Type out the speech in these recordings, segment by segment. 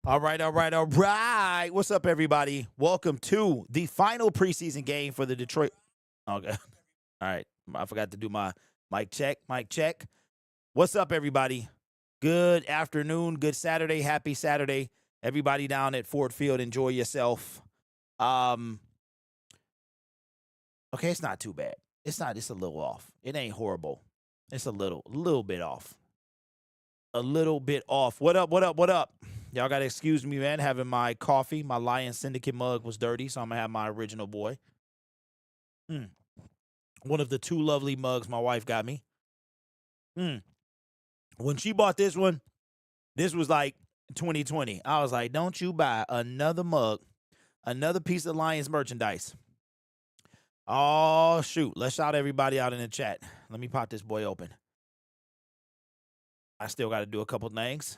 All right, all right, all right. What's up, everybody? Welcome to the final preseason game for the Detroit. Okay. All right. I forgot to do my mic check. Mic check. What's up, everybody? Good afternoon. Good Saturday. Happy Saturday. Everybody down at Ford Field, enjoy yourself. Okay, it's not too bad. It's a little off. It ain't horrible. It's a little bit off. A little bit off. What up, what up, what up? Y'all got to excuse me, man, having my coffee. My Lions Syndicate mug was dirty, so I'm going to have my original boy. One of the two lovely mugs my wife got me. When she bought this one, this was like 2020. I was like, don't you buy another mug, another piece of Lions merchandise. Oh, shoot. Let's shout everybody out in the chat. Let me pop this boy open. I still got to do a couple things.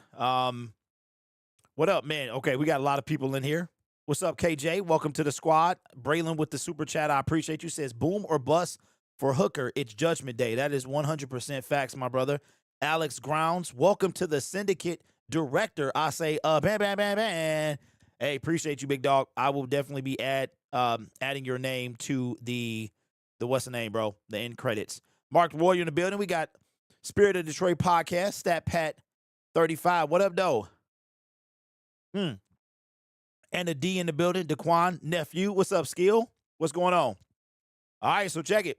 What up, man? Okay, we got a lot of people in here. What's up, KJ? Welcome to the squad. Braylon with the super chat. I appreciate you. Says, boom or bust for Hooker. It's Judgment Day. That is 100% facts, my brother. Alex Grounds, welcome to the Syndicate Director. I say, bam, bam, bam, bam. Hey, appreciate you, big dog. I will definitely be adding your name to the what's the name, bro? The end credits. Mark Warrior in the building. We got Spirit of Detroit podcast. Stat Pat 35. What up, though? And a D in the building. Daquan, nephew. What's up, Skill? What's going on? All right, so check it.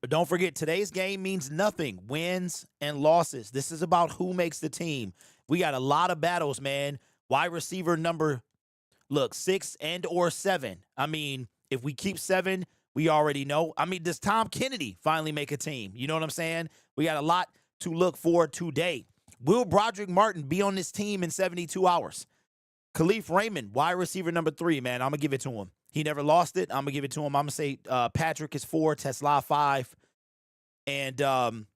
Don't forget, today's game means nothing. Wins and losses. This is about who makes the team. We got a lot of battles, man. Wide receiver number, 6 and or 7. I mean, if we keep 7, we already know. I mean, does Tom Kennedy finally make a team? You know what I'm saying? We got a lot to look for today. Will Broderick Martin be on this team in 72 hours? Khalif Raymond, wide receiver number 3, man. I'm going to give it to him. He never lost it. I'm going to give it to him. I'm going to say Patrick is 4, Tesla 5. And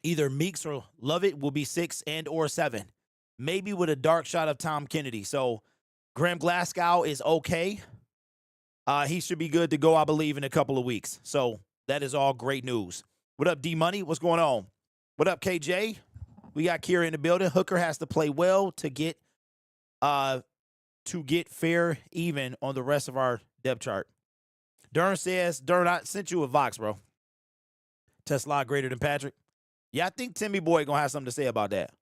either Meeks or Lovett will be 6 and or 7. Maybe with a dark shot of Tom Kennedy. So Graham Glasgow is okay. He should be good to go, I believe, in a couple of weeks. So that is all great news. What up, D-Money? What's going on? What up, KJ? We got Kira in the building. Hooker has to play well to get fair even on the rest of our depth chart. Dern says, I sent you a Vox, bro. Tesla greater than Patrick. Yeah, I think Timmy Boy gonna have something to say about that.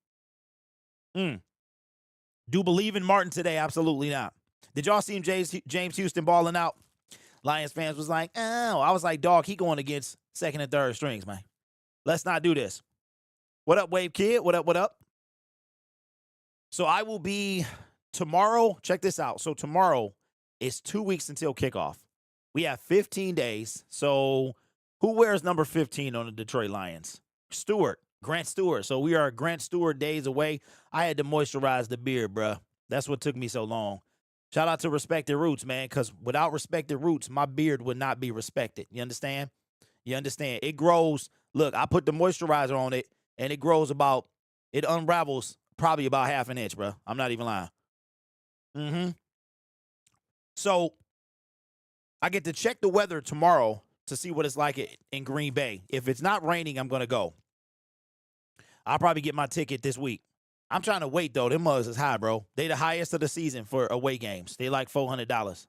Do believe in Martin today? Absolutely not. Did y'all see him, James Houston balling out? Lions fans was like, oh. I was like, dog, he going against second and third strings, man. Let's not do this. What up, Wave Kid? What up, what up? So I will be tomorrow. Check this out. So tomorrow is 2 weeks until kickoff. We have 15 days. So who wears number 15 on the Detroit Lions? Grant Stewart. So we are Grant Stewart days away. I had to moisturize the beard, bruh. That's what took me so long. Shout out to Respected Roots, man, because without Respected Roots, my beard would not be respected. You understand? You understand? It grows. Look, I put the moisturizer on it, and it grows it unravels probably about half an inch, bro. I'm not even lying. So I get to check the weather tomorrow to see what it's like in Green Bay. If it's not raining, I'm going to go. I'll probably get my ticket this week. I'm trying to wait, though. Them mugs is high, bro. They the highest of the season for away games. They like $400.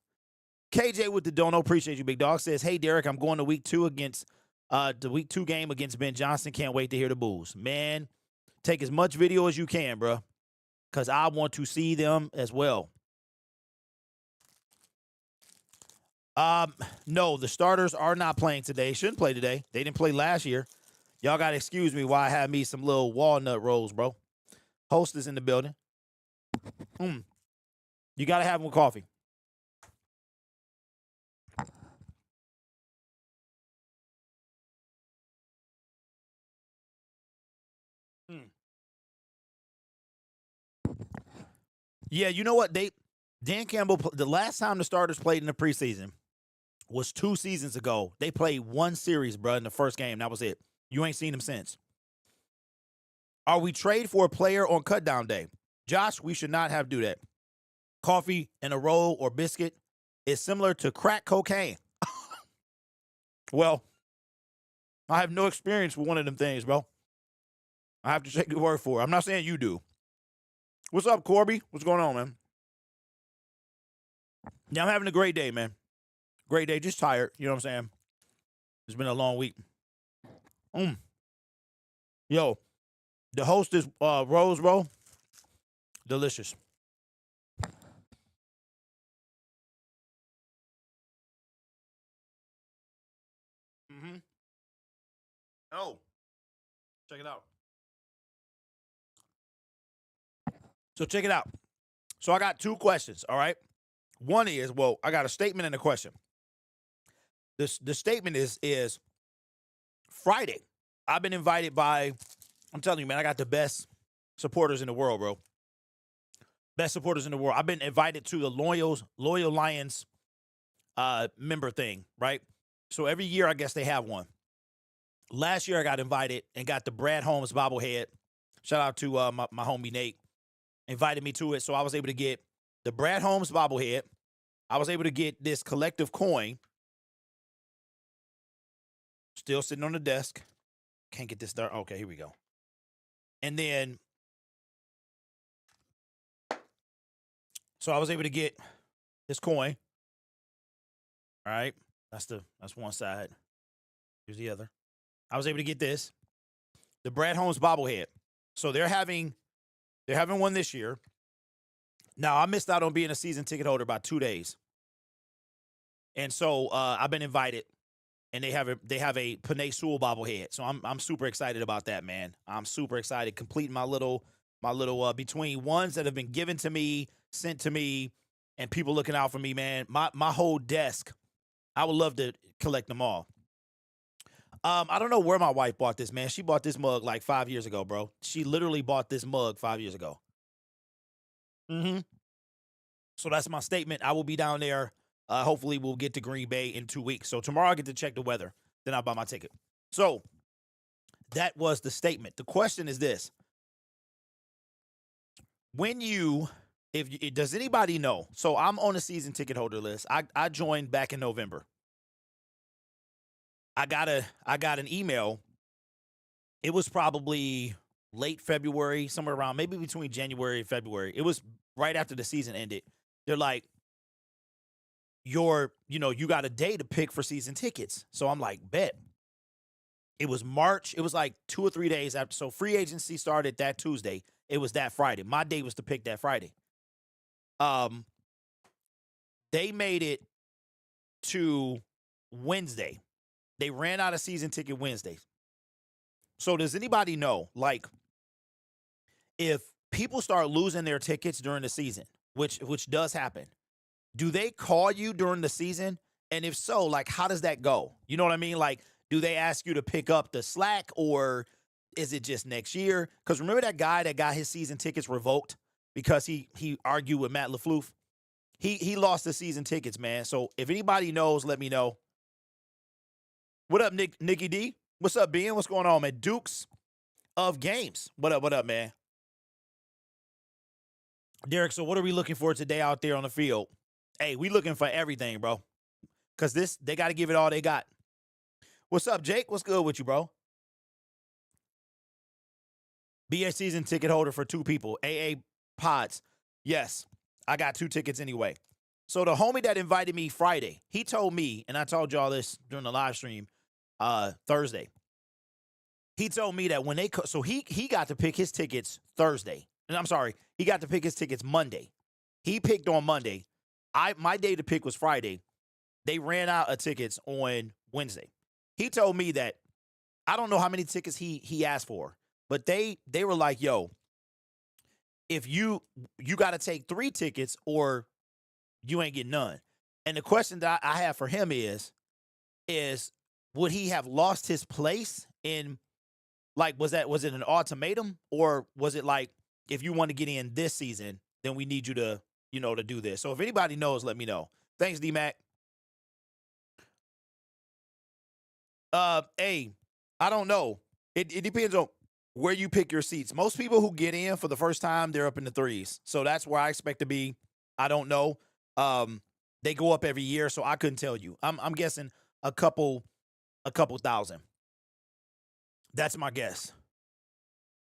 KJ with the dono. Appreciate you, big dog. Says, hey, Derek, I'm going to week 2 against the week 2 game against Ben Johnson. Can't wait to hear the boos. Man, take as much video as you can, bro, because I want to see them as well. No, the starters are not playing today. Shouldn't play today. They didn't play last year. Y'all got to excuse me while I have me some little walnut rolls, bro. Host is in the building. You got to have them with coffee. Yeah, you know what? Dan Campbell, the last time the starters played in the preseason was 2 seasons ago. They played 1 series, bro, in the first game. That was it. You ain't seen them since. Are we trade for a player on cutdown day? Josh, we should not have do that. Coffee and a roll or biscuit is similar to crack cocaine. Well, I have no experience with one of them things, bro. I have to take your word for it. I'm not saying you do. What's up, Corby? What's going on, man? Yeah, I'm having a great day, man. Great day. Just tired. You know what I'm saying? It's been a long week. Yo, the Hostess Rose Roll, delicious. Mm-hmm. Oh, check it out. So check it out. So I got two questions, all right? One is, well, I got a statement and a question. The statement is Friday. I've been invited by, I'm telling you, man, I got the best supporters in the world, bro. Best supporters in the world. I've been invited to the Loyal Lions member thing, right? So every year, I guess they have one. Last year, I got invited and got the Brad Holmes bobblehead. Shout out to my homie Nate. Invited me to it, so I was able to get the Brad Holmes bobblehead. I was able to get this collective coin. Still sitting on the desk. Can't get this there. Okay, here we go. And then, so I was able to get this coin. All right, that's one side. Here's the other. I was able to get this, the Brad Holmes bobblehead. So they're having one this year. Now I missed out on being a season ticket holder by 2 days, and so I've been invited, and they have a Panay Sewell bobblehead. So I'm super excited about that, man. I'm super excited. Completing my little between ones that have been given to me, sent to me, and people looking out for me, man. My whole desk. I would love to collect them all. I don't know where my wife bought this, man. She bought this mug like 5 years ago, bro. She literally bought this mug 5 years ago. Mm-hmm. So that's my statement. I will be down there. Hopefully, we'll get to Green Bay in 2 weeks. So tomorrow I get to check the weather. Then I'll buy my ticket. So that was the statement. The question is this: does anybody know? So I'm on a season ticket holder list. I joined back in November. I got an email. It was probably late February, somewhere around maybe between January and February. It was right after the season ended. They're like, you got a day to pick for season tickets. So I'm like, bet. It was March. It was like 2 or 3 days after. So free agency started that Tuesday. It was that Friday. My day was to pick that Friday. They made it to Wednesday. They ran out of season ticket Wednesdays. So does anybody know, like, if people start losing their tickets during the season, which does happen, do they call you during the season? And if so, like, how does that go? You know what I mean? Like, do they ask you to pick up the slack, or is it just next year? Because remember that guy that got his season tickets revoked because he argued with Matt LaFleur? He lost the season tickets, man. So if anybody knows, let me know. What up, Nikki D? What's up, Ben? What's going on, man? Dukes of Games. What up, man? Derek, so what are we looking for today out there on the field? Hey, we looking for everything, bro. Because they got to give it all they got. What's up, Jake? What's good with you, bro? Be a season ticket holder for 2 people. AA Pods. Yes, I got 2 tickets anyway. So the homie that invited me Friday, he told me, and I told y'all this during the live stream Thursday. He told me that when so he got to pick his tickets Thursday. And I'm sorry, he got to pick his tickets Monday. He picked on Monday. My day to pick was Friday. They ran out of tickets on Wednesday. He told me that I don't know how many tickets he asked for, but they were like, yo, if you got to take 3 tickets or you ain't getting none. And the question that I have for him is would he have lost his place in, like, was it an ultimatum, or was it like, if you want to get in this season, then we need you to, to do this. So if anybody knows, let me know. Thanks, D-Mac. Hey, I don't know. It depends on where you pick your seats. Most people who get in for the first time, they're up in the 3s. So that's where I expect to be. I don't know. They go up every year, so I couldn't tell you. I'm guessing a couple thousand. That's my guess.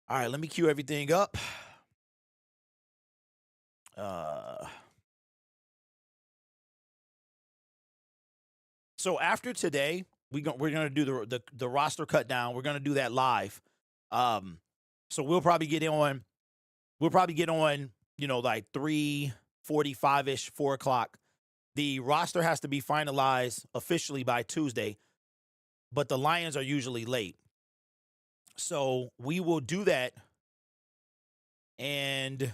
All right, let me cue everything up. So after today, we're gonna do the roster cut down. We're gonna do that live. So we'll probably get on. You know, like 3:45ish, 4 o'clock. The roster has to be finalized officially by Tuesday, but the Lions are usually late. So we will do that, and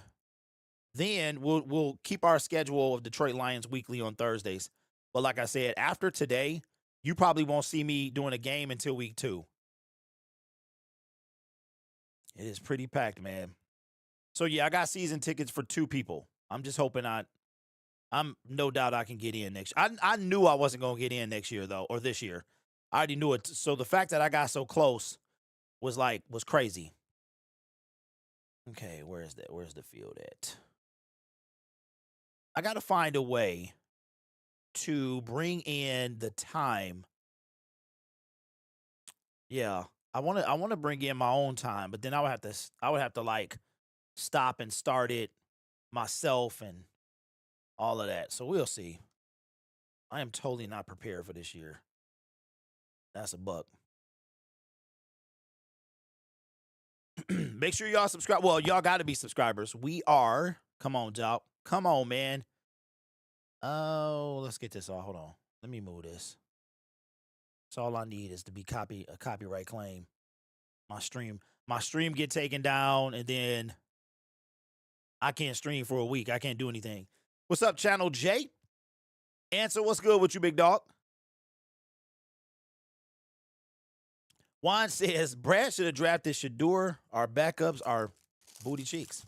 then we'll keep our schedule of Detroit Lions weekly on Thursdays. But like I said, after today, you probably won't see me doing a game until week 2. It is pretty packed, man. So yeah, I got season tickets for 2 people. I'm just hoping I'm no doubt I can get in next year. I knew I wasn't going to get in next year, though, or this year. I already knew it. So the fact that I got so close was crazy. Okay, where's the field at? I got to find a way to bring in the time. Yeah, I want to bring in my own time, but then I would have to like stop and start it myself and all of that. So we'll see. I am totally not prepared for this year. That's a buck. Make sure y'all subscribe. Well, y'all got to be subscribers. We are. Come on, Job. Come on, man. Oh, let's get this off. Hold on. Let me move this. So all I need is to be a copyright claim. My stream get taken down, and then I can't stream for a week. I can't do anything. What's up, Channel J? Answer, what's good with you, big dog? Juan says, Brad should have drafted Shador. Our backups are booty cheeks.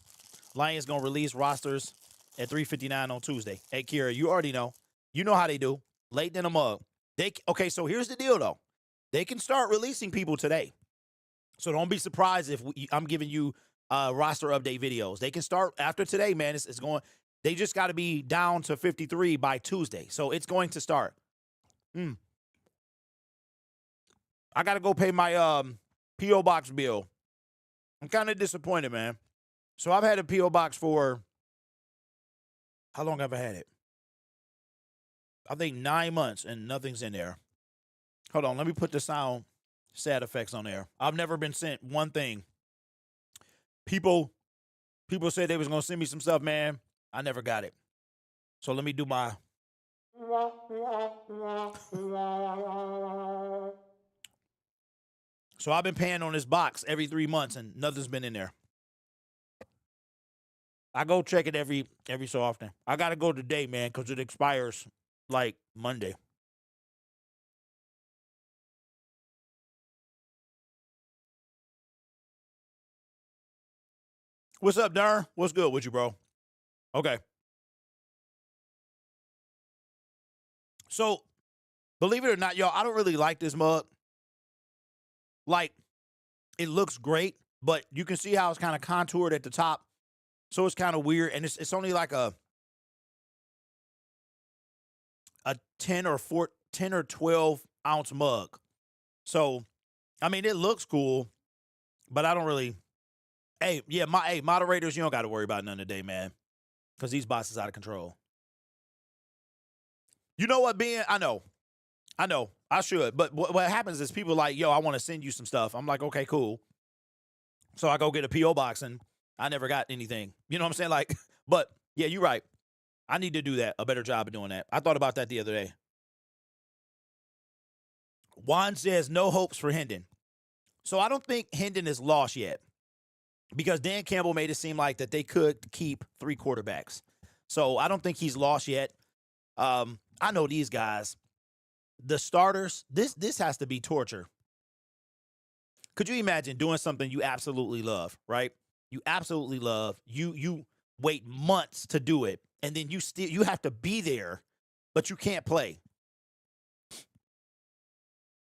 Lions going to release rosters at 3:59 on Tuesday. Hey, Kira, you already know. You know how they do. Late in a mug. Okay, so here's the deal, though. They can start releasing people today. So don't be surprised if I'm giving you roster update videos. They can start after today, man. It's going. They just got to be down to 53 by Tuesday. So it's going to start. I got to go pay my P.O. Box bill. I'm kind of disappointed, man. So I've had a P.O. Box for, how long have I had it? I think 9 months, and nothing's in there. Hold on, let me put the sound effects on there. I've never been sent one thing. People said they was going to send me some stuff, man. I never got it. So let me do my... So I've been paying on this box every 3 months, and nothing's been in there. I go check it every so often. I got to go today, man, because it expires like Monday. What's up, Darren? What's good with you, bro? Okay. So, believe it or not, y'all, I don't really like this mug. Like, it looks great, but you can see how it's kind of contoured at the top. So it's kind of weird, and it's only like a 10 or 12 ounce mug. So, I mean, it looks cool, but I don't really. Hey, moderators, you don't got to worry about none today, man, because these bots is out of control. You know what, Ben? I know, I should, but what happens is people like, yo, I want to send you some stuff. I'm like, okay, cool. So I go get a P.O. box, and I never got anything. You know what I'm saying? Like, but yeah, you're right. I need to do that, a better job of doing that. I thought about that the other day. Juan says no hopes for Hendon. So I don't think Hendon is lost yet, because Dan Campbell made it seem like that they could keep 3 quarterbacks. So I don't think he's lost yet. I know these guys, the starters, this has to be torture. Could you imagine doing something you absolutely love, right? You absolutely love. You wait months to do it, and then you have to be there, but you can't play.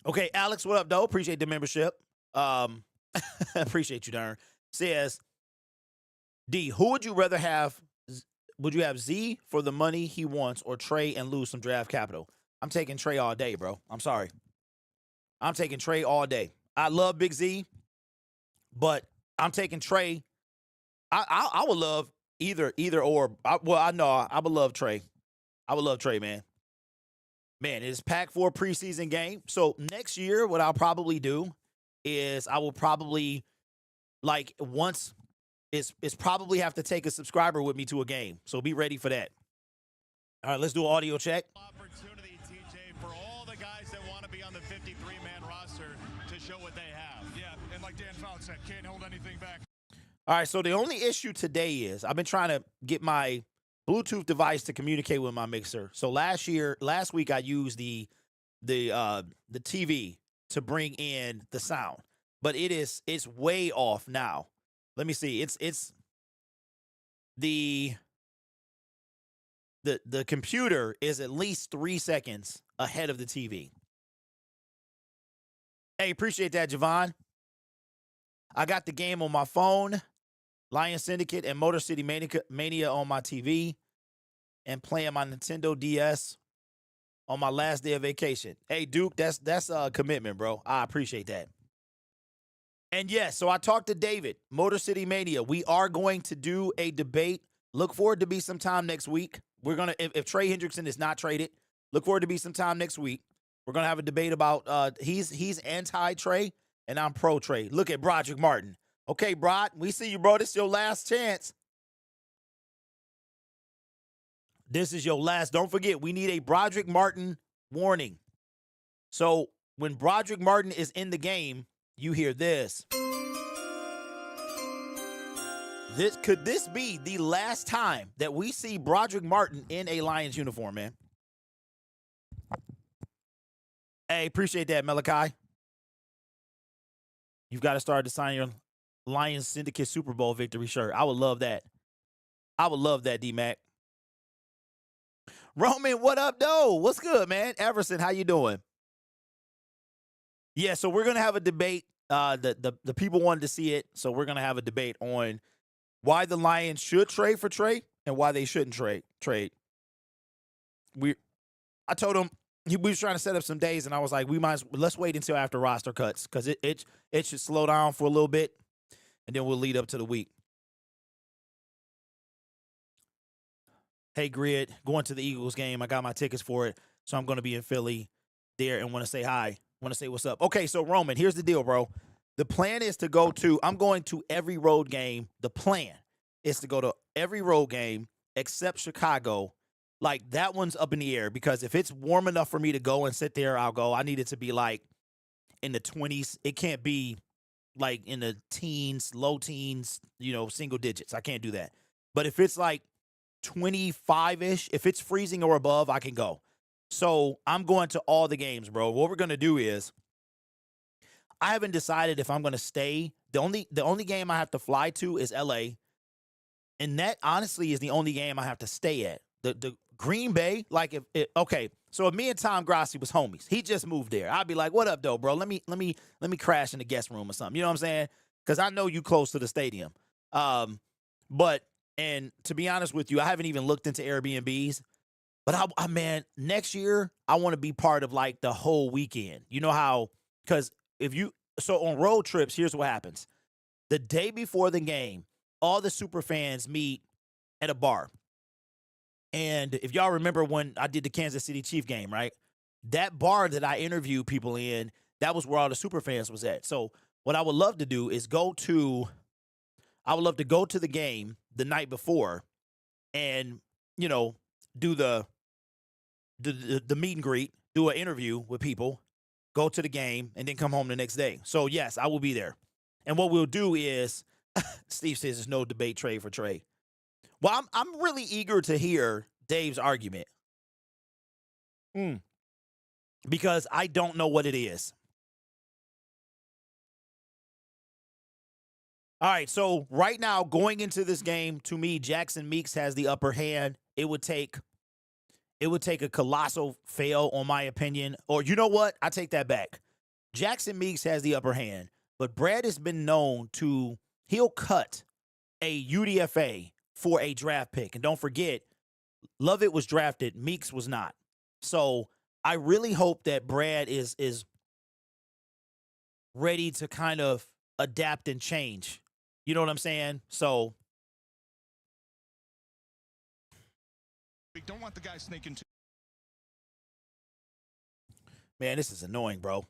Okay, Alex, what up, though? Appreciate the membership. Appreciate you, Darren. Says, D, who would you rather have? Would you have Z for the money he wants, or Trey and lose some draft capital? I'm taking Trey all day, bro. I'm sorry. I'm taking Trey all day. I love Big Z, but I'm taking Trey. I would love Either or. I know I would love Trey. I would love Trey, man. Man, it's packed for a preseason game. So next year, what I'll probably do is I will probably like once it's probably have to take a subscriber with me to a game. So be ready for that. All right, let's do an audio check. Opportunity, TJ, for all the guys that want to be on the 53-man roster to show what they have. Yeah, and like Dan Fouts said, can't hold anything back. All right, so the only issue today is I've been trying to get my Bluetooth device to communicate with my mixer. So last week I used the TV to bring in the sound, but it's way off now. Let me see. It's the computer is at least 3 seconds ahead of the TV. Hey, appreciate that, Javon. I got the game on my phone, Lions Syndicate and Motor City Mania on my TV, and playing my Nintendo DS on my last day of vacation. Hey, Duke, that's a commitment, bro. I appreciate that. And yes, so I talked to David, Motor City Mania. We are going to do a debate. Look forward to be sometime next week. We're gonna if Trey Hendrickson is not traded, look forward to be sometime next week. We're gonna have a debate about he's anti-Trey and I'm pro-Trey. Look at Broderick Martin. Okay, Brod, we see you, bro. This is your last chance. This is your last. Don't forget, we need a Broderick Martin warning. So when Broderick Martin is in the game, you hear this. Could this be the last time that we see Broderick Martin in a Lions uniform, man? Hey, appreciate that, Malachi. You've got to start to sign your Lions Syndicate Super Bowl victory shirt. I would love that. I would love that, D-Mac. Roman, what up, though? What's good, man? Everson, how you doing? Yeah, so we're going to have a debate. The people wanted to see it, so we're going to have a debate on why the Lions should trade for Trey and why they shouldn't trade. I told him we was trying to set up some days, and I was like, let's wait until after roster cuts because it should slow down for a little bit, and then we'll lead up to the week. Hey, Grid, going to the Eagles game. I got my tickets for it, so I'm going to be in Philly there and want to say hi. Want to say what's up. Okay, so Roman, here's the deal, bro. The plan is to I'm going to every road game. The plan is to go to every road game except Chicago. Like, that one's up in the air because if it's warm enough for me to go and sit there, I'll go. I need it to be, like, in the 20s. It can't be, like, in the teens, low teens, single digits. I can't do that. But if it's, like, 25-ish, if it's freezing or above, I can go. So I'm going to all the games, bro. What we're going to do is I haven't decided if I'm going to stay. The only game I have to fly to is LA. And that honestly is the only game I have to stay at. The Green Bay, like so if me and Tom Grassi was homies, he just moved there. I'd be like, "What up, though, bro? Let me crash in the guest room or something." You know what I'm saying? Because I know you close to the stadium. But to be honest with you, I haven't even looked into Airbnbs. But man, next year I want to be part of like the whole weekend. You know how? Because on road trips, here's what happens: the day before the game, all the super fans meet at a bar. And if y'all remember when I did the Kansas City Chief game, right? That bar that I interviewed people in, that was where all the super fans was at. So what I would love to do is go to the game the night before and, do the meet and greet, do an interview with people, go to the game, and then come home the next day. So, yes, I will be there. And what we'll do is, Steve says there's no debate trade for Trey. Well, I'm really eager to hear Dave's argument. Because I don't know what it is. All right, so right now, going into this game, to me, Jackson Meeks has the upper hand. It would take a colossal fail, on my opinion. Or you know what? I take that back. Jackson Meeks has the upper hand, but Brad has been known he'll cut a UDFA for a draft pick. And don't forget, Lovett was drafted, Meeks was not. So I really hope that Brad is ready to kind of adapt and change. You know what I'm saying? So We don't want the guy sneaking too. Man, this is annoying, bro.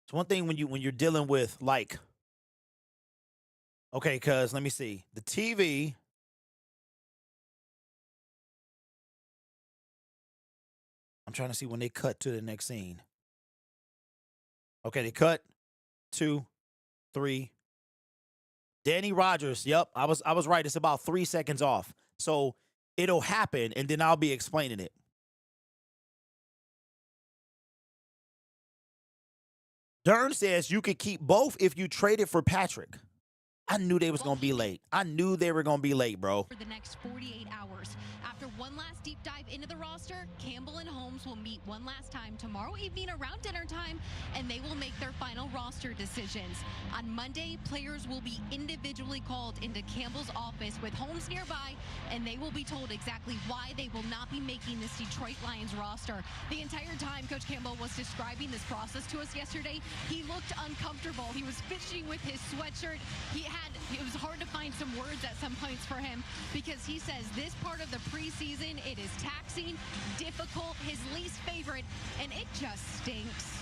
It's one thing when you're dealing with like, okay, cuz let me see. The TV. I'm trying to see when they cut to the next scene. Okay, they cut 2, 3. Danny Rogers. Yep, I was right. It's about 3 seconds off. So it'll happen, and then I'll be explaining it. Dern says you could keep both if you traded for Patrick. I knew they was going to be late. I knew they were going to be late, bro. For the next 48 hours. After one last deep dive into the roster, Campbell and Holmes will meet one last time tomorrow evening around dinner time, and they will make their final roster decisions. On Monday, players will be individually called into Campbell's office with Holmes nearby, and they will be told exactly why they will not be making this Detroit Lions roster. The entire time Coach Campbell was describing this process to us yesterday, he looked uncomfortable. He was fidgeting with his sweatshirt. It was hard to find some words at some points for him because he says this part of the preseason, it is taxing, difficult, his least favorite, and it just stinks.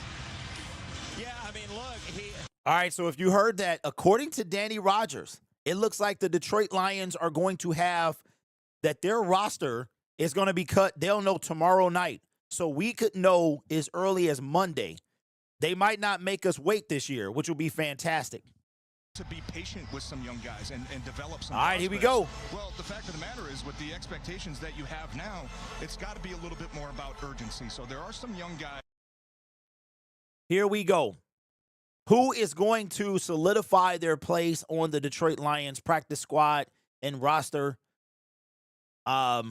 Yeah, I mean, look, All right, so if you heard that, according to Danny Rogers, it looks like the Detroit Lions are going to have that their roster is going to be cut. They'll know tomorrow night. So we could know as early as Monday. They might not make us wait this year, which will be fantastic. To be patient with some young guys and develop some. All right, here we prospects. go. Well, the fact of the matter is, with the expectations that you have now, it's got to be a little bit more about urgency. So there are some young guys. Here we go. Who is going to solidify their place on the Detroit Lions practice squad and roster? I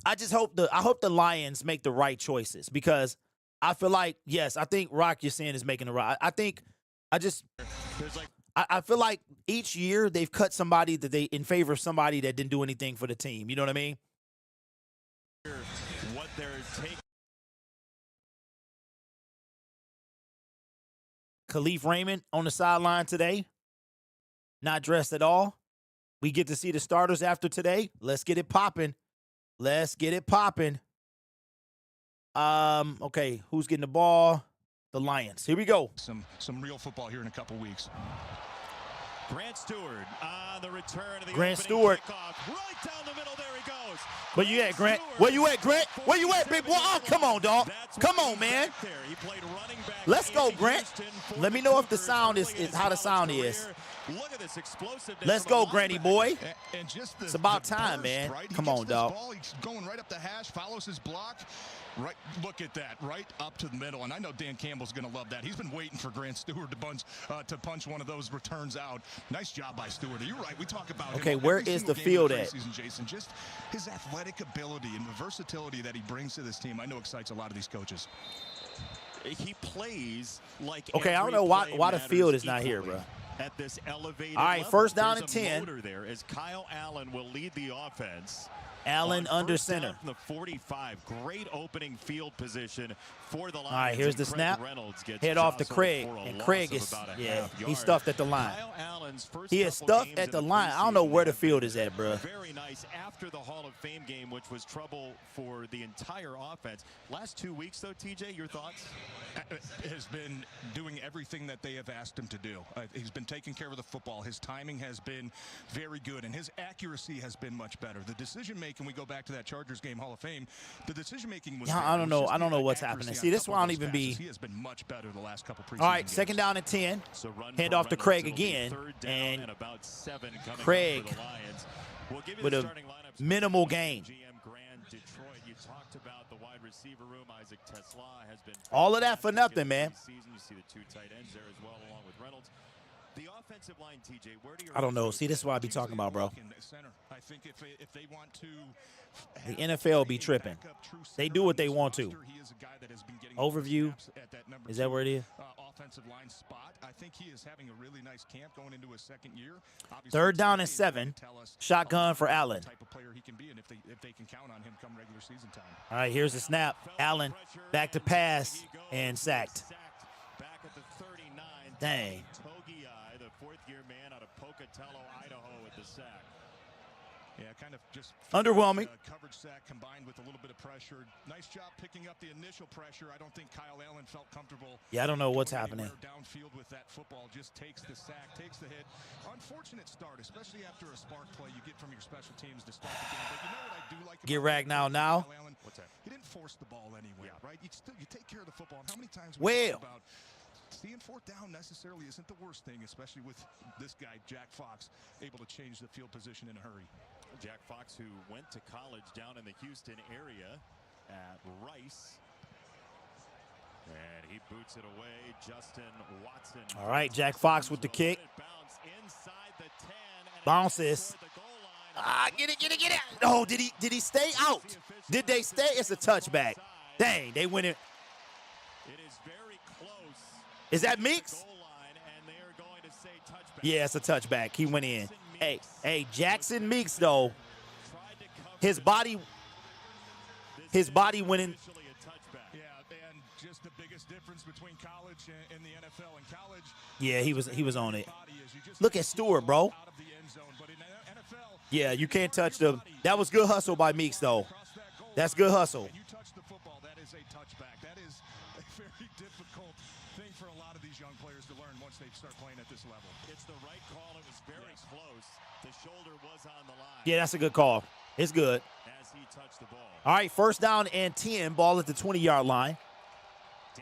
hope the Lions make the right choices because I feel like, yes, I think Rock you're saying is making the right. I feel like each year they've cut somebody that they in favor of somebody that didn't do anything for the team. You know what I mean? what they're taking. Khalif Raymond on the sideline today, not dressed at all. We get to see the starters after today. Let's get it popping. Let's get it popping. Okay, who's getting the ball? The Lions. Here we go. Some real football here in a couple weeks. Grant Stewart on the return of the Grant opening Stewart. kickoff. Right down the middle, there he goes. Where you at, Grant? Where you at, Grant? Where you at, big boy? Oh, come on, dog. Come on, man. Let's go, Grant. Let me know if the sound is how the sound is. Look at this explosiveness. Let's go, Granny boy. And just It's about time, man. Right? Come he on, gets this dog. Ball, he's going right up the hash, follows his block. Right, look at that, right up to the middle. And I know Dan Campbell's going to love that. He's been waiting for Grant Stewart to punch one of those returns out. Nice job by Stewart. You're right. We talk about Okay, him where every is single the game field of the at? preseason, Jason. Just his athletic ability and the versatility that he brings to this team, I know excites a lot of these coaches. He plays like Okay, I don't know why the field is not here, bro. At this elevated All right, level. first down There's and a 10. motor there as Kyle Allen will lead the offense. Allen On under first down center. from the 45. Great opening field position for the Lions. All right, here's the and Craig snap. Reynolds gets Head off to jostled Craig. for a And loss Craig of is, about a yeah, half he's yard. stuffed at the line. Kyle Allen's first He is couple stuffed games at in the line. I don't know preseason where the have field been is at, bro. Very nice after the Hall of Fame game, which was trouble for the entire offense. Last 2 weeks, though, TJ, your thoughts? Has been doing everything that they have asked him to do. He's been taking care of the football. His timing has been very good, and his accuracy has been much better. The decision-making, we go back to that Chargers game, Hall of Fame, the decision-making was Yeah, there. I It don't was know. just I don't the know what's accuracy happening. on See, this couple one of don't those even be- passes. He has been much better the last couple preseason All right, games. second down and 10. So run Hand for off to Reynolds. Craig It'll be again, third down and about 7 coming Craig up for the Lions. We'll give you with the a starting lineups. minimal gain. GM Grand Detroit. You talked about the wide receiver room. Isaac Tesla has been All of that for fantastic nothing, man. in the preseason. You see the 2 tight ends there as well, along with Reynolds. The offensive line, TJ, where do you I don't know. See, this is what I be talking about, bro. I think if they want to The NFL be tripping. They do what they want to. Overview. Is that where it is? Offensive line spot. I think he is having a really nice camp going into his second year. Obviously, Third down and he's 7. gonna tell us Shotgun for the Allen. type of player he can be, and if they can count on him come regular season time. All right, here's the snap. Allen back to pass and sacked. Back at the 39. Dang. Togiai, the 4th-year man out of Pocatello, Idaho, with the sack. Yeah, kind of just Underwhelming. Coverage sack combined with a little bit of pressure. Nice job picking up the initial pressure. I don't think Kyle Allen felt comfortable. Yeah, I don't know what's happening. Downfield with that football, just takes the sack, takes the hit. Unfortunate start, especially after a spark play you get from your special teams to start the game. But you know what I do like? Get ragged now. Kyle Allen? What's that? He didn't force the ball anywhere, right? You take care of the football. And how many times we talk about seeing fourth down necessarily isn't the worst thing, especially with this guy, Jack Fox, able to change the field position in a hurry. Jack Fox, who went to college down in the Houston area at Rice. And he boots it away. Justin Watson. All right, Jack Fox with the kick. Bounces. Get it. Oh, did he stay out? Did they stay? It's a touchback. Dang, they went in. It is very close. Is that Meeks? Yeah, it's a touchback. He went in. Hey, Jackson Meeks, though, his body went in. Yeah, and just the biggest difference between college and the NFL. In college, yeah, he was on it. Look at Stewart, bro. Yeah, you can't touch them. That was good hustle by Meeks, though. That's good hustle. You touch the football, that is a touchback. That is a very difficult thing for a lot of these young players to learn once they start playing at this level. It's the right call. It was very close. The shoulder was on the line. Yeah, that's a good call. It's good. As he touched the ball. All right, first down and 10. Ball at the 20-yard line.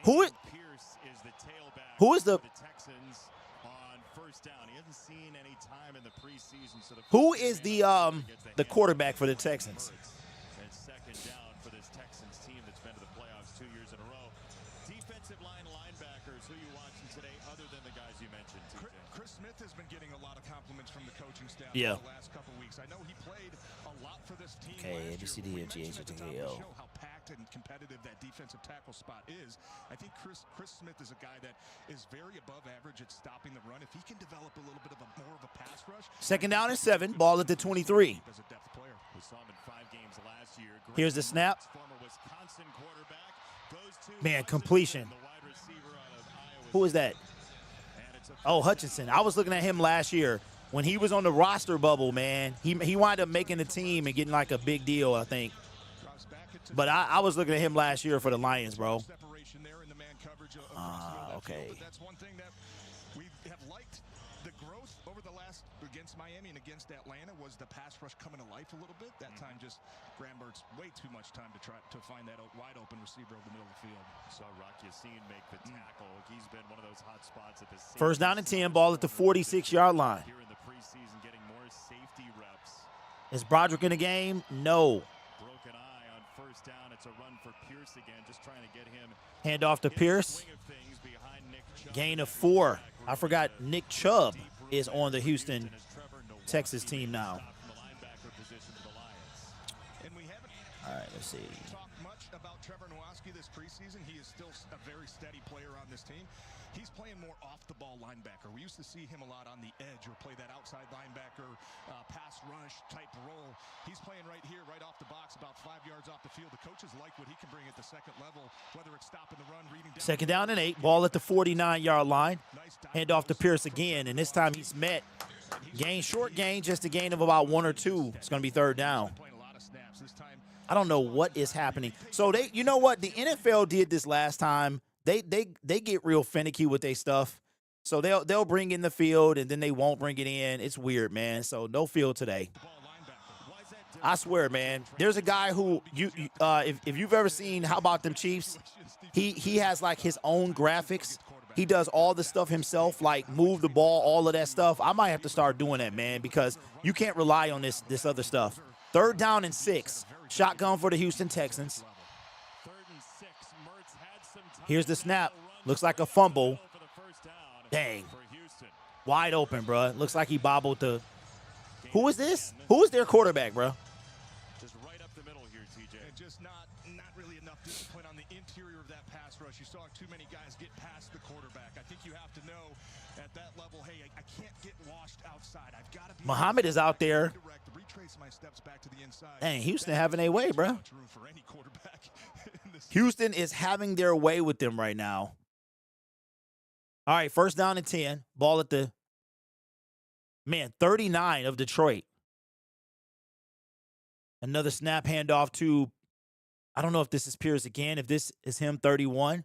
Who is the tailback? Who is the Texans on first down? He hasn't seen any time in the preseason. So who is the quarterback for the Texans? And second down for this Texans team that's been to the playoffs 2 years in a row. Defensive line linebackers. Who you watching today, other than the guys you mentioned? TJ? Chris Smith has been getting a lot of compliments from the coaching staff Yeah. the last couple weeks. I know he played a lot for this team. Okay, last ABCD, year. We FG, mentioned at the top of the HTTL. show how packed and competitive that defensive tackle spot is. I think Chris Smith is a guy that is very above average at stopping the run. If he can develop a little bit of more of a pass rush. Second down and 7. Ball at the 23. As a depth player. We saw him in 5 games last year. Here's the snap. Former Wisconsin quarterback goes to Man, Hutchinson, completion. the wide receiver out of Iowa. Who is that? And it's a Oh, Hutchinson. I was looking at him last year when he was on the roster bubble, man. He wound up making the team and getting like a big deal, I think. But I was looking at him last year for the Lions, bro. Separation there in the man coverage Okay. But that's one thing that we have liked. The growth over the last against Miami and against Atlanta was the pass rush coming to life a little bit. That time just Grambert's way too much time to try to find that wide open receiver over the middle of the field. Saw Rock Yassin make the tackle. He's been one of those hot spots at the safety. First down and 10. Ball at the 46-yard line. Here in the preseason, getting more safety reps. Is Broderick in the game? No. Broken eye on first down. It's a run for Pierce again, just trying to get him Hand off to in the Pierce. swing of things behind Nick Chubb. Gain of 4. I forgot Nick Chubb is on the Houston Texas team now. And we haven't All right, let's see. talked much about Trevor Nowaski this preseason. He is still a very steady player on this team. He's playing more off-the-ball linebacker. We used to see him a lot on the edge or play that outside linebacker, pass rush type role. He's playing right here, right off the box, about 5 yards off the field. The coaches like what he can bring at the second level, whether it's stopping the run, reading down. Second down and 8. Ball at the 49-yard line. Hand off to Pierce again, and this time he's met. Short gain, just a gain of about 1 or 2. It's going to be third down. Playing a lot of snaps this time. I don't know what is happening. So you know what? The NFL did this last time. They get real finicky with their stuff. So they'll bring in the field and then they won't bring it in. It's weird, man. So no field today. I swear, man. There's a guy who if you've ever seen How About Them Chiefs, he has like his own graphics. He does all the stuff himself, like move the ball, all of that stuff. I might have to start doing that, man, because you can't rely on this other stuff. Third down and 6. Shotgun for the Houston Texans. Here's the snap. Looks like a fumble. Dang. Wide open, bro. Looks like he bobbled the. Who is this? Who is their quarterback, bro? Just right up the middle here, TJ. And just not really enough discipline on the interior of that pass rush. You saw too many guys get past the quarterback. I think you have to know at that level, hey, I can't get washed outside. I've got to be. Muhammad is out there. Retrace my steps back to the inside. Dang, Houston having their way, bro. Much room for any quarterback in this. Houston is having their way with them right now. All right, first down and 10. Ball at the 39 of Detroit. Another snap handoff to, I don't know if this is Pierce again. If this is him, 31.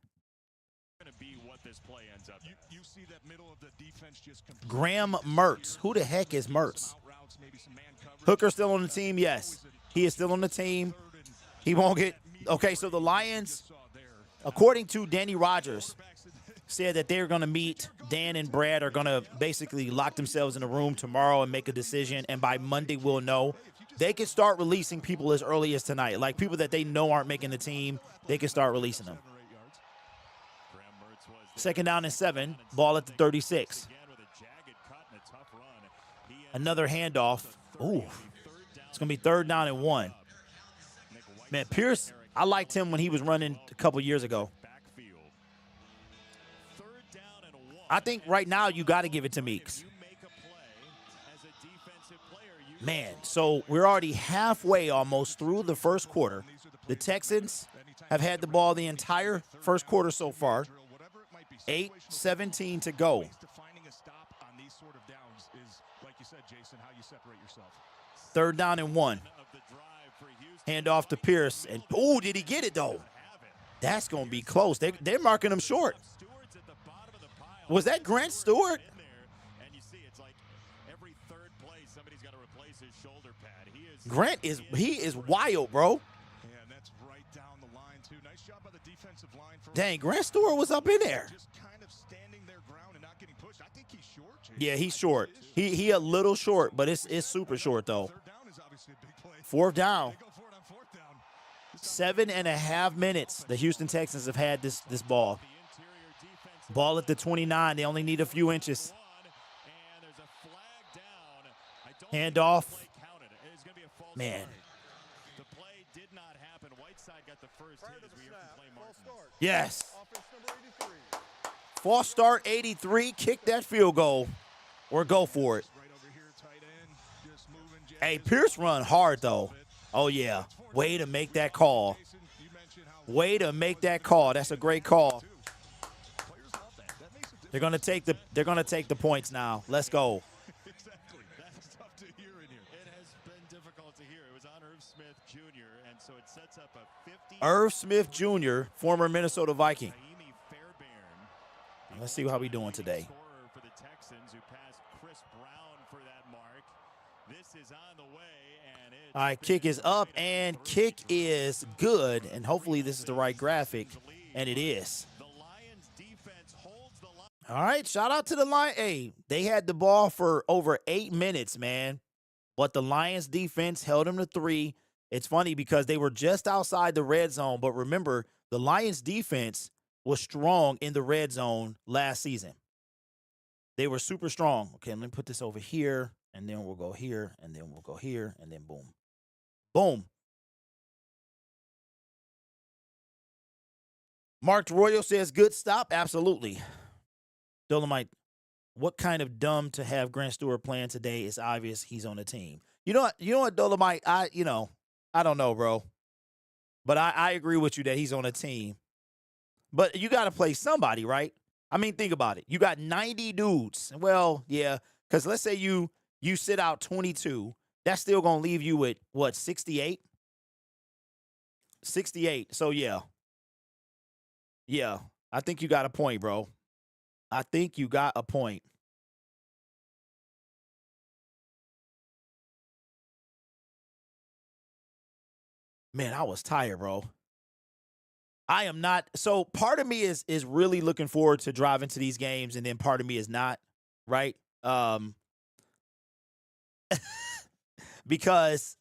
Going to be what this play ends up. You see that middle of the defense just Graham Mertz. Who the heck is Mertz? Hooker still on the team? Yes. He is still on the team. He won't get. Okay, so the Lions, according to Danny Rogers, said that they're going to meet. Dan and Brad are going to basically lock themselves in a room tomorrow and make a decision. And by Monday, we'll know. They can start releasing people as early as tonight. Like people that they know aren't making the team, they can start releasing them. 2nd down and 7. Ball at the 36. Another handoff. Ooh. It's going to be 3rd down and 1. Man, Pierce, I liked him when he was running a couple years ago. I think right now you got to give it to Meeks. Man, so we're already halfway almost through the first quarter. The Texans have had the ball the entire first quarter so far. 8:17 to go. Finding a stop on these sort of downs is, like you said, Jason, how you separate yourself. 3rd down and 1. Hand off to Pierce. And, oh, did he get it, though? That's going to be close. They're marking him short. Was that Grant Stewart? And you see it's like every third play somebody's got to replace his shoulder pad. Grant is wild, bro. Yeah, and that's right down the line, too. Nice job by the defensive line. Dang, Grant Stewart was up in there. Just kind of standing their ground and not getting pushed. I think he's short, Jason. Yeah, he's short. He a little short, but it's super short, though. 3rd down is obviously a big play. 4th down. They go for it on 4th down. 7.5 minutes the Houston Texans have had this ball. Ball at the 29. They only need a few inches. Handoff. Man. The play did not happen. Whiteside got the first hit as we hear from Clay Martin. Yes. False start 83. Kick that field goal or go for it. Right over here, tight end. Just moving. Hey, Pierce run hard, though. Oh, yeah. Way to make that call. Way to make that call. That's a great call. They're gonna take the points now. Let's go. Exactly. That's tough to hear in here. It has been difficult to hear. It was on Irv Smith Jr., and so it sets up a 50. Irv Smith Jr., former Minnesota Viking. Raheem Fairbairn. Let's see how we doing today. Scorer for the Texans, who passed Chris Brown for that mark. This is on the way, and it's All right, kick is up, and kick is good. And hopefully this is the right graphic, and it is. the Lions defense holds the line. All right, shout out to the Lions. Hey, they had the ball for over 8 minutes, man. But the Lions defense held them to 3. It's funny because they were just outside the red zone. But remember, the Lions defense was strong in the red zone last season. They were super strong. Okay, let me put this over here, and then we'll go here, and then we'll go here, and then boom. Boom. Mark Royal says, good stop. Absolutely. Dolomite, what kind of dumb to have Grant Stewart playing today? It's obvious he's on the team. You know what, Dolomite? I don't know, bro. But I agree with you that he's on a team. But you got to play somebody, right? I mean, think about it. You got 90 dudes. Well, yeah, because let's say you sit out 22. That's still going to leave you with, what, 68? 68. So, yeah. Yeah, I think you got a point, bro. I think you got a point. Man, I was tired, bro. I am not. So part of me is really looking forward to driving to these games, and then part of me is not, right? Because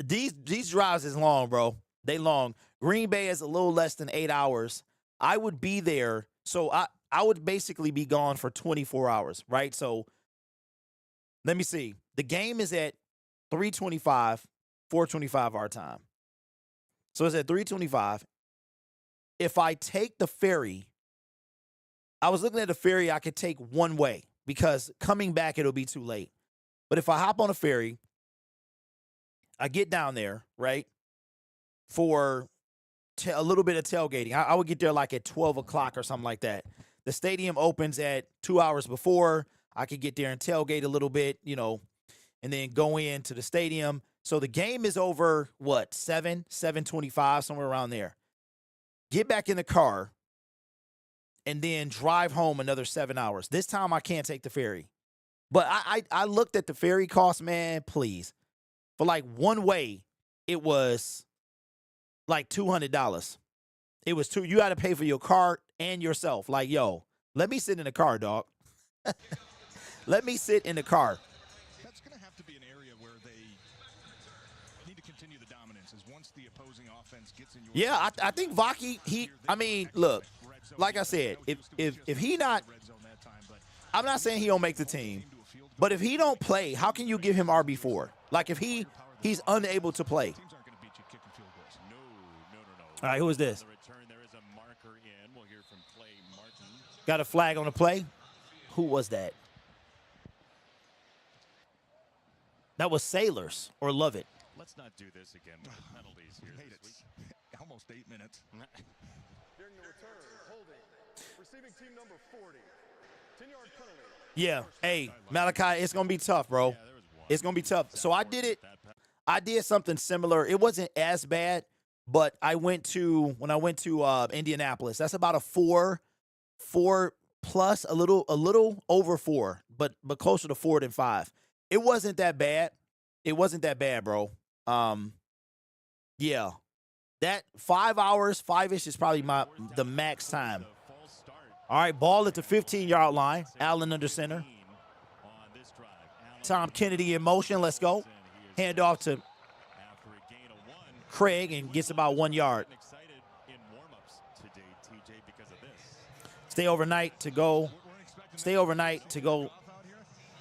these drives is long, bro. They long. Green Bay is a little less than 8 hours. I would be there. So I would basically be gone for 24 hours, right? So let me see. The game is at 3:25, 4:25 our time. So it's at 3:25. If I take the ferry, I was looking at the ferry I could take one way because coming back it'll be too late. But if I hop on a ferry, I get down there, right, for a little bit of tailgating. I would get there like at 12 o'clock or something like that. The stadium opens at 2 hours before. I could get there and tailgate a little bit, and then go into the stadium, So the game is over, what, 7:25, somewhere around there. Get back in the car and then drive home another 7 hours. This time I can't take the ferry. But I looked at the ferry cost, man, please. For like one way, it was like $200. It was you got to pay for your car and yourself. Like, yo, let me sit in the car, dog. Let me sit in the car. That's going to have to be an area where they need to continue the dominance. Is once the opposing offense gets in your Yeah, I think Vaki, I mean, look, like I said, if he not, I'm not saying he don't make the team, but if he don't play, how can you give him RB4? Like if he's unable to play. Teams aren't going to beat you kicking field goals. No. All right, who is this? On the return, there is a marker in. We'll hear from Clay Martin. Got a flag on the play? Who was that? That was Sailors or Love It. Let's not do this again with the penalties here Made this it. week. Almost 8 minutes. During the return, holding, receiving team number 40, 10-yard penalty. Yeah. Hey, Malachi, it's going to be tough, bro. It's going to be tough. So I did something similar. It wasn't as bad, but when I went to Indianapolis, that's about a 4 plus, a little over 4, but closer to 4 than 5. It wasn't that bad. It wasn't that bad, bro. Yeah. That 5 hours, 5-ish is probably the max time. All right, ball at the 15-yard line. Allen under center. Tom Kennedy in motion. Let's go. Hand off to Craig and gets about 1 yard. Stay overnight to go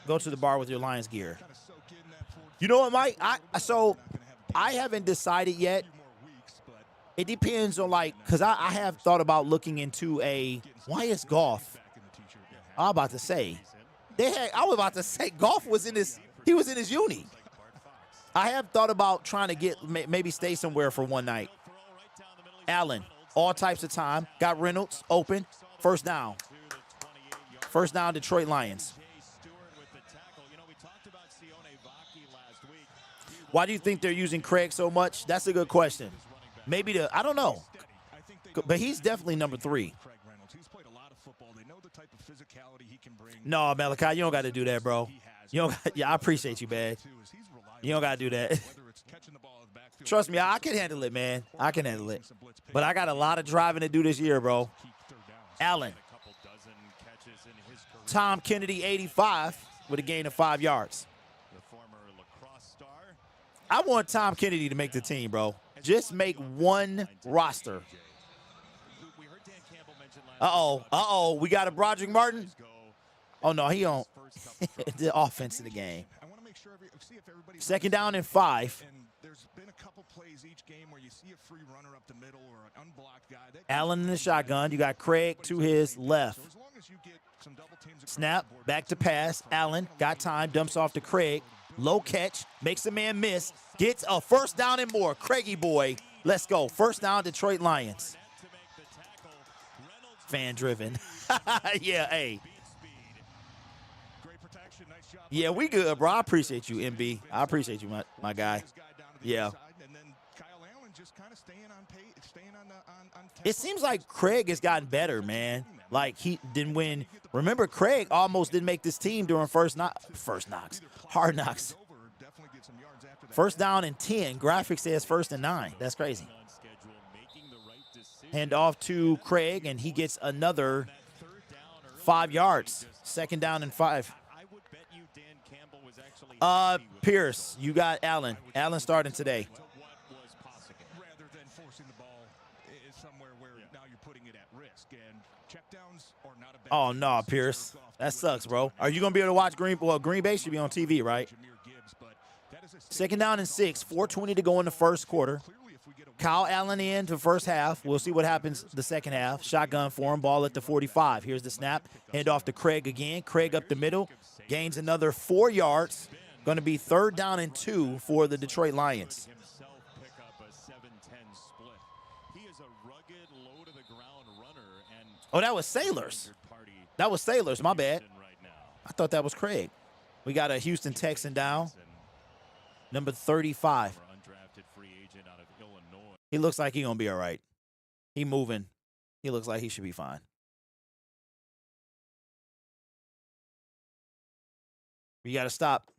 to the bar with your Lions gear. You know what, Mike? I haven't decided yet. It depends on, like, because I have thought about looking into why is golf? I was about to say golf was he was in his uni. I have thought about trying to maybe stay somewhere for one night. Allen, all types of time. Got Reynolds open. First down. First down, Detroit Lions. Why do you think they're using Craig so much? That's a good question. Maybe I don't know. But he's definitely number 3. No, Malachi, you don't got to do that, bro. I appreciate you, man. You don't got to do that. Trust me, I can handle it, man. I can handle it. But I got a lot of driving to do this year, bro. Allen. Tom Kennedy, 85, with a gain of 5 yards. I want Tom Kennedy to make the team, bro. Just make one roster. Uh-oh. We got a Broderick Martin. Oh, no, he on the offense of the game. Second down and 5. There's been a couple plays each game where you see a free runner up the middle or an unblocked guy. Allen in the shotgun. You got Craig to his left. Snap, back to pass. Allen got time, dumps off to Craig. Low catch, makes a man miss, gets a first down and more. Craigie boy, let's go. First down, Detroit Lions. Fan driven. Yeah, hey. Yeah, we good, bro. I appreciate you, MB. I appreciate you, my guy. Yeah. It seems like Craig has gotten better, man. Like he didn't win. Remember, Craig almost didn't make this team during Hard Knocks. First down and 10. Graphic says 1st and 9. That's crazy. Hand off to Craig, and he gets another 5 yards. Second down and 5. Pierce, you got Allen. Allen starting today. Rather than forcing the ball somewhere where now you're putting it at risk. And checkdowns are not a bad. Oh, no, Pierce. That sucks, bro. Are you going to be able to watch Green Bay should be on TV, right? Second down and 6. 4:20 to go in the first quarter. Kyle Allen in to first half. We'll see what happens the second half. Shotgun for him. Ball at the 45. Here's the snap. Hand off to Craig again. Craig up the middle. Gains another 4 yards. Going to be 3rd down and 2 for the Detroit Lions. Oh, that was Sailors. That was Sailors. My bad. I thought that was Craig. We got a Houston Texan down. Number 35. Undrafted free agent out of Illinois. He looks like he's going to be all right. He moving. He looks like he should be fine. You got to stop.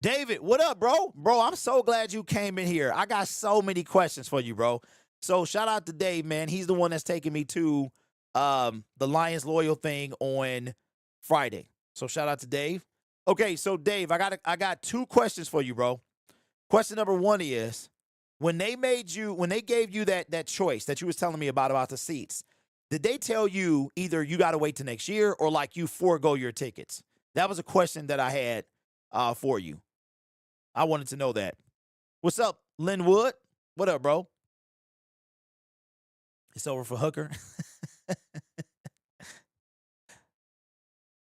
David, what up, bro? Bro, I'm so glad you came in here. I got so many questions for you, bro. So shout out to Dave, man. He's the one that's taking me to the Lions Loyal thing on Friday. So shout out to Dave. Okay, so Dave, I got 2 questions for you, bro. Question number 1 is, when they gave you that choice that you was telling me about the seats, did they tell you either you got to wait till next year or like you forego your tickets? That was a question that I had for you. I wanted to know that. What's up, Linwood? What up, bro? It's over for Hooker.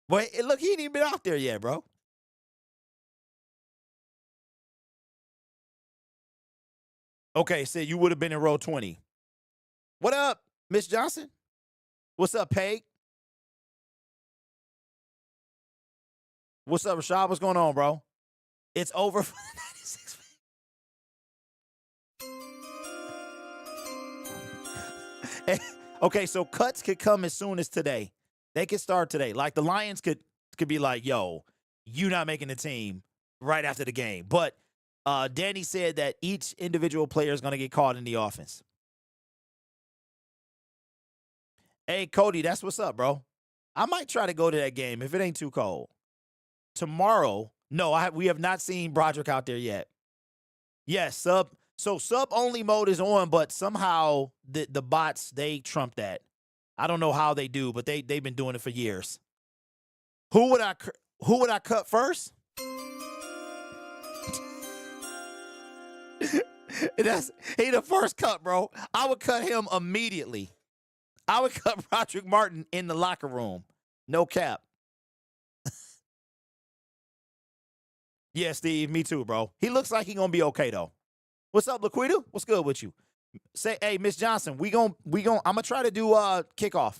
But look, he ain't even been out there yet, bro. Okay, so you would have been in row 20. What up, Miss Johnson? What's up, Peg? What's up, Rashad? What's going on, bro? It's over for the 96. Okay, so cuts could come as soon as today. They could start today. Like the Lions could be like, yo, you not making the team right after the game. But Danny said that each individual player is going to get called in the offense. Hey, Cody, that's what's up, bro. I might try to go to that game if it ain't too cold. Tomorrow, no, we have not seen Broderick out there yet. Yes, sub only mode is on, but somehow the bots, they trump that. I don't know how they do, but they've been doing it for years. Who would I cut first? He the first cut, bro. I would cut him immediately. I would cut Broderick Martin in the locker room. No cap. Yeah, Steve, me too, bro. He looks like he gonna be okay though. What's up, Laquita? What's good with you? Say, hey, Miss Johnson, I'm gonna try to do kickoff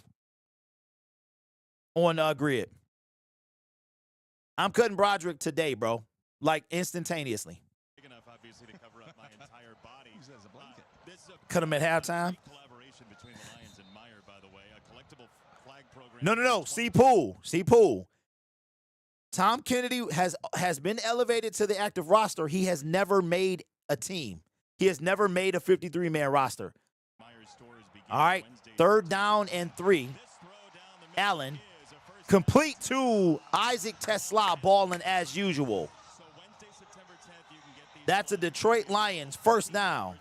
on grid. I'm cutting Broderick today, bro. Like instantaneously. Big enough, obviously, to cover up my entire body. Cut him at halftime. Collaboration between the Lions and Meyer, by the way, a collectible flag program. No. C Pool. Tom Kennedy has been elevated to the active roster. He has never made a team. He has never made a 53-man roster. All right, 3rd down and 3. Allen, complete to Isaac Tesla, balling as usual. That's a Detroit Lions 1st down.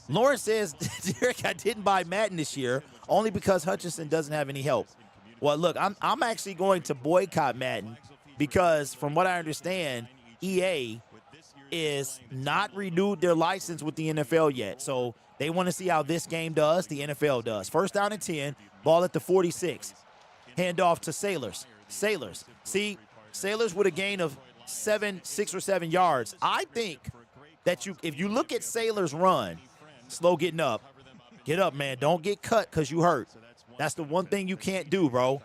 Lawrence says, Derek, I didn't buy Madden this year only because Hutchinson doesn't have any help. Well, look, I'm actually going to boycott Madden because from what I understand, EA is not renewed their license with the NFL yet. So they want to see how this game does, the NFL does. 1st down and 10, ball at the 46. Handoff to Sailors. See, Sailors with a gain of 6 or 7 yards. I think that if you look at Sailors run, slow getting up. Get up, man. Don't get cut because you hurt. That's the one thing you can't do, bro.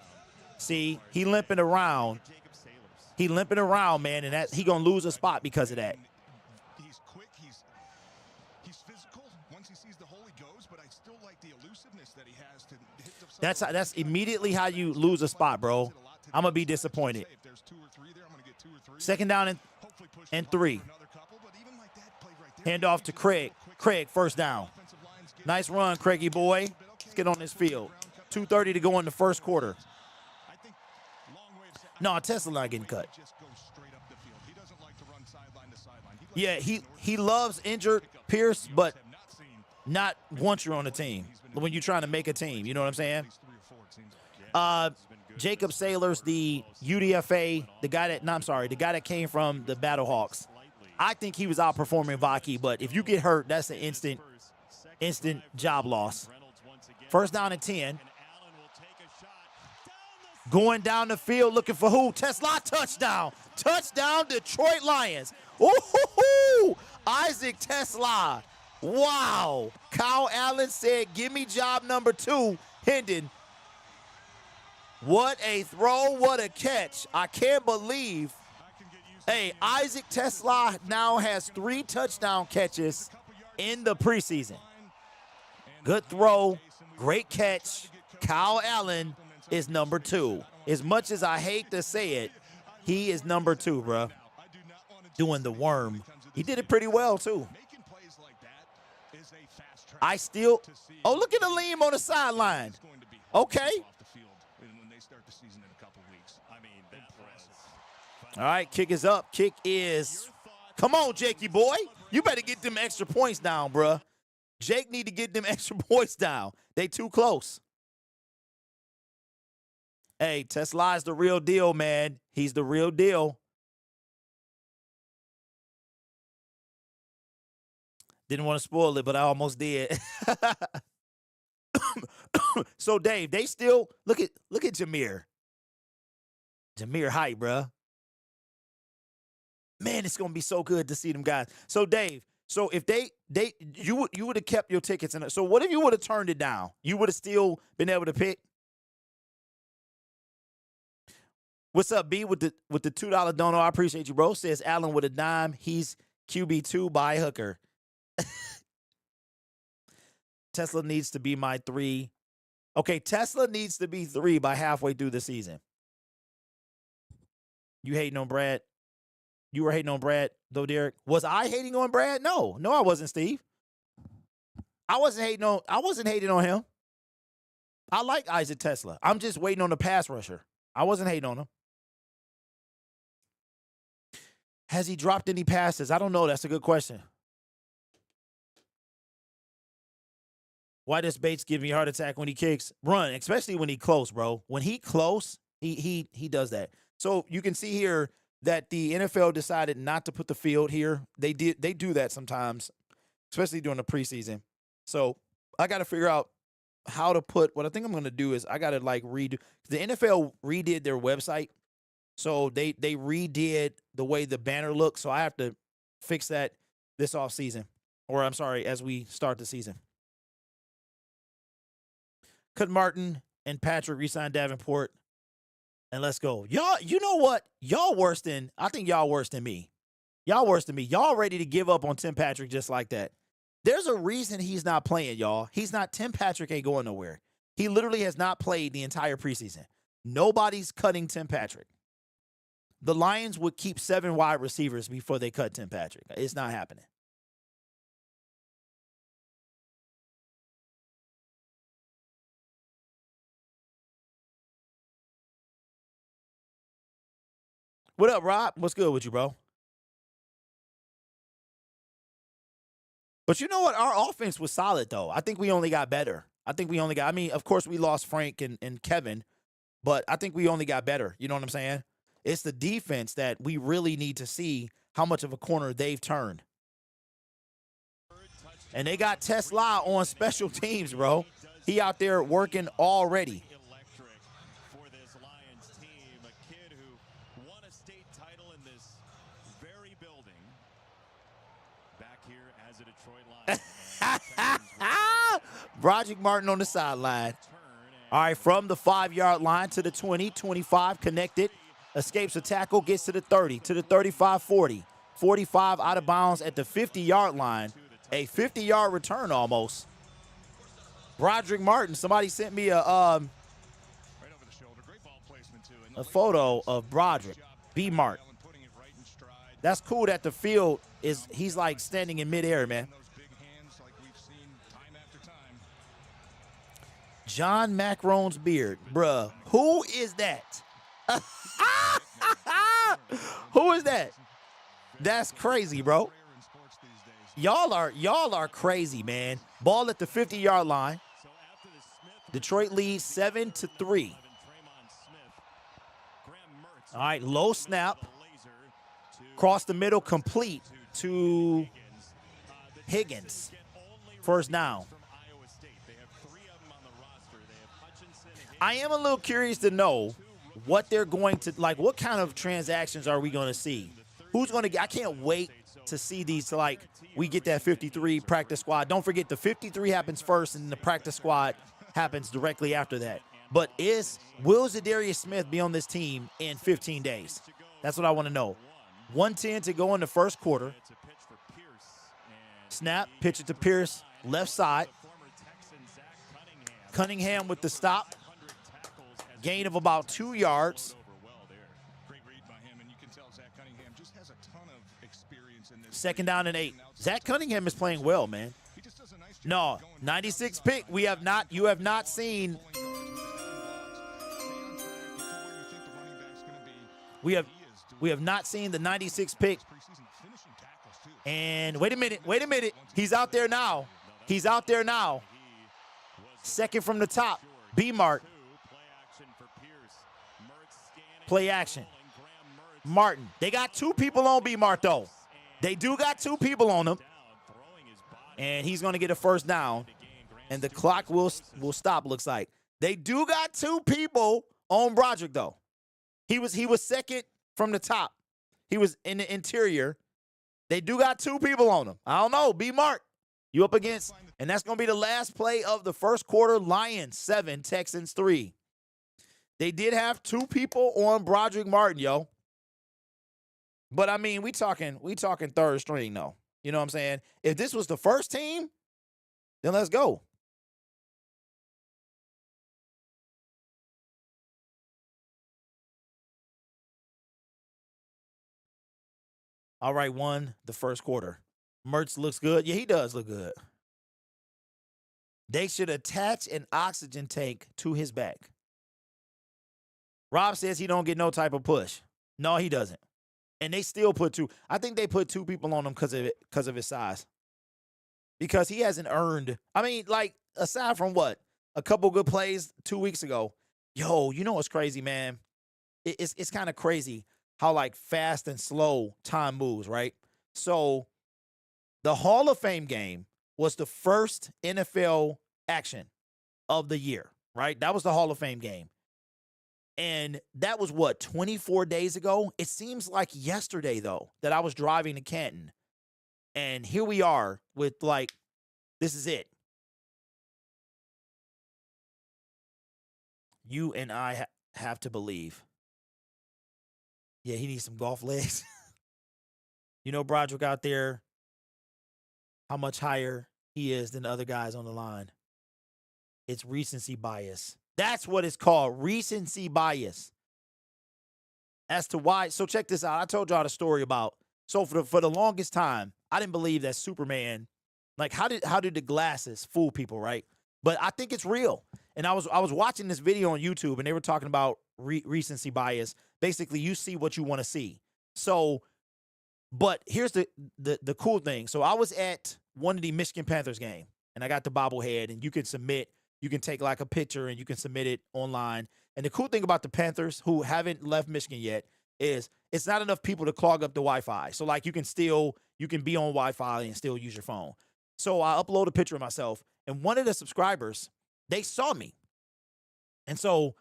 See, he limping around. Man, and he going to lose a spot because of that. He's quick. He's physical. Once he sees the hole, he goes, but I still like the elusiveness that he has to hit the That's immediately how you lose a spot, bro. I'm going to be disappointed. 2nd down and 3. Handoff to Craig. Craig, 1st down. Nice run, Craigie boy. Let's get on this field. 2:30 to go in the 1st quarter. No, Tesla not getting cut. Yeah, he loves injured Pierce, but not once you're on the team. When you're trying to make a team, you know what I'm saying? Jacob Sailors, the UDFA, the guy that came from the Battlehawks. I think he was outperforming Vaki, but if you get hurt, that's an instant job loss. 1st down and 10. Going down the field looking for who? Tesla, touchdown. Touchdown, Detroit Lions. Ooh, Isaac Tesla. Wow. Kyle Allen said, give me job number 2. Hendon. What a throw, what a catch. I can't believe. Hey, Isaac Tesla now has 3 touchdown catches in the preseason. Good throw, great catch. Kyle Allen is number 2. As much as I hate to say it, he is number 2, bro. Doing the worm. He did it pretty well, too. I still, oh, look at Aleem on the sideline. Okay. All right, kick is up. Kick is, come on, Jakey boy. You better get them extra points down, bruh. Jake need to get them extra points down. They too close. Hey, Tesla is the real deal, man. He's the real deal. Didn't want to spoil it, but I almost did. So, Dave, they still look at Jameer. Jameer Height, bruh. Man, it's gonna be so good to see them guys. So, Dave, so if you would have kept your tickets in it. So, what if you would have turned it down? You would have still been able to pick. What's up, B, with the $2 dono? I appreciate you, bro. Says Allen with a dime. He's QB2 by Hooker. Tesla needs to be my 3. Okay, Tesla needs to be 3 by halfway through the season. You hating on Brad? You were hating on Brad, though, Derek. Was I hating on Brad? No, I wasn't, Steve. I wasn't hating on him. I like Isaac Tesla. I'm just waiting on the pass rusher. I wasn't hating on him. Has he dropped any passes? I don't know. That's a good question. Why does Bates give me a heart attack when he kicks? Run, especially when he close, bro. When he close, he does that. So you can see here that the NFL decided not to put the field here. They do that sometimes, especially during the preseason. So I got to figure out how to put, what I think I'm going to do is I got to like redo. The NFL redid their website. So they redid the way the banner looks. So I have to fix that this off season, or I'm sorry, as we start the season. Could Martin and Patrick re-sign Davenport? And let's go. Y'all, you know what? I think y'all worse than me. Y'all worse than me. Y'all ready to give up on Tim Patrick just like that. There's a reason he's not playing, y'all. Tim Patrick ain't going nowhere. He literally has not played the entire preseason. Nobody's cutting Tim Patrick. The Lions would keep 7 wide receivers before they cut Tim Patrick. It's not happening. What up, Rob? What's good with you, bro? But you know what? Our offense was solid, though. I think we only got better. I mean, of course, we lost Frank and Kevin, but I think we only got better. You know what I'm saying? It's the defense that we really need to see how much of a corner they've turned. And they got Tesla on special teams, bro. He out there working already. For this Lions team, a kid who won a state title in this very building. Back here as a Detroit Lion. Broderick Martin on the sideline. All right, from the 5-yard line to the 20, 25, connected. Escapes a tackle, gets to the 30, to the 35, 40. 45 out of bounds at the 50-yard line. A 50-yard return almost. Broderick Martin, somebody sent me a photo of Broderick, B. Mart. That's cool that the field he's like standing in midair, man. John Macron's beard. Bruh, who is that? Who is that? That's crazy, bro. Y'all are crazy, man. Ball at the 50-yard line. Detroit leads 7-3. All right, low snap. Cross the middle, complete to Higgins. First down. I am a little curious to know what they're going to, like, what kind of transactions are we going to see? Who's going to get, I can't wait to see these, like, we get that 53 practice squad. Don't forget, the 53 happens first, and the practice squad happens directly after that. But will Zadarius Smith be on this team in 15 days? That's what I want to know. 1:10 to go in the first quarter. Snap, pitch it to Pierce, left side. Cunningham with the stop. Gain of about 2 yards. Great read by him, and you can tell Zach Cunningham just has a ton of experience in this. 2nd down and 8. Zach Cunningham is playing well, man. He just does a nice job No, going 96 pick. You have not seen. We have not seen the 96 pick. And wait a minute. He's out there now. Second from the top. B-Mart. Play action. Martin. They got 2 people on B-Mart, though. They do got 2 people on him. And he's going to get a first down. And the clock will stop, looks like. They do got 2 people on Broderick, though. He was second from the top. He was in the interior. They do got 2 people on him. I don't know. B-Mart. You up against. And that's going to be the last play of the first quarter. Lions 7, Texans 3. They did have 2 people on Broderick Martin, yo. But I mean, we talking 3rd string, though. You know what I'm saying? If this was the first team, then let's go. All right, the first quarter. Mertz looks good. Yeah, he does look good. They should attach an oxygen tank to his back. Rob says he don't get no type of push. No, he doesn't. And they still put 2. I think they put 2 people on him because of his size. Because he hasn't earned. I mean, like, aside from what? A couple good plays 2 weeks ago. Yo, you know what's crazy, man? It's kind of crazy how, like, fast and slow time moves, right? So the Hall of Fame game was the first NFL action of the year, right? That was the Hall of Fame game. And that was, 24 days ago? It seems like yesterday, though, that I was driving to Canton. And here we are with, like, this is it. You and I have to believe. Yeah, he needs some golf legs. You know, Broderick out there, how much higher he is than the other guys on the line. It's recency bias. That's what it's called, recency bias. As to why, so check this out. I told y'all the story about, so for the longest time, I didn't believe that Superman, like how did the glasses fool people, right? But I think it's real. And I was watching this video on YouTube, and they were talking about recency bias. Basically, you see what you want to see. So, but here's the cool thing. So I was at one of the Michigan Panthers game, and I got the bobblehead, and you can submit. You can take like a picture and you can submit it online. And the cool thing about the Panthers, who haven't left Michigan yet, is it's not enough people to clog up the Wi-Fi. So like you can be on Wi-Fi and still use your phone. So I upload a picture of myself, and one of the subscribers, they saw me. And so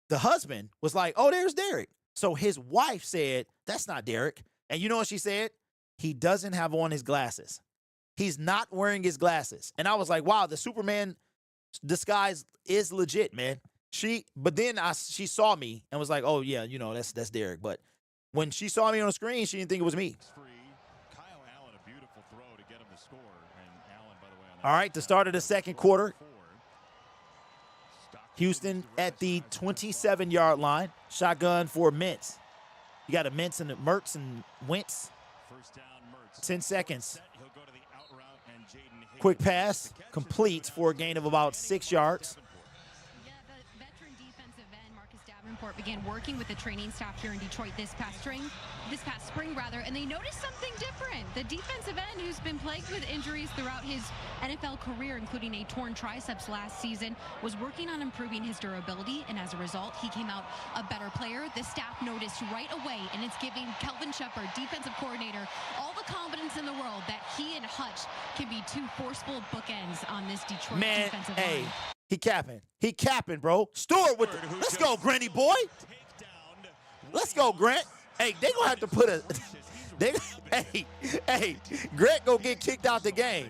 the husband was like, "Oh, there's Derek." So his wife said, "That's not Derek." And you know what she said? He doesn't have on his glasses. He's not wearing his glasses. And I was like, wow, the Superman disguise is legit, man. But then she saw me and was like, "Oh yeah, you know, that's Derek." But when she saw me on the screen, she didn't think it was me. Kyle Allen, a beautiful throw to get him to score. And Allen, by the way, all right, the start of the second quarter. Houston at the 27-yard line. Shotgun for Mintz. You got a Mintz and Mertz and Wentz. 10 seconds. Quick pass, complete for a gain of about 6 yards. Yeah, the veteran defensive end Marcus Davenport began working with the training staff here in Detroit this past spring, and they noticed something different. The defensive end, who's been plagued with injuries throughout his NFL career, including a torn triceps last season, was working on improving his durability, and as a result, he came out a better player. The staff noticed right away, and it's giving Kelvin Shepard, defensive coordinator, all the confidence in the world that he and Hutch can be 2 forceful bookends on this Detroit defensive line. He capping, bro. Stewart with the, let's go, Granny boy. Let's go, Grant. Hey, they gonna have to put a. Grant gonna get kicked out the game.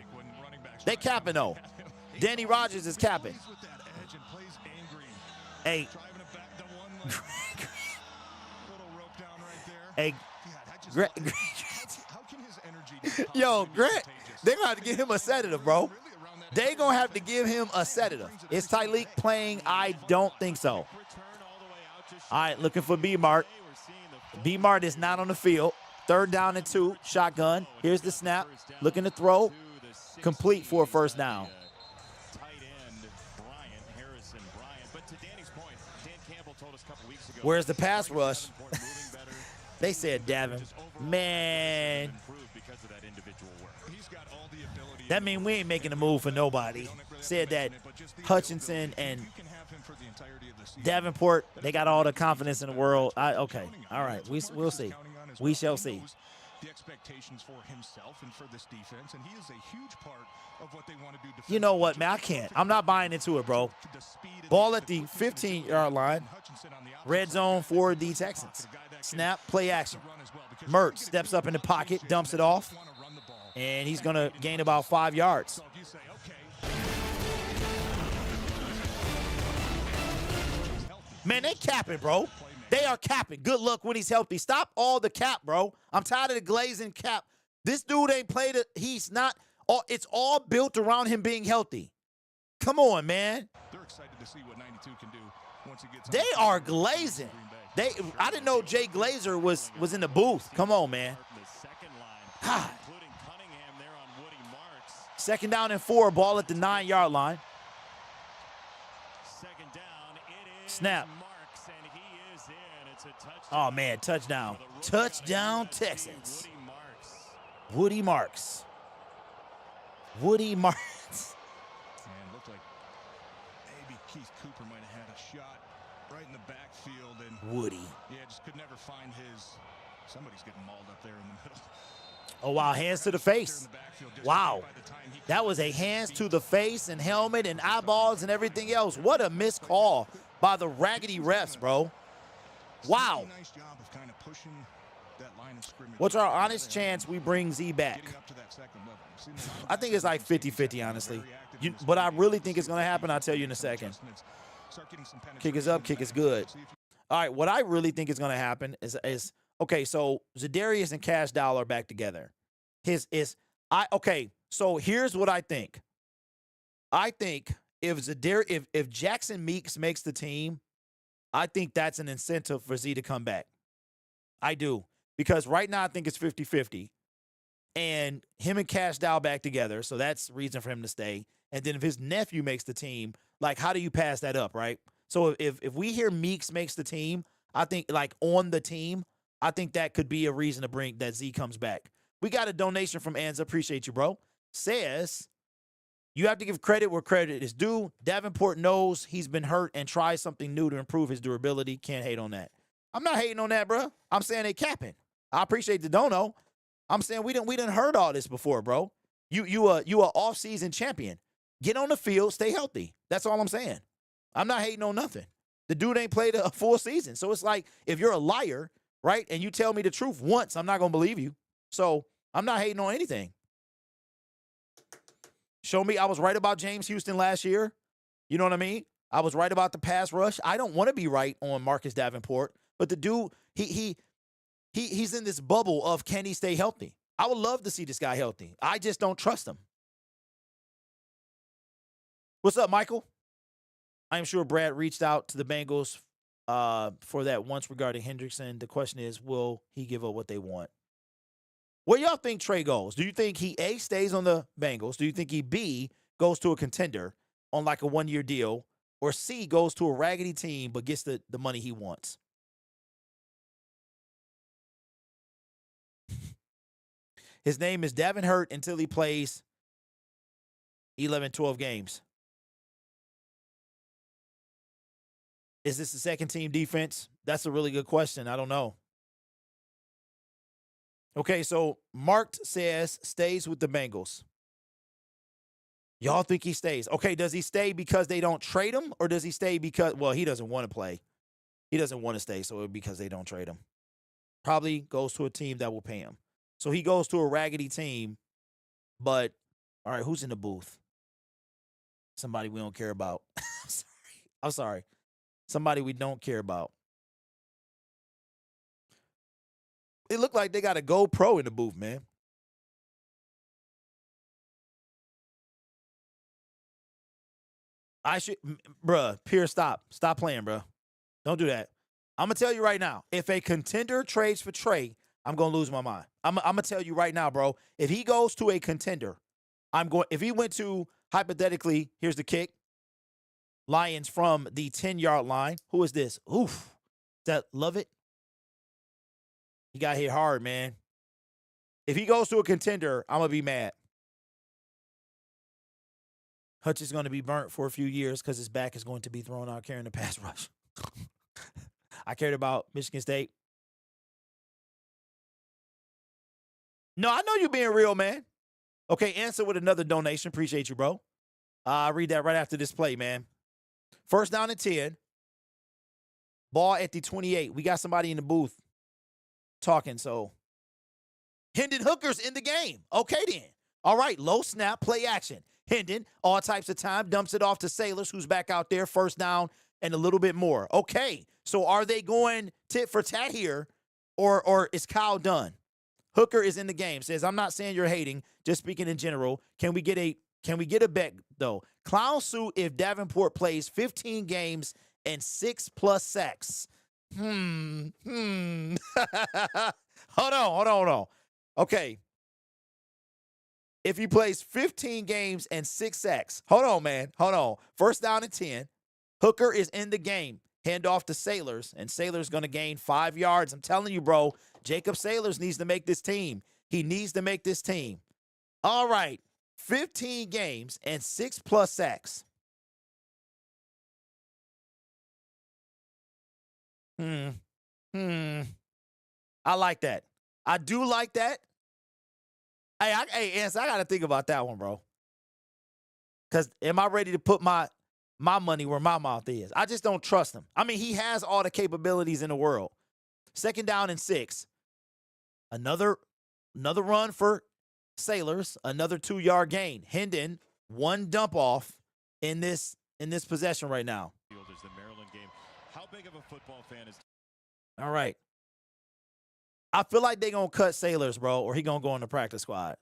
They capping though. Danny Rogers is capping. Hey. Driving it back to one leg. Little rope down right there. Hey. God, I just Grant, how can his energy yo, possibly be Grant, contagious? they're gonna have to give him a sedative, bro. They gonna have to give him a sedative. Is Tyleek playing? I don't think so. All right, looking for B-Mart. B-Mart is not on the field. 3rd down and 2, shotgun. Here's the snap. Looking to throw. Complete for a first down. Where's the pass rush? They said Davin. Man. That mean we ain't making a move for nobody. Said that Hutchinson and Davenport, they got all the confidence in the world. Okay. All right. We'll see. We shall see. The expectations for himself and for this defense, and he is a huge part of what they want to do. You know what, man? I can't. I'm not buying into it, bro. Ball at the 15-yard line. Red zone for the Texans. Snap, play action. Mertz steps up in the pocket, dumps it off, and he's going to gain about 5 yards. Man, they capping, bro. They are capping. Good luck when he's healthy. Stop all the cap, bro. I'm tired of the glazing cap. This dude ain't played it. He's not. It's all built around him being healthy. Come on, man. They're excited to see what 92 can do once he gets. They are glazing. I didn't know Jay Glazer was in the booth. Come on, man. God. 2nd down and 4. Ball at the 9-yard line. Snap. Oh, man, touchdown. Touchdown, Texans. Woody Marks. Woody Marks. And looked like maybe Keith Cooper might have had a shot right in the backfield. And Woody. Yeah, just could never find his. Somebody's getting mauled up there in the middle. Oh, wow, hands to the face. Wow. That was a hands to the face and helmet and eyeballs and everything else. What a missed call by the raggedy refs, bro. Wow. Nice job of kind of pushing that line of scrimmage. What's our honest chance we bring Z back? I think it's like 50-50, honestly. But I really think it's going to happen. I'll tell you in a second. Kick is up, kick is good. All right, what I really think is going to happen is okay, so Zadarius and Cash Doll are back together. Okay, so here's what I think. I think if Jackson Meeks makes the team, I think that's an incentive for Z to come back. I do. Because right now I think it's 50-50. And him and Cash Dow back together, so that's reason for him to stay. And then if his nephew makes the team, like, how do you pass that up, right? So if we hear Meeks makes the team, I think, like, on the team, I think that could be a reason to bring that Z comes back. We got a donation from Anza. Appreciate you, bro. Says, you have to give credit where credit is due. Davenport knows he's been hurt and tries something new to improve his durability. Can't hate on that. I'm not hating on that, bro. I'm saying they capping. I appreciate the dono. I'm saying we didn't heard all this before, bro. You a off-season champion. Get on the field, stay healthy. That's all I'm saying. I'm not hating on nothing. The dude ain't played a full season. So it's like, if you're a liar, right, and you tell me the truth once, I'm not going to believe you. So I'm not hating on anything. Show me I was right about James Houston last year. You know what I mean? I was right about the pass rush. I don't want to be right on Marcus Davenport, but the dude, he's in this bubble of, can he stay healthy? I would love to see this guy healthy. I just don't trust him. What's up, Michael? I am sure Brad reached out to the Bengals for that once regarding Hendrickson. The question is, will he give up what they want? Where y'all think Trey goes? Do you think he, A, stays on the Bengals? Do you think he, B, goes to a contender on like a one-year deal? Or C, goes to a raggedy team but gets the money he wants? His name is Davin Hurt until he plays 11, 12 games. Is this the second team defense? That's a really good question. I don't know. Okay, so Marked says stays with the Bengals. Y'all think he stays? Okay, does he stay because they don't trade him? Or does he stay because, well, he doesn't want to play. He doesn't want to stay, so it's because they don't trade him. Probably goes to a team that will pay him. So he goes to a raggedy team, but, all right, who's in the booth? Somebody we don't care about. I'm sorry. Somebody we don't care about. It looked like they got a GoPro in the booth, man. Bruh, Pierce, stop. Stop playing, bruh. Don't do that. I'm going to tell you right now, if a contender trades for Trey, I'm going to lose my mind. I'm going to tell you right now, bro. If he goes to a contender, if he went to, hypothetically, here's the kick, Lions from the 10-yard line. Who is this? Oof. Is that Lovett? He got hit hard, man. If he goes to a contender, I'm going to be mad. Hutch is going to be burnt for a few years because his back is going to be thrown out carrying the pass rush. I cared about Michigan State. No, I know you're being real, man. Okay, answer with another donation. Appreciate you, bro. I'll read that right after this play, man. First down and 10. Ball at the 28. We got somebody in the booth talking, so. Hendon Hooker's in the game. Okay, then. All right, low snap, play action. Hendon, all types of time, dumps it off to Sailors, who's back out there, first down and a little bit more. Okay, so are they going tit for tat here, or is Kyle done? Hooker is in the game. Says, I'm not saying you're hating, just speaking in general. Can we get a bet, though? Clown suit if Davenport plays 15 games and 6+ sacks. Hold on. Okay. If he plays 15 games and 6 sacks. Hold on, man. Hold on. First down and 10. Hooker is in the game. Hand off to Sailors, and Sailors going to gain 5 yards. I'm telling you, bro, Jacob Sailors needs to make this team. He needs to make this team. All right. 15 games and 6+ sacks. I like that. I do like that. Hey, Ans, I got to think about that one, bro. Because am I ready to put my money where my mouth is? I just don't trust him. I mean, he has all the capabilities in the world. Second down and 6. Another run for Sailors. Another 2-yard gain. Hendon, one dump off in this possession right now. Is the Maryland game. How big of a football fan is? All right. I feel like they're going to cut Sailors, bro, or he going to go on the practice squad.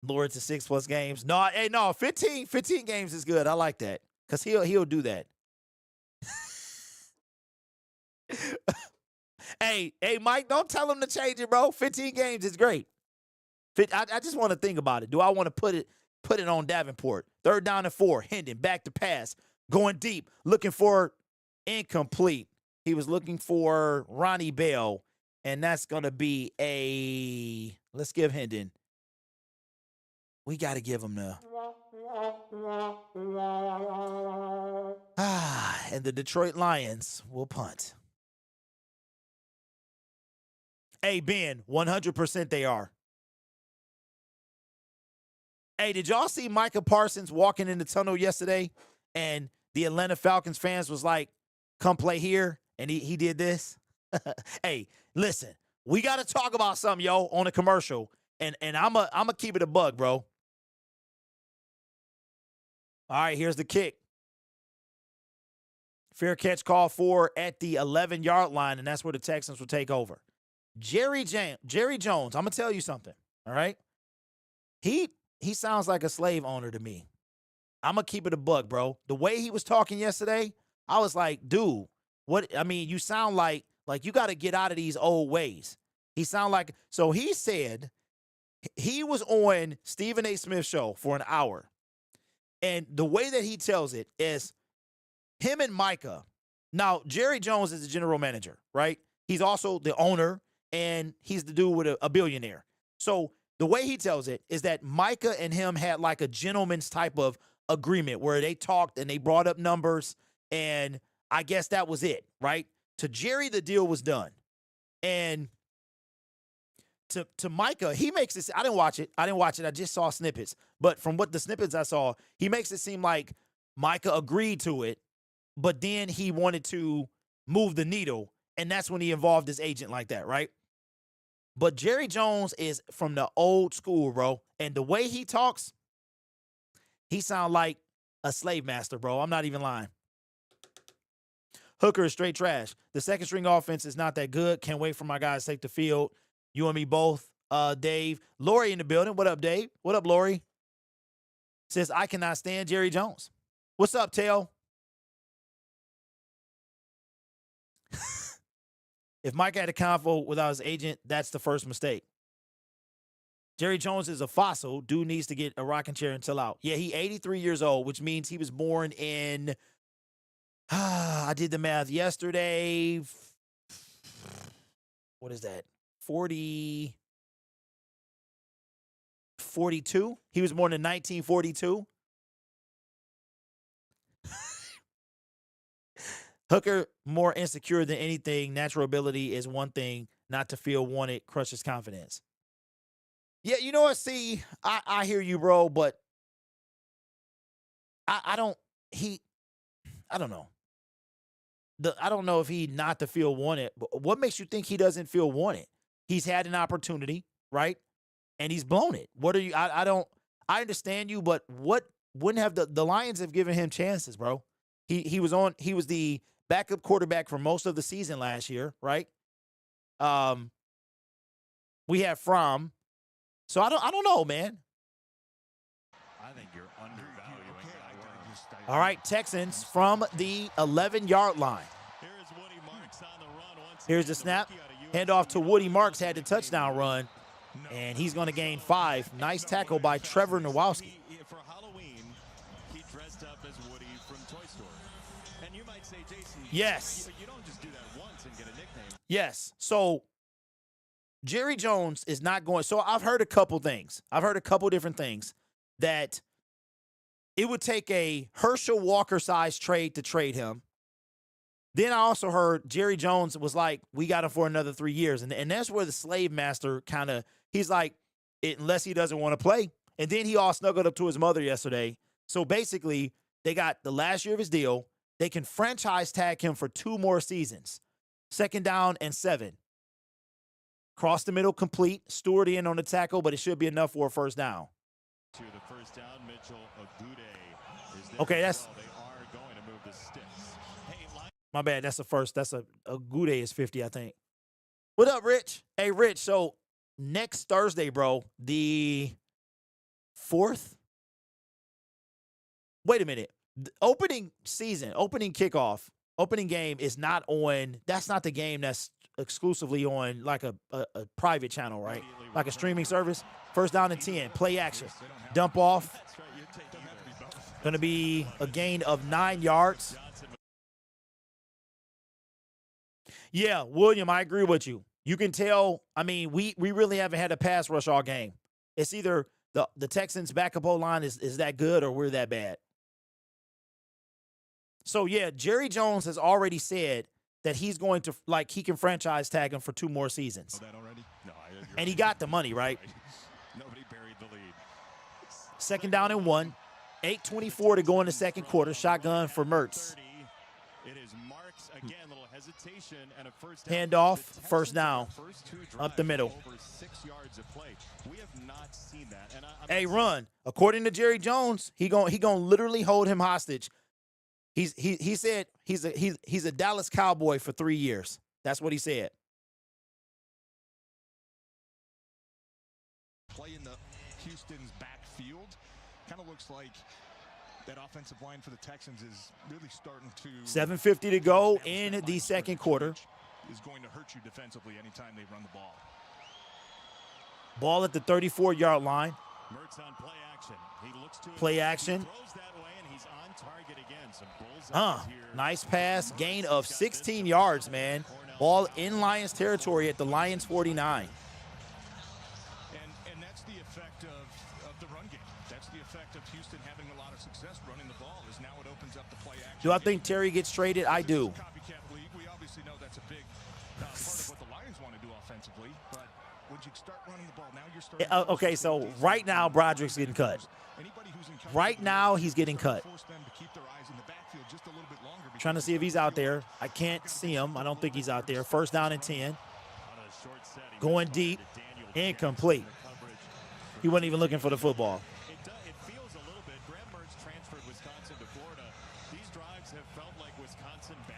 Lure to 6+ games. No, 15 games is good. I like that because he'll do that. Hey, Mike, don't tell him to change it, bro. 15 games is great. I just want to think about it. Do I want to put it on Davenport? Third down and 4. Hendon back to pass. Going deep. Looking for incomplete. He was looking for Ronnie Bell, and that's going to be let's give Hendon. We got to give him the. And the Detroit Lions will punt. Hey, Ben, 100% they are. Hey, did y'all see Micah Parsons walking in the tunnel yesterday? And the Atlanta Falcons fans was like, come play here. And he did this. Hey, listen, we got to talk about something, yo, on a commercial. And I'm a keep it a bug, bro. All right, here's the kick. Fair catch call for at the 11-yard line, and that's where the Texans will take over. Jerry Jones, I'm going to tell you something, all right? He sounds like a slave owner to me. I'm going to keep it a bug, bro. The way he was talking yesterday, I was like, dude, you sound like you got to get out of these old ways. So he said he was on Stephen A. Smith's show for an hour. And the way that he tells it is him and Micah. Now, Jerry Jones is the general manager, right? He's also the owner, and he's the dude with a billionaire. So the way he tells it is that Micah and him had like a gentleman's type of agreement where they talked and they brought up numbers, and I guess that was it, right? To Jerry, the deal was done. And to Micah, he makes it, I didn't watch it. I just saw snippets. But from what the snippets I saw, he makes it seem like Micah agreed to it, but then he wanted to move the needle, and that's when he involved his agent like that, right? But Jerry Jones is from the old school, bro. And the way he talks, he sound like a slave master, bro. I'm not even lying. Hooker is straight trash. The second string offense is not that good. Can't wait for my guys to take the field. You and me both. Dave. Lori in the building. What up, Dave? What up, Lori? Says, I cannot stand Jerry Jones. What's up, Tail? If Mike had a convo without his agent, that's the first mistake. Jerry Jones is a fossil. Dude needs to get a rocking chair and chill out. Yeah, he 83 years old, which means he was born in, I did the math yesterday. What is that? 42? He was born in 1942. Hooker, more insecure than anything. Natural ability is one thing. Not to feel wanted crushes confidence. Yeah, you know what? See, I hear you, bro, but I don't know. I don't know if he not to feel wanted. But what makes you think he doesn't feel wanted? He's had an opportunity, right? And he's blown it. What are you? I understand you, but what wouldn't have the Lions have given him chances, bro? He was the backup quarterback for most of the season last year, right? We have Fromm. So I don't know, man. I think you're undervaluing that word. All right, Texans from the 11-yard line. Here's Woody Marks on the run once Here's the snap. Handoff to Woody Marks, had the touchdown run, and he's going to gain 5. Nice tackle by Trevor Nowowski. For Halloween, he dressed up as Woody from Toy Story. And you might say, Jason, Yes. you don't just do that once and get a nickname. Yes. So Jerry Jones is not going. So I've heard a couple things. I've heard a couple different things that it would take a Herschel Walker-sized trade to trade him. Then I also heard Jerry Jones was like, we got him for another 3 years. And that's where the slave master kind of, he's like, unless he doesn't want to play. And then he all snuggled up to his mother yesterday. So basically, they got the last year of his deal. They can franchise tag him for 2 more seasons. 2nd down and 7. Cross the middle complete. Stewart in on the tackle, but it should be enough for a first down. To the first down, Mitchell Agude is there. Okay, that's. They are going to move the sticks. Hey, My bad. That's the first. That's a Agude is 50, I think. What up, Rich? Hey, Rich. So next Thursday, bro, the 4th. Wait a minute. The opening kickoff, opening game is not on. That's not the game that's exclusively on like a private channel, right? Like a streaming service. First down and 10. Play action. Dump off. Going to be a gain of 9 yards. Yeah, William, I agree with you. You can tell, I mean, we really haven't had a pass rush all game. It's either the Texans' backup O-line is that good or we're that bad. So, yeah, Jerry Jones has already said that he's going to, like, he can franchise tag him for 2 more seasons. That already? No, And he got the money, right? Nobody buried the lead. 2nd down and 1. 8:24 to go in the second quarter. Shotgun for Mertz. It is Marks again, little hesitation and a first down. Handoff, The Texans first down, first 2 up the drives middle. Over 6 yards of play. We have not seen that. And Hey, run. According to Jerry Jones, he gonna literally hold him hostage. He said he's a Dallas Cowboy for 3 years. That's what he said. Play in the Houston's backfield. Kind of looks like that offensive line for the Texans is really starting to. 7:50 to go in the second quarter. Is going to hurt you defensively anytime they run the ball. Ball at the 34-yard line. Mertz on play action. He looks to Play action. He throws that way and he's on target again. Some bullseyes here. Nice pass. Gain of 16 yards, man. Ball in Lions territory at the Lions 49. And that's the effect of the run game. That's the effect of Houston having a lot of success running the ball. Is now it opens up the play action. Do I think Terry gets traded? I do. Copycat league. We obviously know that's a big part of what the Lions want to do offensively. But when you start running the ball, now you're starting. Okay, so right now Broderick's getting cut. Right now he's getting cut. Trying to see if he's out there. I can't see him. I don't think he's out there. First down and 10. Going deep. Incomplete. He wasn't even looking for the football. It feels a little bit. Graham Mertz transferred Wisconsin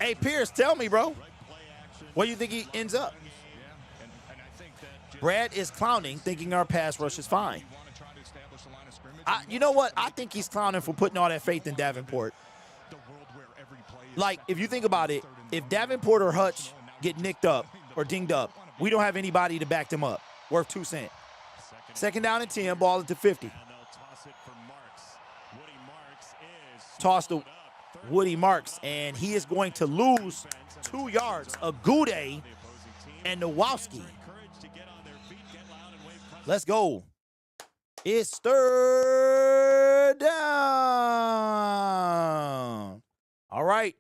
Hey, Pierce, tell me, bro. Right play action. Where do you think he ends up? Yeah, and I think that just Brad is clowning, thinking our pass rush is fine. you want to try to establish a line of scrimmage. You know what? I think he's clowning for putting all that faith in Davenport. The world where every play is Like, if you think about it, if Davenport or Hutch get nicked up or dinged up, we don't have anybody to back them up. Worth 2 cents. Second down and 10, ball at the 50. And they'll toss it for Marks. Woody Marks is Toss to swallowed up. Third Woody Marks, and he is going to lose 2 yards. A Gude the opposing team. and Nowowski. Encouraged to get on their feet, get loud, and wave custom. Let's go. It's third down. All right.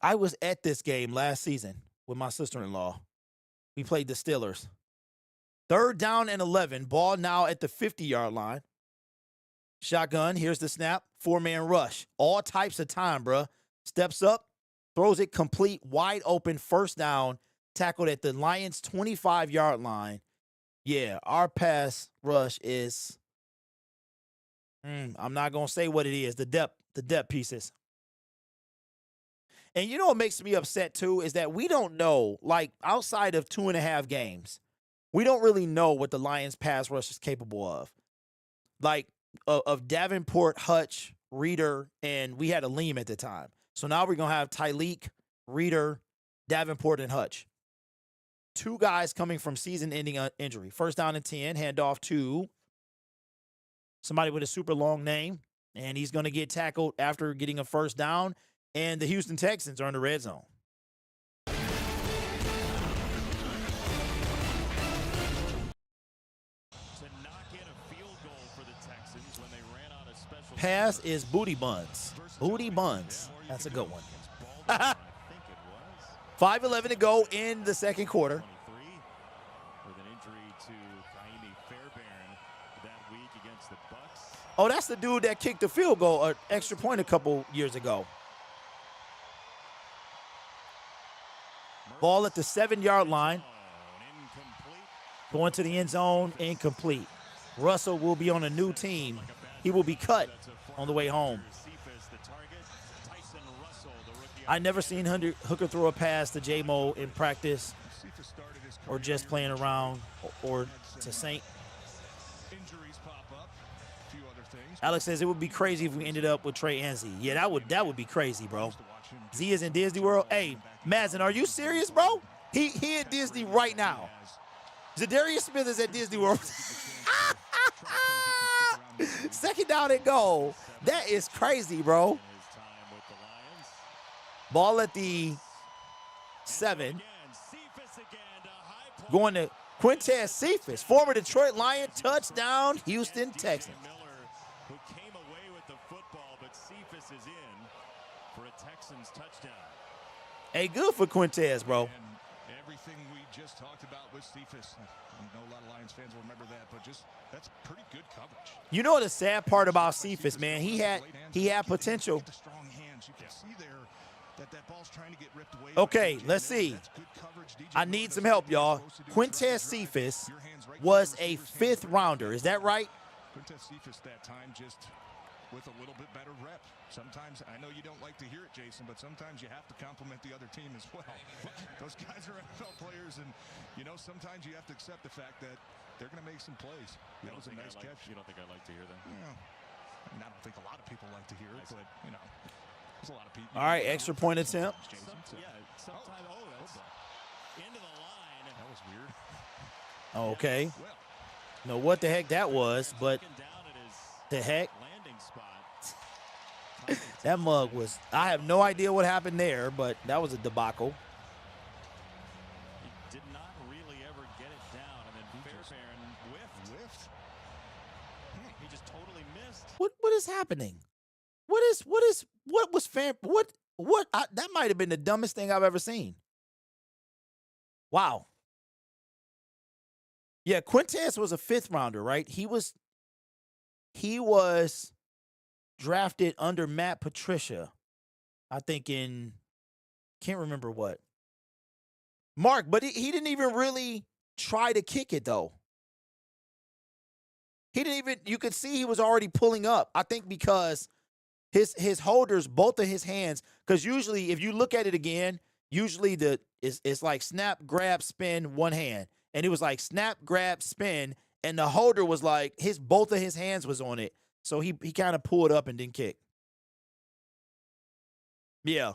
I was at this game last season with my sister-in-law. We played the Steelers. Third down and 11. Ball now at the 50-yard line. Shotgun. Here's the snap. 4-man rush. All types of time, bruh. Steps up. Throws it complete. Wide open. First down. Tackled at the Lions' 25-yard line. Yeah, our pass rush is... I'm not going to say what it is. The depth pieces. And you know what makes me upset, too, is that we don't know, like, outside of 2.5 games, we don't really know what the Lions pass rush is capable of. Like, of Davenport, Hutch, Reeder, and we had a Leam at the time. So now we're going to have Tyleek, Reeder, Davenport, and Hutch. 2 guys coming from season-ending injury. First down and 10, handoff to somebody with a super long name, and he's going to get tackled after getting a first down. And the Houston Texans are in the red zone. To knock in a field goal for the Texans when they ran out of special Pass is Booty Buns. Booty Buns. That's a good one. I think it was 5:11 to go in the second quarter. 23 with an injury to Kaimi Fairbairn that week against the Bucks. Oh, that's the dude that kicked the field goal, an extra point a couple years ago. Ball at the 7-yard line. Incomplete. Going to the end zone, incomplete. Russell will be on a new team. He will be cut on the way home. Cephas, the target. Tyson Russell, the rookie. I never seen Hooker throw a pass to J-Mo in practice Cephas started his or just playing around or to Saint. injuries pop up, a few other things. Alex says it would be crazy if we ended up with Trey and Z. Yeah, that would be crazy, bro. To watch him Z is in Disney World. Hey, Mazin, are you serious, bro? He at Disney right now. Zadarius Smith is at Disney World. Second down and goal. That is crazy, bro. His time with the Lions. Ball at the 7. Again, Cephas again to high point. Going to Quintez Cephas, former Detroit Lion, touchdown, Houston Texans. Miller, who came away with the football, but Cephas is in for a Texans touchdown. Hey, good for Quintez, bro. and everything we just talked about with Cephas. I know a lot of Lions fans will remember that, but just that's pretty good coverage. You know the sad part about Cephas, man? He had potential. Get the strong hands. You can see there that ball's trying to get ripped away. Okay, let's see. That's good coverage. DJ I need some help, y'all. Quintez Cephas was a 5th rounder. Is that right? Quintez Cephas that time just with a little bit better rep. Sometimes, I know you don't like to hear it, Jason, but sometimes you have to compliment the other team as well. Those guys are NFL players, and, you know, sometimes you have to accept the fact that they're going to make some plays. That was a nice catch. You don't think I like to hear that? Yeah. I mean, I don't think a lot of people like to hear it, but, you know, there's a lot of people. All right, extra point attempt. Jason, so- Sometime, that's into the line. That was weird. Okay. Well, Know what the heck that was, but Looking down at his the heck, landing spot. that mug was, I have no idea what happened there, but that was a debacle. He did not really ever get it down, and then Fairbairn whiffed. He just totally missed. What is happening? What was fan? That might have been the dumbest thing I've ever seen. Wow. Yeah, Quintez was a 5th rounder, right? He was drafted under Matt Patricia, I think can't remember what. Mark, but he didn't even really try to kick it, though. He didn't even, you could see he was already pulling up. I think because his holders, both of his hands, because usually if you look at it again, usually it's like snap, grab, spin, one hand. And it was like snap, grab, spin, and the holder was like, both of his hands was on it. So he kind of pulled up and didn't kick. Yeah.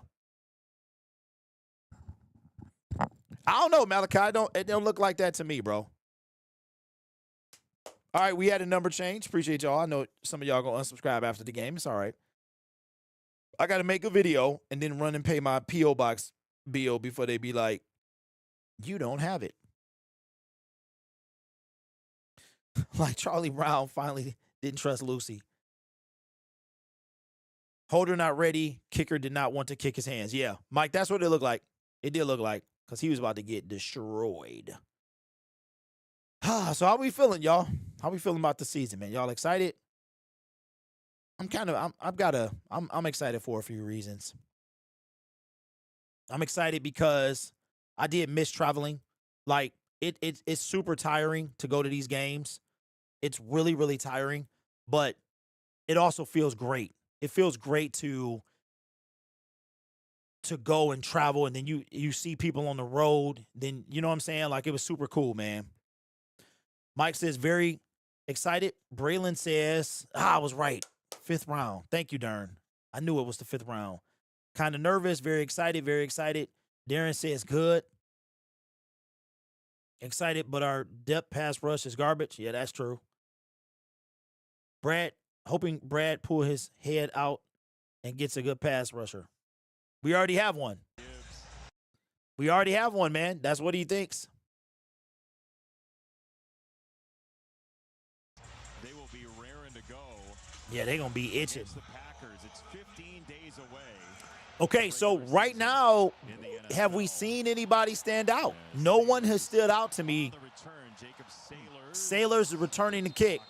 I don't know, Malachi. It don't look like that to me, bro. All right, we had a number change. Appreciate y'all. I know some of y'all gonna unsubscribe after the game. It's all right. I got to make a video and then run and pay my P.O. Box bill before they be like, you don't have it. Like Charlie Brown finally didn't trust Lucy. Holder not ready. Kicker did not want to kick his hands. Yeah, Mike, that's what it looked like. It did look like, because he was about to get destroyed. So how we feeling, y'all? How we feeling about the season, man? Y'all excited? I'm excited for a few reasons. I'm excited because I did miss traveling. Like, it's super tiring to go to these games. It's really, really tiring, but it also feels great. It feels great to go and travel, and then you see people on the road. Then, you know what I'm saying? Like, it was super cool, man. Mike says, very excited. Braylon says, I was right. 5th round. Thank you, Dern. I knew it was the 5th round. Kind of nervous, very excited, very excited. Darren says, good. Excited, but our depth pass rush is garbage. Yeah, that's true. Hoping Brad pull his head out and gets a good pass rusher. We already have one. We already have one, man. That's what he thinks. They will be raring to go. Yeah, they're going to be itching. The Packers. It's 15 days away. Okay, so right now, have we seen anybody stand out? No one has stood out to me. Sailors is returning the kick.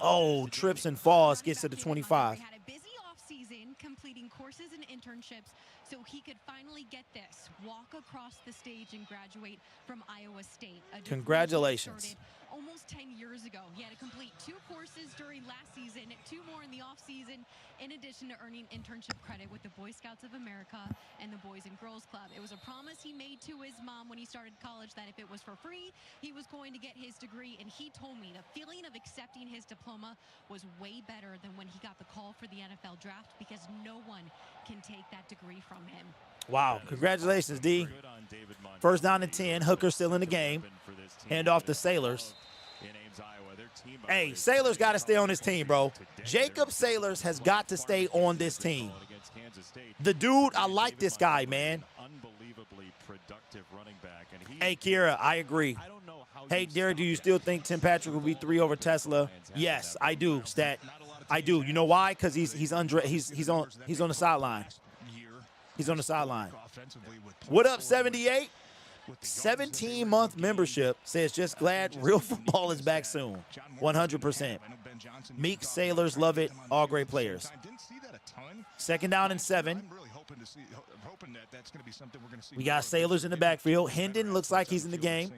Oh, trips and falls, gets to the 25. Had a busy offseason completing courses and internships so he could finally get this, walk across the stage and graduate from Iowa State. Congratulations. Almost 10 years ago. He had to complete 2 courses during last season, 2 more in the offseason, in addition to earning internship credit with the Boy Scouts of America and the Boys and Girls Club. It was a promise he made to his mom when he started college that if it was for free, he was going to get his degree. And he told me the feeling of accepting his diploma was way better than when he got the call for the NFL draft, because no one can take that degree from him. Wow, congratulations, D. First down and 10, Hooker still in the game. Hand off to Sailors. Hey, Sailors got to stay on this team, bro. Jacob Sailors has got to stay on this team. The dude, I like this guy, man. Hey, Kira, I agree. Hey, Derek, do you still think Tim Patrick will be 3 over Tesla? Yes, I do, Stat. I do. You know why? Because he's on the sideline. He's on the sideline. What up, 78? 17-month membership says, just glad real football is back soon. 100%. Meek, Sailors, love it. All great players. 2nd down and 7. We got Sailors in the backfield. Hendon looks like he's in the game.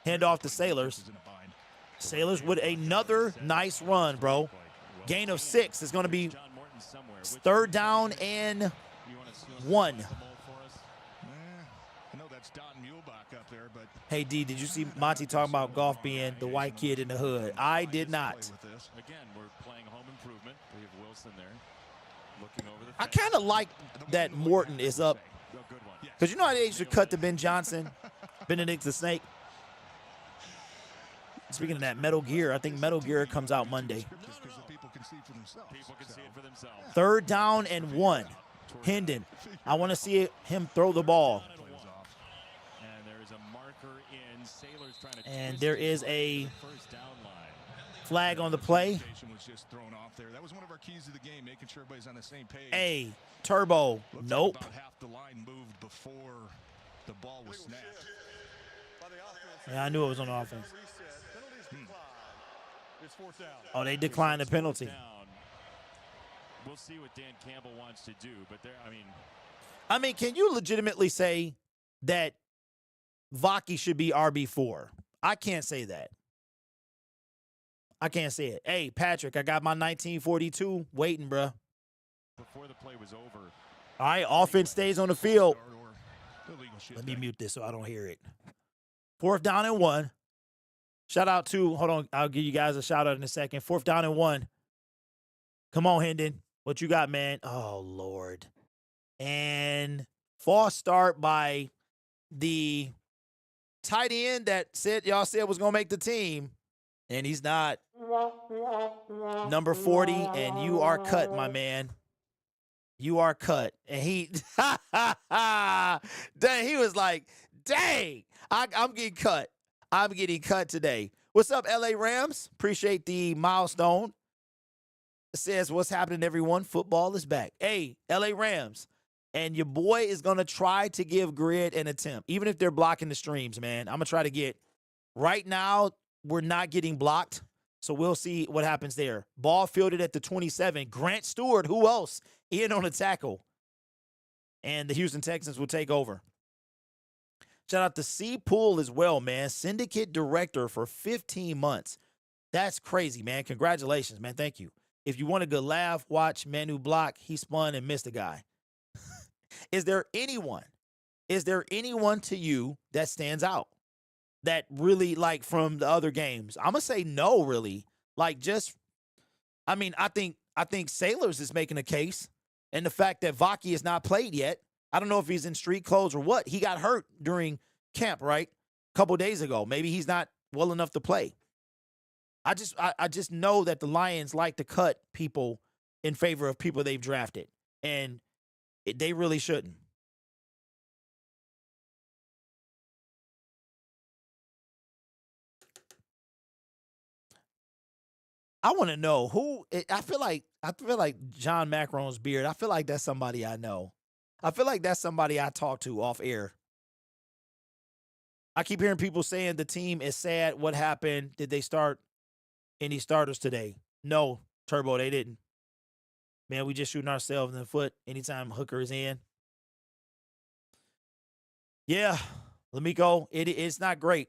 Hand off to Sailors. Sailors with another nice run, bro. Gain of 6 is going to be 3rd down and 1. Hey, D, did you see Monty talking about Goff being the white kid in the hood? I did not. Again, we're playing home improvement. We have Wilson there looking over the I kind of like that Morton is up. Because you know how they used to cut to Ben Johnson, Benedict the Snake? Speaking of that, Metal Gear, I think Metal Gear comes out Monday. People can see it for themselves. 3rd down and 1. Hendon, I want to see him throw the ball. And there is a flag on the play. That was one of our keys to the game, making sure everybody's on the same page. A turbo. Nope. About half the line moved before the ball was snapped. Yeah, I knew it was on offense. Oh, they declined the penalty. We'll see what Dan Campbell wants to do, but I mean, can you legitimately say that Vaki should be RB4. I can't say that. I can't say it. Hey, Patrick, I got my 1942 waiting, bruh. Before the play was over. All right, offense stays on the field. Let me mute this so I don't hear it. 4th down and 1. Shout out to, hold on, I'll give you guys a shout out in a second. 4th down and 1. Come on, Hendon. What you got, man? Oh, Lord. And false start by the tight end that y'all said was going to make the team. And he's not. Number 40, and you are cut, my man. You are cut. And he, dang, he was like, dang, I'm getting cut. I'm getting cut today. What's up, LA Rams? Appreciate the milestone. It says, what's happening, everyone? Football is back. Hey, LA Rams. And your boy is going to try to give Grid an attempt, even if they're blocking the streams, man. I'm going to try to get. Right now, we're not getting blocked, so we'll see what happens there. Ball fielded at the 27. Grant Stewart, who else? In on a tackle. And the Houston Texans will take over. Shout out to C. Poole as well, man. Syndicate director for 15 months. That's crazy, man. Congratulations, man. Thank you. If you want a good laugh, watch Manu block. He spun and missed a guy. Is there anyone to you that stands out? That really, like, from the other games? I'm going to say no, really. Like, just, I mean, I think Sailors is making a case. And the fact that Vaki has not played yet, I don't know if he's in street clothes or what. He got hurt during camp, right? A couple days ago. Maybe he's not well enough to play. I just know that the Lions like to cut people in favor of people they've drafted. And they really shouldn't. I want to know who. I feel like John Macron's beard. I feel like that's somebody I know. I feel like that's somebody I talk to off air. I keep hearing people saying the team is sad. What happened? Did they start any starters today? No, Turbo, they didn't. Man, we just shooting ourselves in the foot anytime Hooker is in. Yeah, Lamico, it's not great.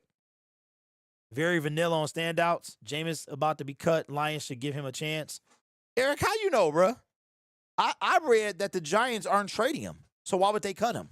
Very vanilla on standouts. Jameis about to be cut. Lions should give him a chance. Eric, how you know, bruh? I read that the Giants aren't trading him. So why would they cut him?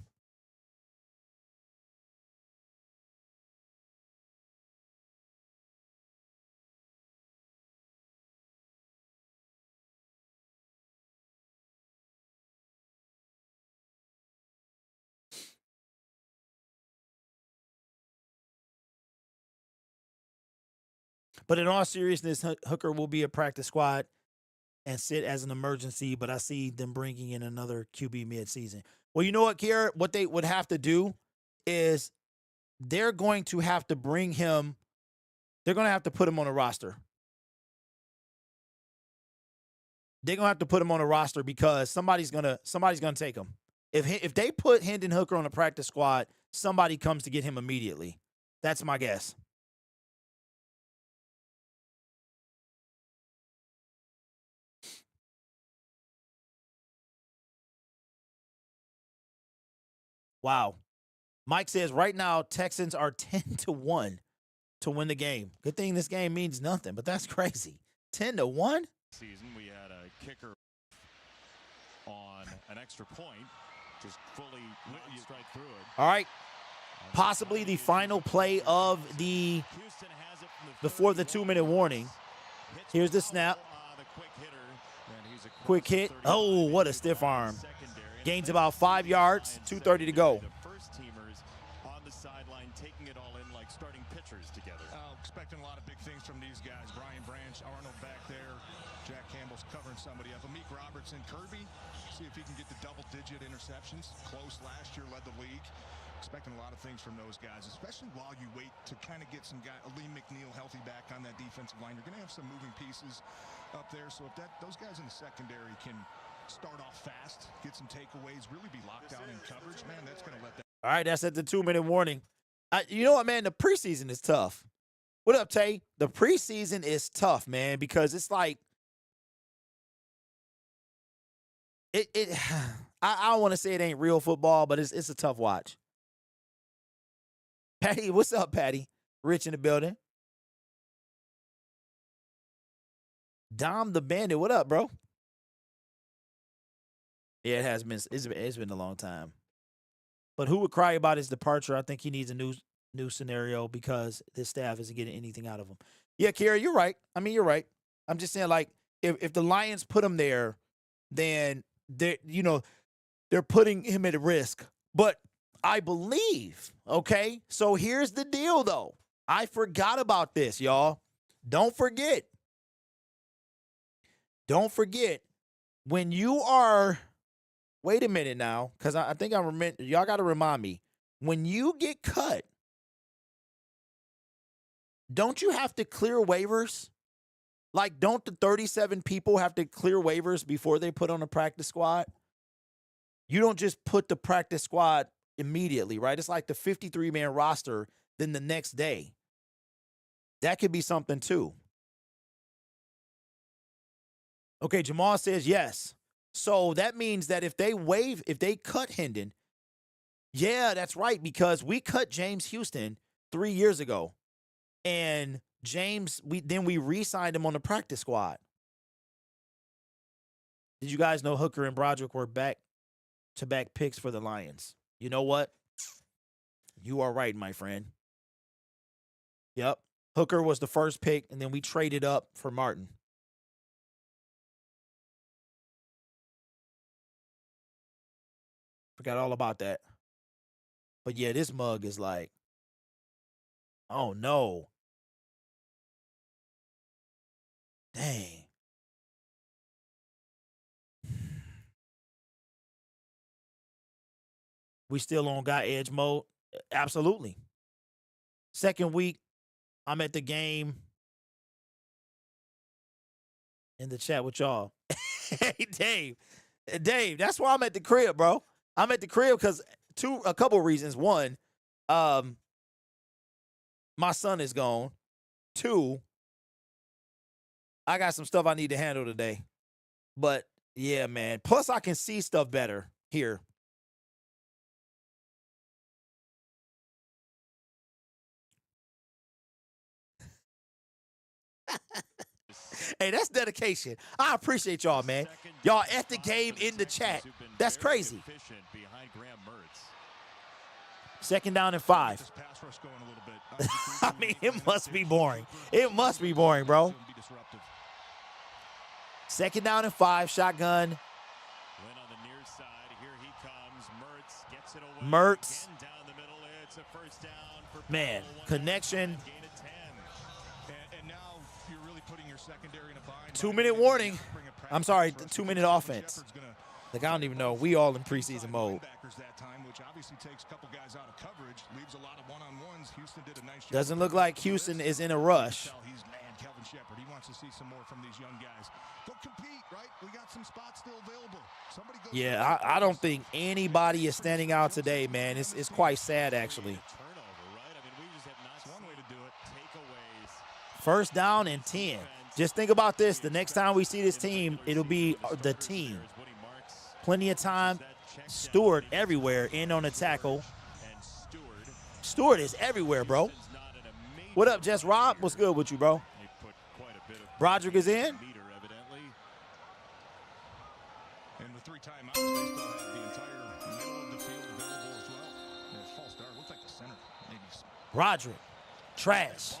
But in all seriousness, Hooker will be a practice squad and sit as an emergency, but I see them bringing in another QB midseason. Well, you know what, Kiera? What they would have to do is they're going to have to bring him, they're going to have to put him on a roster. They're going to have to put him on a roster because somebody's going to take him. If they put Hendon Hooker on a practice squad, somebody comes to get him immediately. That's my guess. Wow. Mike says right now Texans are 10-1 to win the game. Good thing this game means nothing, but that's crazy. 10-1? Season we had a kicker on an extra point, just fully strike through it. All right. Possibly the final play of the before the 2-minute warning. Here's the snap. Quick hit. Oh, what a stiff arm. Gains about 5 yards, 2:30 to go. The first teamers on the sideline taking it all in like starting pitchers together. Expecting a lot of big things from these guys. Brian Branch, Arnold back there. Jack Campbell's covering somebody up. Amik Robertson, Kirby. See if he can get the double-digit interceptions. Close last year, led the league. Expecting a lot of things from those guys, especially while you wait to kind of get some guy, Lee McNeil healthy back on that defensive line. You're going to have some moving pieces up there. So if those guys in the secondary can start off fast, get some takeaways, really be locked down in coverage, man, that's going to let that. All right, that's at the 2-minute warning. You know what, man? The preseason is tough. What up, Tay? The preseason is tough, man, because it's like I don't want to say it ain't real football, but it's a tough watch. Patty, what's up, Patty? Rich in the building. Dom the Bandit, what up, bro? Yeah, it has been. It's been a long time. But who would cry about his departure? I think he needs a new scenario because this staff isn't getting anything out of him. Yeah, Kara, you're right. I mean, you're right. I'm just saying, like, if the Lions put him there, then they're putting him at risk. But I believe, okay? So here's the deal, though. I forgot about this, y'all. Don't forget. Don't forget, when you are, wait a minute now, because I think I remember, y'all got to remind me, when you get cut, don't you have to clear waivers? Like, don't the 37 people have to clear waivers before they put on a practice squad? You don't just put the practice squad immediately, right? It's like the 53-man roster, then the next day. That could be something too. Okay, Jamal says yes. So that means that if they cut Hendon, yeah, that's right, because we cut James Houston 3 years ago. And James, we re-signed him on the practice squad. Did you guys know Hooker and Broderick were back-to-back picks for the Lions? You know what? You are right, my friend. Yep. Hooker was the first pick, and then we traded up for Martin. Forgot all about that. But yeah, this mug is like, oh no. Dang. We still on got edge mode? Absolutely. Second week, I'm at the game in the chat with y'all. Hey, Dave, that's why I'm at the crib, bro. I'm at the crib because a couple reasons. One, my son is gone. Two, I got some stuff I need to handle today. But yeah, man. Plus, I can see stuff better here. Hey, that's dedication. I appreciate y'all, man. Y'all at the game in the chat. That's crazy. Second down and 5. I mean, it must be boring. It must be boring, bro. Second down and 5, shotgun. Mertz. Man, connection. 2-minute warning. I'm sorry, 2-minute offense. Like, I don't even know. We all in preseason mode. Doesn't look like Houston is in a rush. Yeah, I don't think anybody is standing out today, man. It's quite sad, actually. First down and 10. Just think about this. The next time we see this team, it'll be the team. Plenty of time. Stewart everywhere, in on the tackle. Stewart is everywhere, bro. What up, Jess Rob? What's good with you, bro? Broderick is in. And with 3 timeouts, they still have the entire middle of the field available as well. And false start. Looks like the center. Maybe. Broderick. Trash.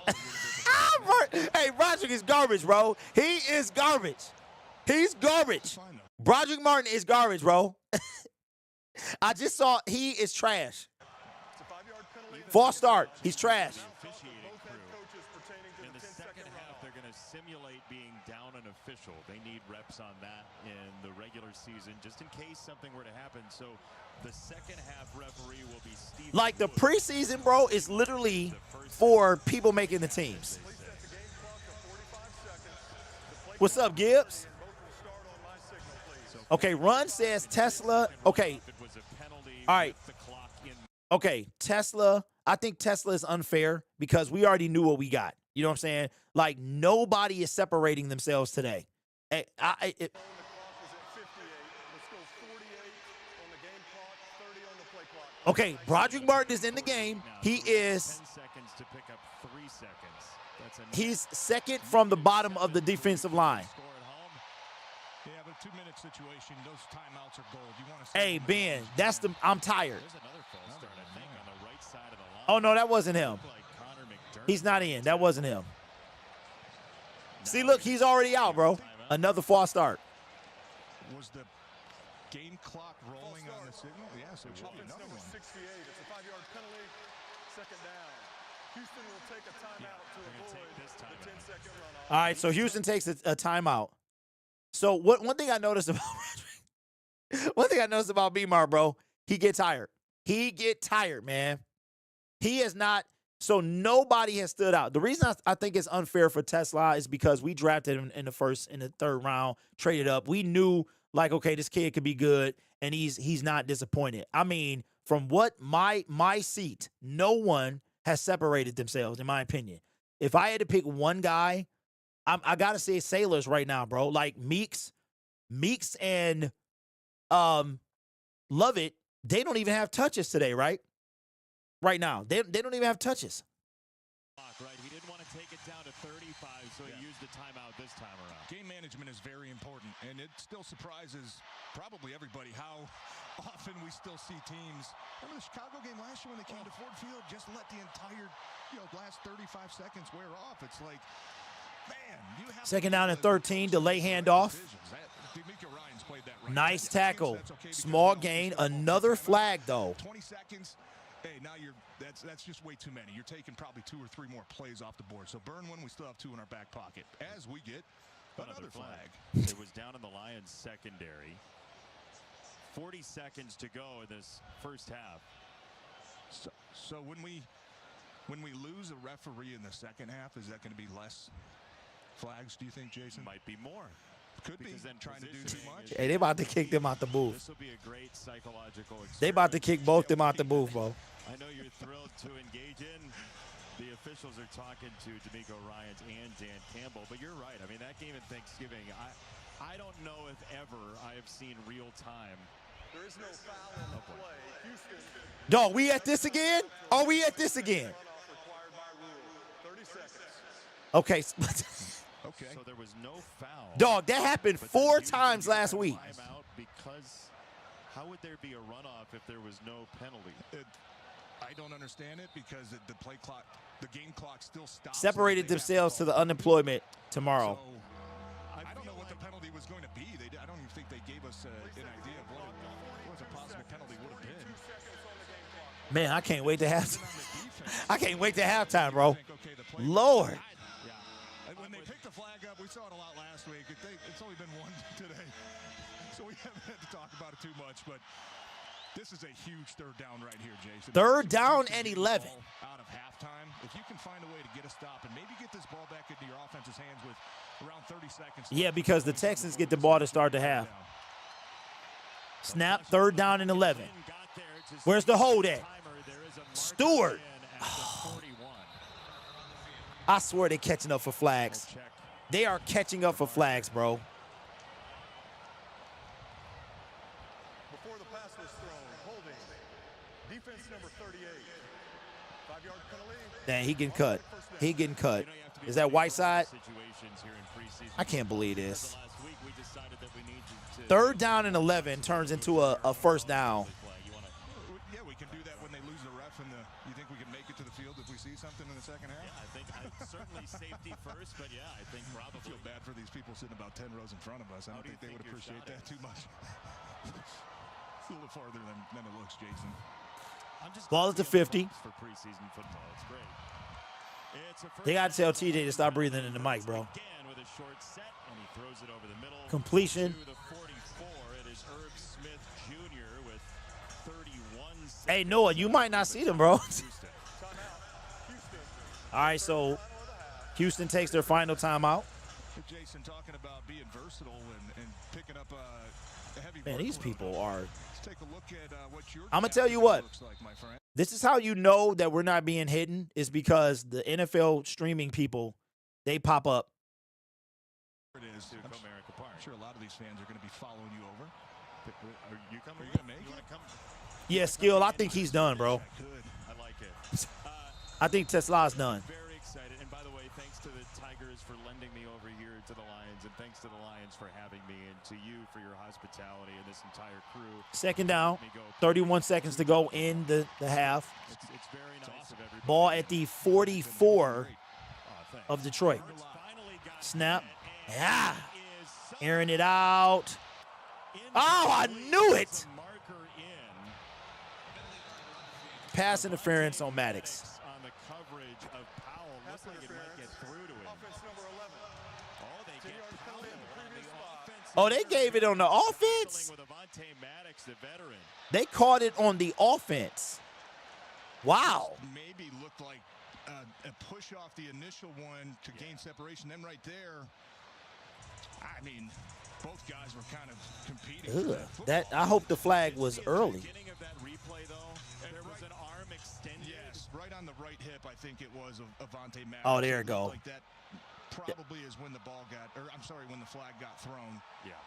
Hey, Broderick is garbage, bro. He is garbage. He's garbage. Broderick Martin is garbage, bro. I just saw he is trash. False start. He's trash. In the second half, they're going to simulate being down an official. They need reps on that in the regular season, just in case something were to happen. So the second half referee will be Steve. Like, the preseason, bro, is literally for people making the teams. What's up, Gibbs? Okay, Run says Tesla. Okay. All right. Okay, Tesla. I think Tesla is unfair because we already knew what we got. You know what I'm saying? Like, nobody is separating themselves today. Okay, Broderick Martin is in the game. He is 10 seconds to pick up 3 seconds. That's a he's second from the bottom of the defensive line. score at home. Yeah, but a 2-minute situation, those timeouts are gold. You want to Hey, Ben, that's the I'm tired. There's another false start, I think, on the right side of the line. Oh no, that wasn't him. Looked like Connor McDermott. He's not in. That wasn't him. See, look, he's already out, bro. Another false start. Was the game clock rolling on the signal? Yeah, so it should be Offense another number one. 68. It's a 5-yard penalty. Second down. Houston will take a timeout to they're gonna avoid take this the timeout. 10-second runoff. All right, so Houston takes a timeout. So one thing I noticed about one thing I noticed about Bmar, bro, he get tired. He get tired, man. He is not. So nobody has stood out. The reason I think it's unfair for Tesla is because we drafted him in the third round, traded up. We knew like, okay, this kid could be good, and he's not disappointed. I mean, from what my seat, no one has separated themselves, in my opinion. If I had to pick one guy, I gotta say Sailors right now, bro. Like Meeks and Lovett, they don't even have touches today, right? Right now, they don't even have touches. Right, he didn't want to take it down to 35, so he used the timeout this time around. Game management is very important, and it still surprises probably everybody how often we still see teams. Remember the Chicago game last year when they came to Ford Field, just let the entire last 35 seconds wear off. It's like, man, you have Second down and 13, delay handoff. Ryan's played that right. Nice 10 seconds, tackle. that's okay because Small now gain. it's just Another timeout. flag, though. 20 seconds. Hey, now that's just way too many. You're taking probably 2 or 3 more plays off the board. So burn one, we still have 2 in our back pocket as we get another flag. It was down in the Lions secondary. 40 seconds to go in this first half. So when we lose a referee in the second half, is that going to be less flags, do you think, Jason? Might be more. Could be. Because then Trying to do too positioning much. is- Hey, they about to kick them out the booth. This will be a great psychological experience. They about to kick both them out the booth, bro. I know you're thrilled to engage in. The officials are talking to D'Amico Ryans and Dan Campbell, but you're right. I mean, that game at Thanksgiving, I don't know if ever I have seen real time. There is no foul on the play. Houston. Dog, we at this again? Are we at this again? Runoff required by rule. 30 seconds. Okay. Okay. So there was no foul. Dog, that happened But 4 then Houston times got last a week. timeout because how would there be a runoff if there was no penalty? I don't understand it because the play clock, the game clock still stops. Separated themselves to the unemployment tomorrow. So, I don't know what the penalty was going to be. I don't even think they gave us an idea of what a possible penalty would have been. Man, I can't wait to have I can't wait to halftime, bro. Okay, the play Lord. Yeah. When they picked the flag up, we saw it a lot last week. It's only been one today, so we haven't had to talk about it too much. But this is a huge third down right here, Jason. Third down Houston and getting the 11. ball out of halftime. If you can find a way to get a stop and maybe get this ball back into your offense's hands with around 30 seconds. Yeah, because the Texans get the ball to start the half. Snap, third down and 11. Where's the hold at? Stewart. I swear they're catching up for flags. They are catching up for flags, bro. Before the pass was thrown, holding. Defense number 38. 5-yard penalty. Dang, he getting cut. He getting cut. Is that Whiteside? I can't believe this. Third down and 11 turns into a first down. Yeah, we can do that when they lose the ref. You think we can make it to the field if we see something in the second half? Yeah, I think certainly safety first, but yeah, I think I probably. feel bad for these people sitting about 10 rows in front of us. I don't think they would appreciate that too much. It's a little farther than it looks, Jason. I'm just Ball at the 50. for preseason football. It's great. It's a They got to tell TJ to stop breathing in the mic, bro. Again with a short set, and he throws it over the middle. Completion. To the 44. It is Herb Smith Jr. with 31 seconds. Hey, Noah, you might not see them, bro. Houston. All right, so Houston takes their final timeout. Jason talking about being versatile and picking up a heavy. Man, these people are. Let's take a look at what your I'm gonna tell you tactic what. looks like, my friend. This is how you know that we're not being hidden, is because the NFL streaming people, they pop up. It is. To Comerica Park. I'm sure a lot of these fans are going to be following you over. Are you coming? Are you gonna make You it? want to come? Yeah, Skill, I think he's done, bro. I like it. I think Tesla's done. Very excited. And by the way, thanks to the Tigers for lending me over here to the Lions, and thanks to the Lions for having me, and to you for your hospitality and this entire crew. Second down, 31 seconds to go in the half. It's very nice of everybody. Ball at the 44 of Detroit. Snap. Yeah. Airing it out. Oh, I knew it. Pass interference on Maddox. On the coverage of Powell. Looks like it might get through to him. Offense number 11. Oh, they get Powell on the offense. Oh, they gave it on the offense? With Avonte Maddox, the veteran. They caught it on the offense. Wow. Maybe looked like a push off the initial one to gain separation. Then right there, I mean, both guys were kind of competing. Ugh, that I hope the flag was early. Beginning of that replay, though, there was an arm extended. Yes, right on the right hip, I think it was of Avonte Maddox. Oh, there you go. Like that probably is when the ball got, or I'm sorry, when the flag got thrown. Yeah.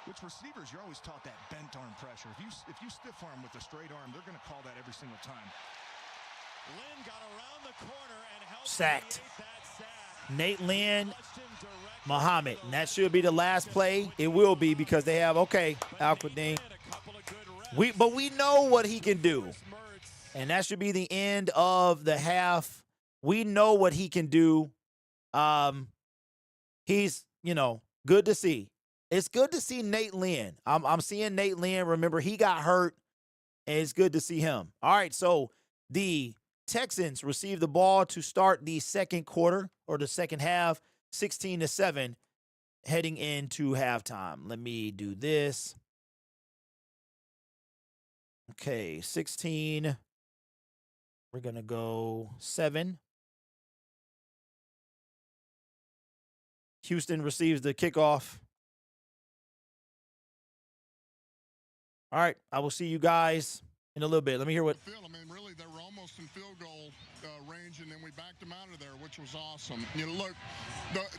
Which receivers, you're always taught that bent arm pressure. If you stiff arm with a straight arm, they're going to call that every single time. Lynn got around the corner and helped Sacked. create that sack. Nate Lynn, Touched him directly. Muhammad. And that should be the last play. It will be because they have, okay, Al-Quadin. A couple of good reps. But we know what he can do. Mertz. And that should be the end of the half. We know what he can do. He's, good to see. It's good to see Nate Lynn. I'm seeing Nate Lynn. Remember, he got hurt, and it's good to see him. All right, so the Texans receive the ball to start the second quarter or the second half, 16-7, heading into halftime. Let me do this. Okay, 16. We're going to go 7. Houston receives the kickoff. All right, I will see you guys in a little bit. Let me hear what. I mean, really, they were almost in field goal range, and then we backed them out of there, which was awesome. Look,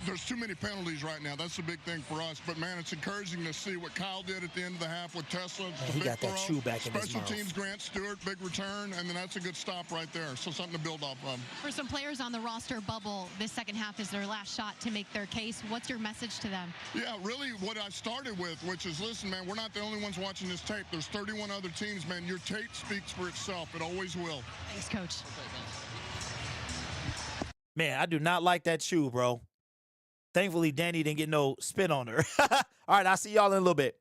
there's too many penalties right now. That's the big thing for us. But, man, it's encouraging to see what Kyle did at the end of the half with Tesla. He got that shoe back in his Special mouth. teams, Grant Stewart, big return, and then that's a good stop right there. So something to build off of. For some players on the roster bubble, this second half is their last shot to make their case. What's your message to them? Yeah, really what I started with, which is, listen, man, we're not the only ones watching this tape. There's 31 other teams, man. Your tape speaks for itself. It always will. Thanks, Coach. Man, I do not like that shoe, bro. Thankfully, Danny didn't get no spit on her. All right, I'll see y'all in a little bit.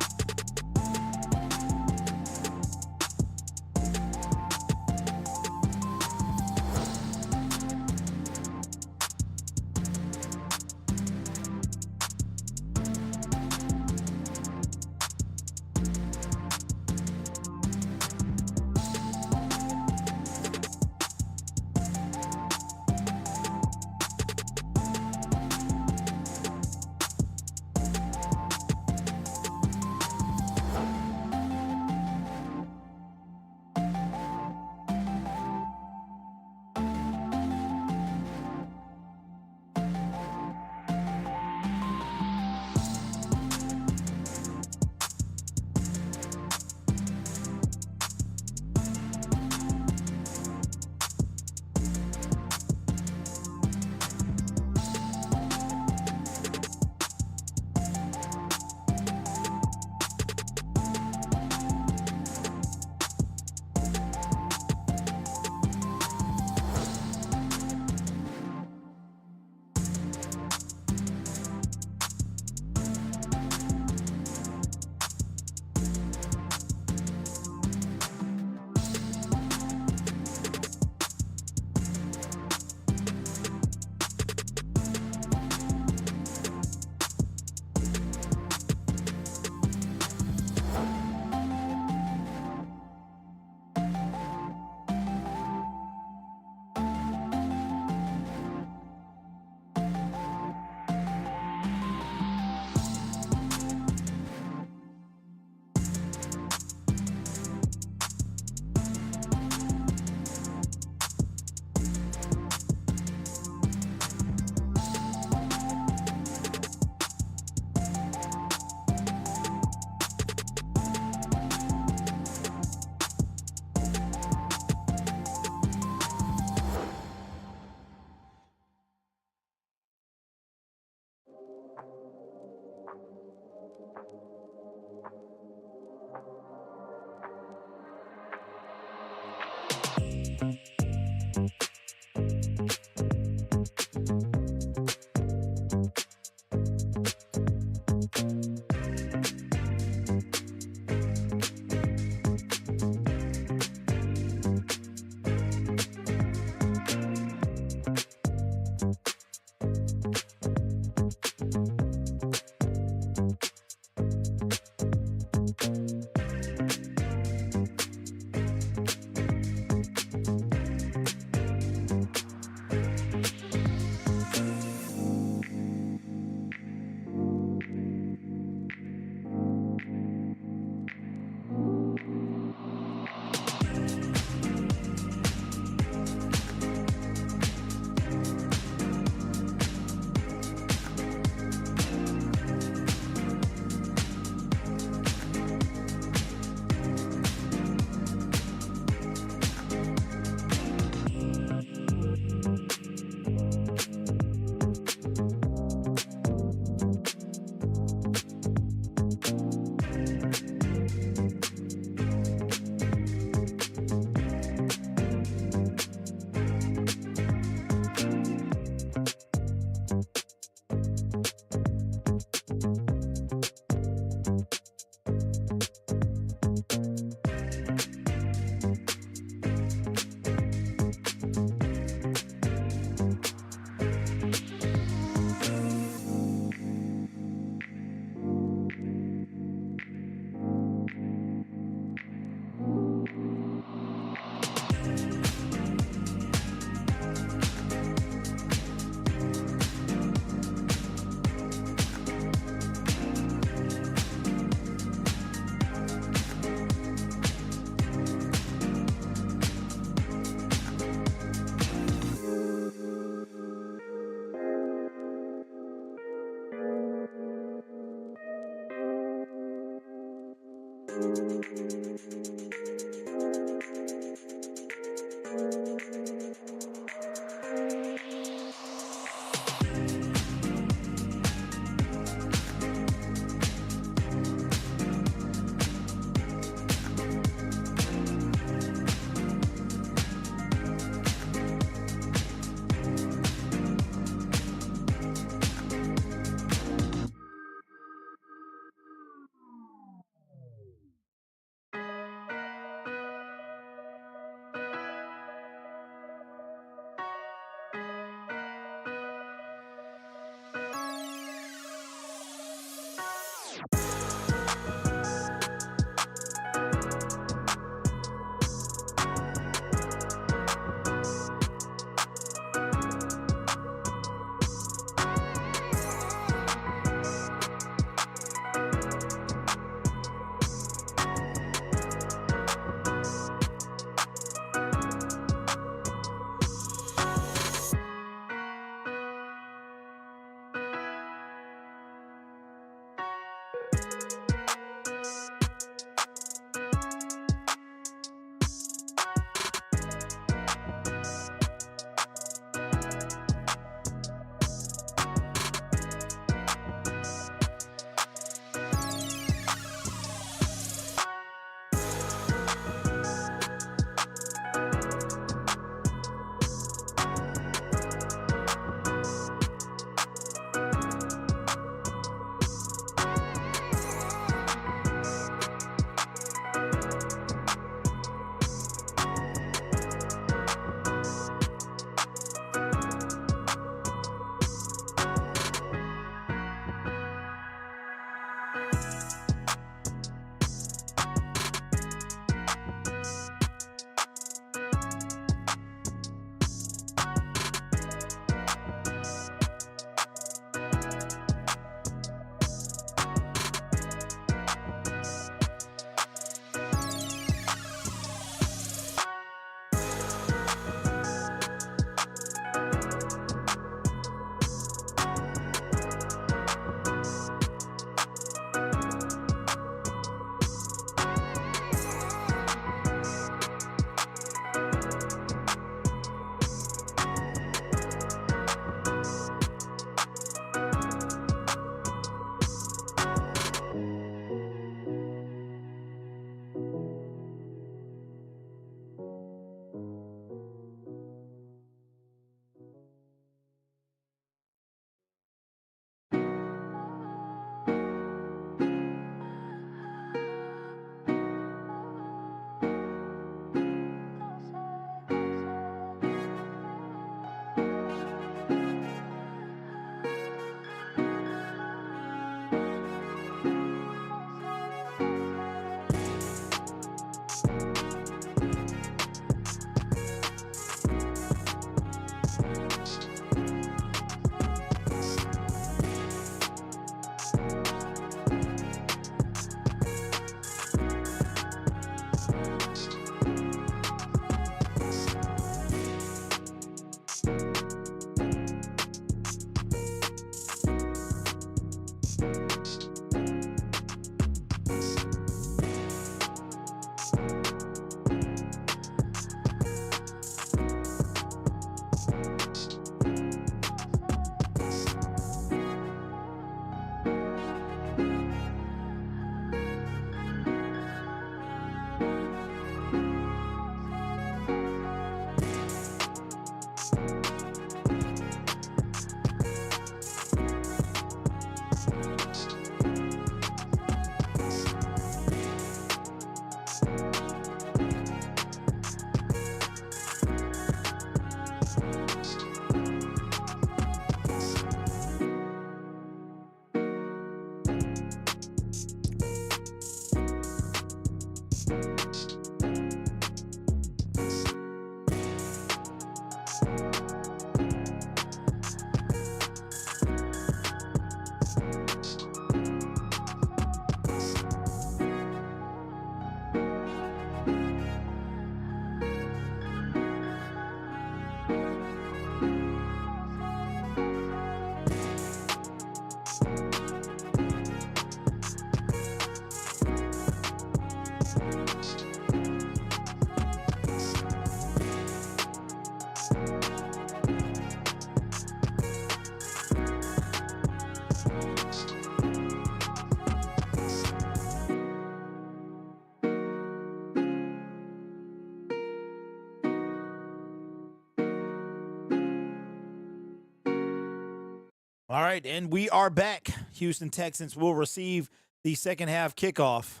All right, and we are back. Houston Texans will receive the second half kickoff.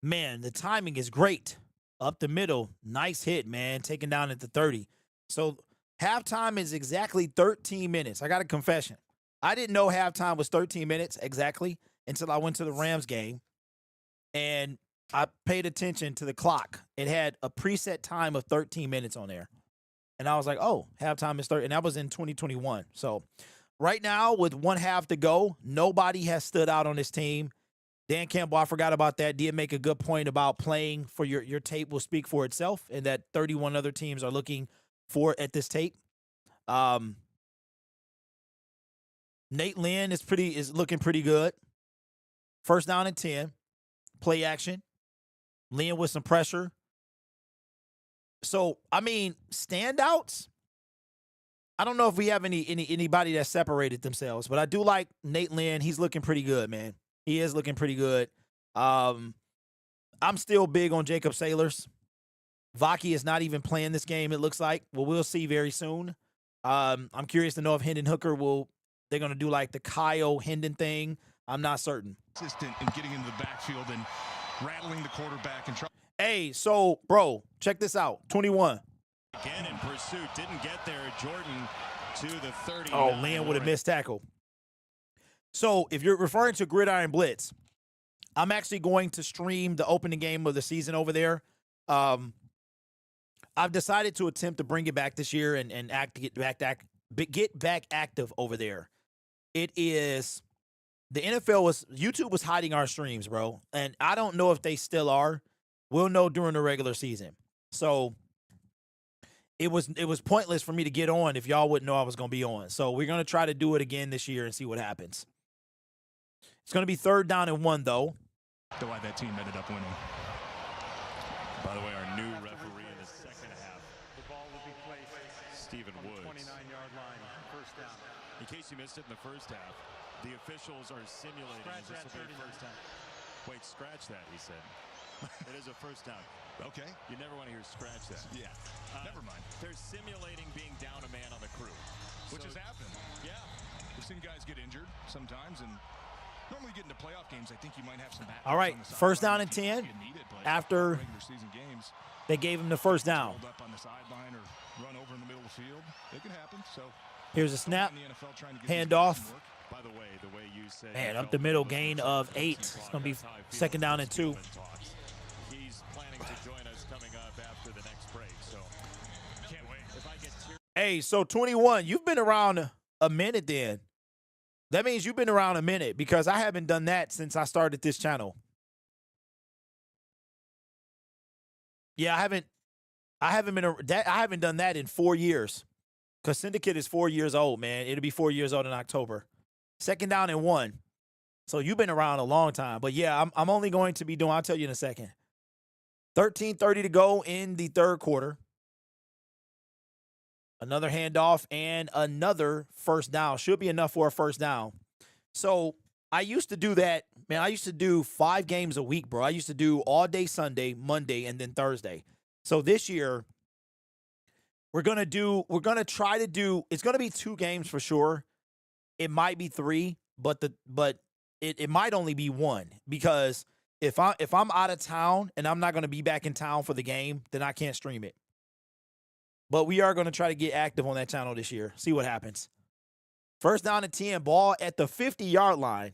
Man, the timing is great. Up the middle, nice hit, man, taken down at the 30. So halftime is exactly 13 minutes. I got a confession. I didn't know halftime was 13 minutes exactly until I went to the Rams game, and I paid attention to the clock. It had a preset time of 13 minutes on there. And I was like, oh, halftime is 30. And that was in 2021. So right now, with one half to go, nobody has stood out on this team. Dan Campbell, I forgot about that, did make a good point about playing for your tape will speak for itself, and that 31 other teams are looking for at this tape. Nate Lynn is looking pretty good. First down and 10. Play action. Lynn with some pressure. So, I mean, standouts. I don't know if we have anybody that separated themselves, but I do like Nate Lynn. He's looking pretty good, man. He is looking pretty good. I'm still big on Jacob Sailors. Vaki is not even playing this game, it looks like. Well, we'll see very soon. I'm curious to know if Hendon Hooker they're going to do like the Kyle Hendon thing. I'm not certain. Consistent in getting into the backfield and rattling the quarterback and Hey, so, bro, check this out. 21. Again in pursuit, didn't get there. Jordan to the 30. Oh, Lynn with a missed tackle. So, if you're referring to Gridiron Blitz, I'm actually going to stream the opening game of the season over there. I've decided to attempt to bring it back this year and get back active over there. It is the YouTube was hiding our streams, bro, and I don't know if they still are. We'll know during the regular season. So it was pointless for me to get on if y'all wouldn't know I was going to be on. So we're going to try to do it again this year and see what happens. It's going to be 3rd down and 1, though. why that team ended up winning. By the way, our new referee in the second half. The ball will be placed Stephen on the Woods. 29-yard line, first down. In case you missed it in the first half, the officials are simulating. Scratch This that will be a 39. first down. Wait, scratch that, he said. It is a first down. Okay. You never want to hear scratch that. Yeah. Never mind. They're simulating being down a man on the crew. Which So- has happened. Yeah. We've seen guys get injured sometimes, and normally get into playoff games, I think you might have some backups All right, on the first sideline down and if you 10 need it, but after regular season games, they gave him the first down. hold up on the sideline or run over in the middle of the field. It can happen. So Here's a snap. in the NFL trying to get Hand these guys off. some work. By the way you said. Man, you up the felt middle, it was gain some of coaching 8. It's talk. going to be That's how I feel 2nd down and Chris 2. Spielman talks. He's planning to join us coming up after the next break. So can't wait. If I get Hey, so 21, you've been around a minute then. That means you've been around a minute because I haven't done that since I started this channel. Yeah, I haven't done that in 4 years. Because Syndicate is 4 years old, man. It'll be 4 years old in October. 2nd down and 1. So you've been around a long time. But yeah, I'm only going to be doing, I'll tell you in a second. 13:30 to go in the 3rd quarter. Another handoff and another first down. Should be enough for a first down. So I used to do that. Man, I used to do 5 games a week, bro. I used to do all day Sunday, Monday, and then Thursday. So this year, it's going to be 2 games for sure. It might be 3, but it might only be 1 because if I'm out of town and I'm not going to be back in town for the game, then I can't stream it. But we are going to try to get active on that channel this year. See what happens. First down and 10, ball at the 50-yard line.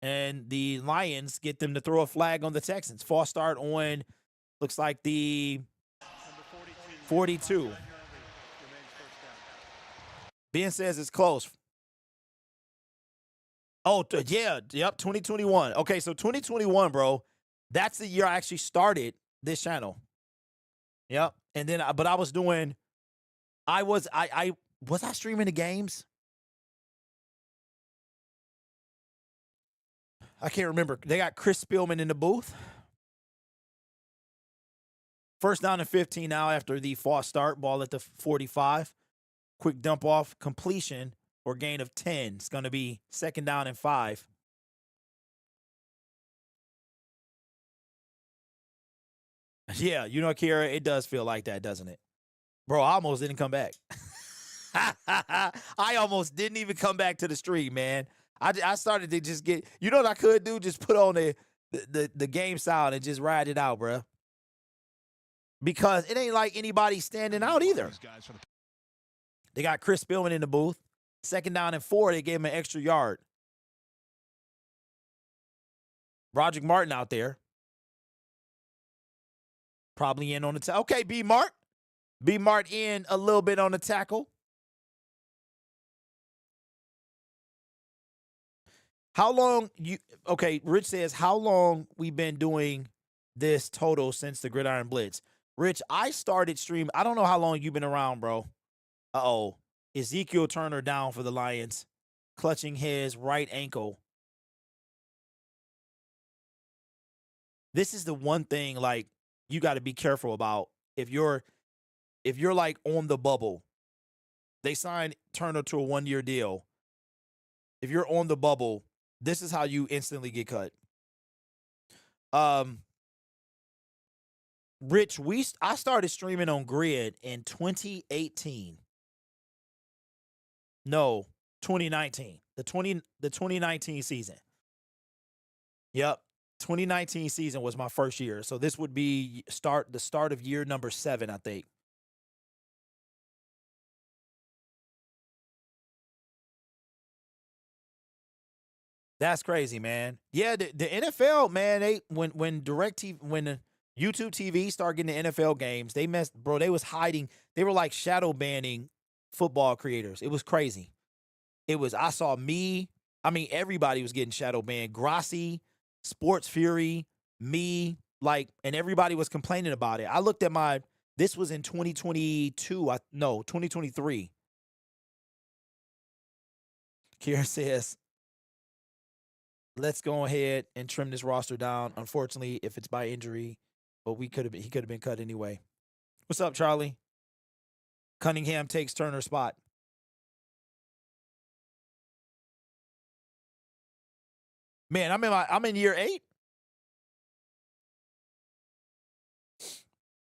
And the Lions get them to throw a flag on the Texans. False start on, looks like the 42. Ben says it's close. Oh, yeah. Yep, 2021. Okay, so 2021, bro. That's the year I actually started this channel. Yep. And then, but I was doing, was I streaming the games? I can't remember. They got Chris Spielman in the booth. First down and 15 now after the false start. Ball at the 45. Quick dump off, completion, or gain of 10. It's going to be 2nd down and 5. Yeah, you know, Kira, it does feel like that, doesn't it? Bro, I almost didn't come back. I almost didn't even come back to the stream, man. I started to just get, you know what I could do? Just put on the game sound and just ride it out, bruh. Because it ain't like anybody standing out either. They got Chris Spillman in the booth. 2nd down and 4, they gave him an extra yard. Roderick Martin out there. Probably in on the tackle. Okay, B. Mart. B. Mart in a little bit on the tackle. How long okay, Rich says, how long we been doing this total since the Gridiron Blitz? Rich, I started streaming. I don't know how long you've been around, bro. Uh-oh. Ezekiel Turner down for the Lions, clutching his right ankle. This is the one thing, like, you got to be careful about. If you're like on the bubble, they signed Turner to a 1-year deal. If you're on the bubble, this is how you instantly get cut. Rich, I started streaming on Grid in 2018. No, 2019. The 2019 season. Yep. 2019 season was my first year. So this would be the start of year number 7, I think. That's crazy, man. Yeah, the NFL, man, when YouTube TV started getting the NFL games, they messed, bro, they was hiding. They were like shadow banning football creators. It was crazy. Everybody was getting shadow banned. Grassi, Sports Fury, me, and everybody was complaining about it. I looked at this was in 2023. Kier says, let's go ahead and trim this roster down. Unfortunately, if it's by injury, but he could have been cut anyway. What's up, Charlie? Cunningham takes Turner's spot. Man, I'm in year 8.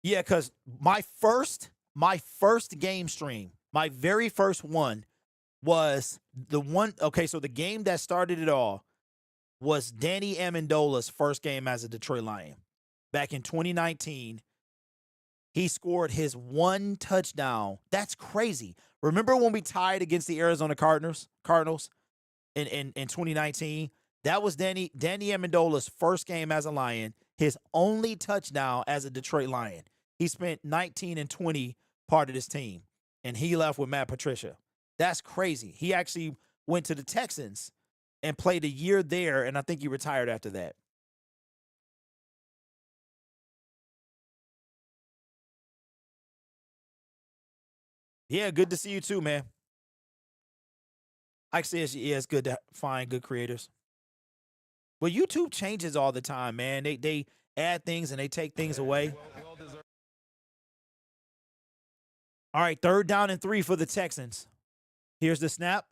Yeah, because my first game stream, my very first one was the one. Okay, so the game that started it all was Danny Amendola's first game as a Detroit Lion. Back in 2019, he scored his 1 touchdown. That's crazy. Remember when we tied against the Arizona Cardinals in 2019? That was Danny Amendola's first game as a Lion, his only touchdown as a Detroit Lion. He spent 19 and 20 part of this team, and he left with Matt Patricia. That's crazy. He actually went to the Texans and played a year there, and I think he retired after that. Yeah, good to see you too, man. Ike says, yeah, it's good to find good creators. Well, YouTube changes all the time, man. They add things and they take things away. All right, 3rd down and 3 for the Texans. Here's the snap.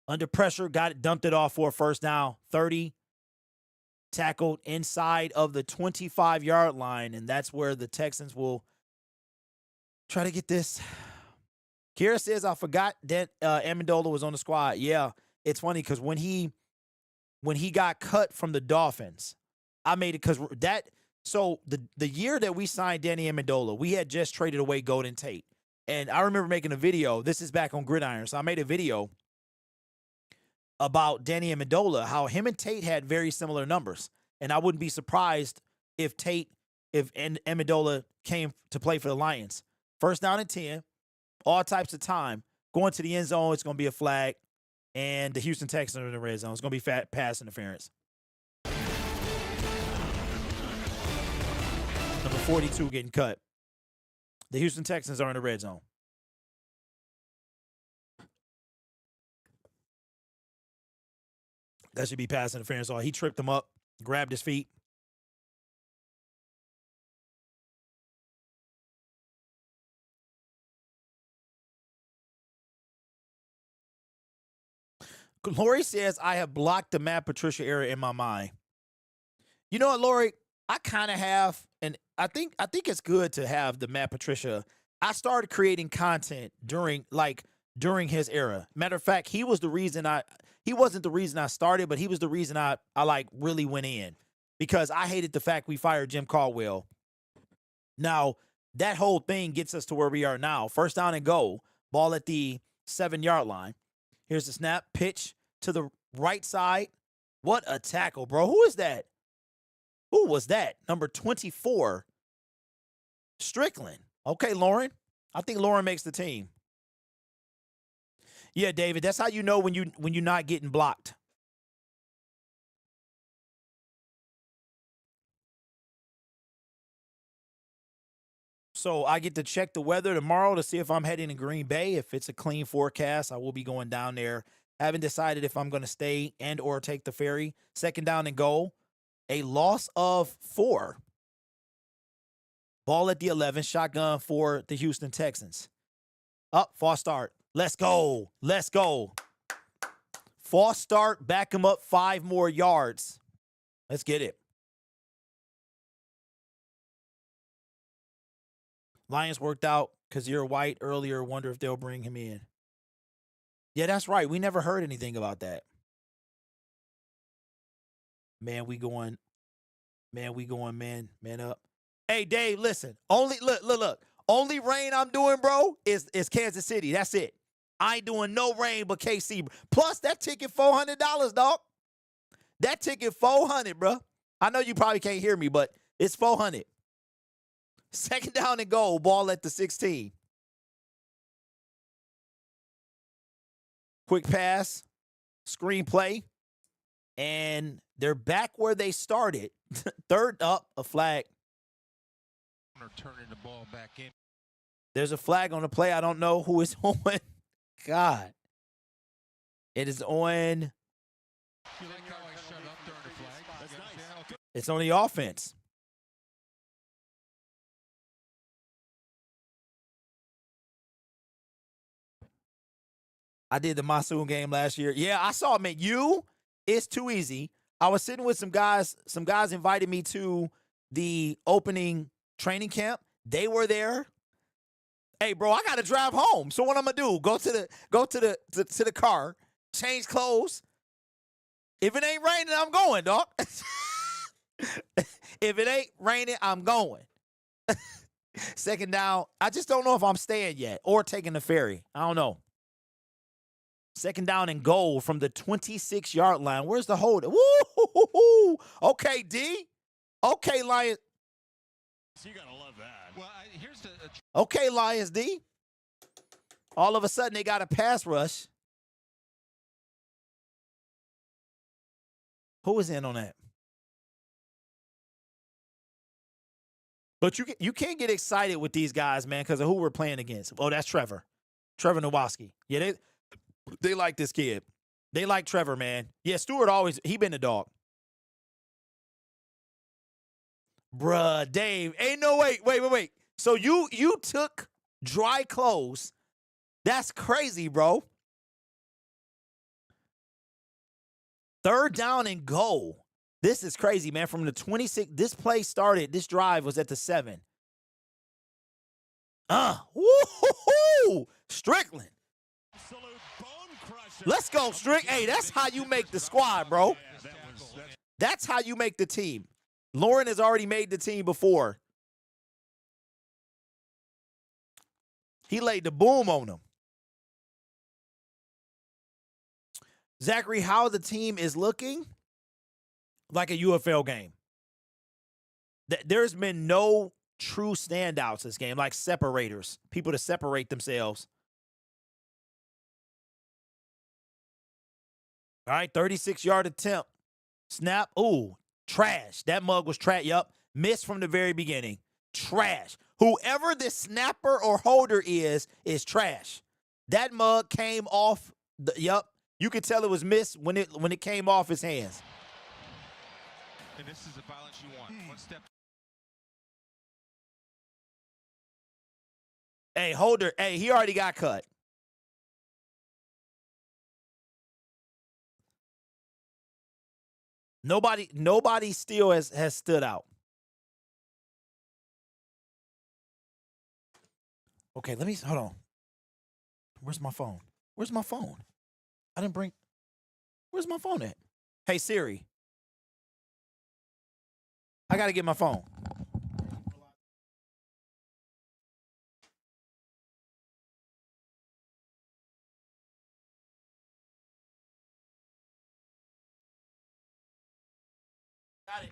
Under pressure, dumped it off for a first down. 30, tackled inside of the 25-yard line, and that's where the Texans will try to get this. Kira says, I forgot that Amendola was on the squad. Yeah, it's funny because when he got cut from the Dolphins, I made it because so the year that we signed Danny Amendola, we had just traded away Golden Tate. And I remember making a video. This is back on Gridiron. So I made a video about Danny Amendola, how him and Tate had very similar numbers. And I wouldn't be surprised if Amendola came to play for the Lions. 1st down and 10, all types of time. Going to the end zone, it's going to be a flag. And the Houston Texans are in the red zone. It's going to be pass interference. Number 42 getting cut. The Houston Texans are in the red zone. That should be pass interference. He tripped him up, grabbed his feet. Lori says, I have blocked the Matt Patricia era in my mind. You know what, Lori? I kind of have, and I think it's good to have the Matt Patricia. I started creating content during his era. Matter of fact, he wasn't the reason I started, but he was the reason I like really went in, because I hated the fact we fired Jim Caldwell. Now, that whole thing gets us to where we are now. First down and goal, ball at the 7-yard line. Here's the snap, pitch to the right side. What a tackle, bro. Who is that? Who was that? Number 24, Strickland. Okay, Lauren. I think Lauren makes the team. Yeah, David, that's how you know when you're not getting blocked. So I get to check the weather tomorrow to see if I'm heading to Green Bay. If it's a clean forecast, I will be going down there. Haven't decided if I'm going to stay and or take the ferry. Second down and goal. A loss of 4. Ball at the 11. Shotgun for the Houston Texans. Up, false start. Let's go. Let's go. False start. Back him up 5 more yards. Let's get it. Lions worked out Kazir White earlier. Wonder if they'll bring him in. Yeah, that's right. We never heard anything about that. Man, we going, man up. Hey, Dave, listen. Look. Only rain I'm doing, bro, is Kansas City. That's it. I ain't doing no rain but KC. Plus, that ticket $400, dog. That ticket $400, bro. I know you probably can't hear me, but it's $400. Second down and goal, ball at the 16. Quick pass, screenplay, and they're back where they started. Third up, a flag. Turning the ball back in. There's a flag on the play. I don't know who it's on. God. It is on. You like how I shut up during the flag? That's nice. It's on the offense. I did the Monsoon game last year. Yeah, I saw it, man. It's too easy. I was sitting with some guys. Some guys invited me to the opening training camp. They were there. Hey, bro, I got to drive home. So what I'm gonna do? Go to the car, change clothes. If it ain't raining, I'm going, dog. If it ain't raining, I'm going. Second down. I just don't know if I'm staying yet or taking the ferry. I don't know. Second down and goal from the 26-yard line. Where's the holder? Woo! Okay, D. Okay, Lions. So you gotta love that. Well, here's the. Okay, Lions D. All of a sudden, they got a pass rush. Who was in on that? But you can't get excited with these guys, man, because of who we're playing against. Oh, that's Trevor Nowoski. Yeah, they like this kid. They like Trevor, man. Yeah, Stewart he been the dog. Bruh, Dave. Ain't no wait. So you took dry clothes. That's crazy, bro. Third down and goal. This is crazy, man. From the 26, this play started, this drive was at the 7. Woo-hoo-hoo! Strickland. Absolute bone crusher. Let's go, Strick. Hey, that's how you make the squad, bro. That's how you make the team. Lauren has already made the team before. He laid the boom on him. Zachary, how the team is looking? Like a UFL game. There's been no true standouts this game, like separators, people to separate themselves. All right, 36-yard attempt. Snap. Ooh, trash. That mug was trash. Yup. Missed from the very beginning. Trash. Whoever this snapper or holder is trash. That mug came off. Yup. You could tell it was missed when it came off his hands. And this is the balance you want. One step. Hey, holder. Hey, he already got cut. Nobody still has stood out. Okay, let me hold on. Where's my phone? Where's my phone? I didn't bring. Where's my phone at? Hey Siri. I gotta get my phone. Got it.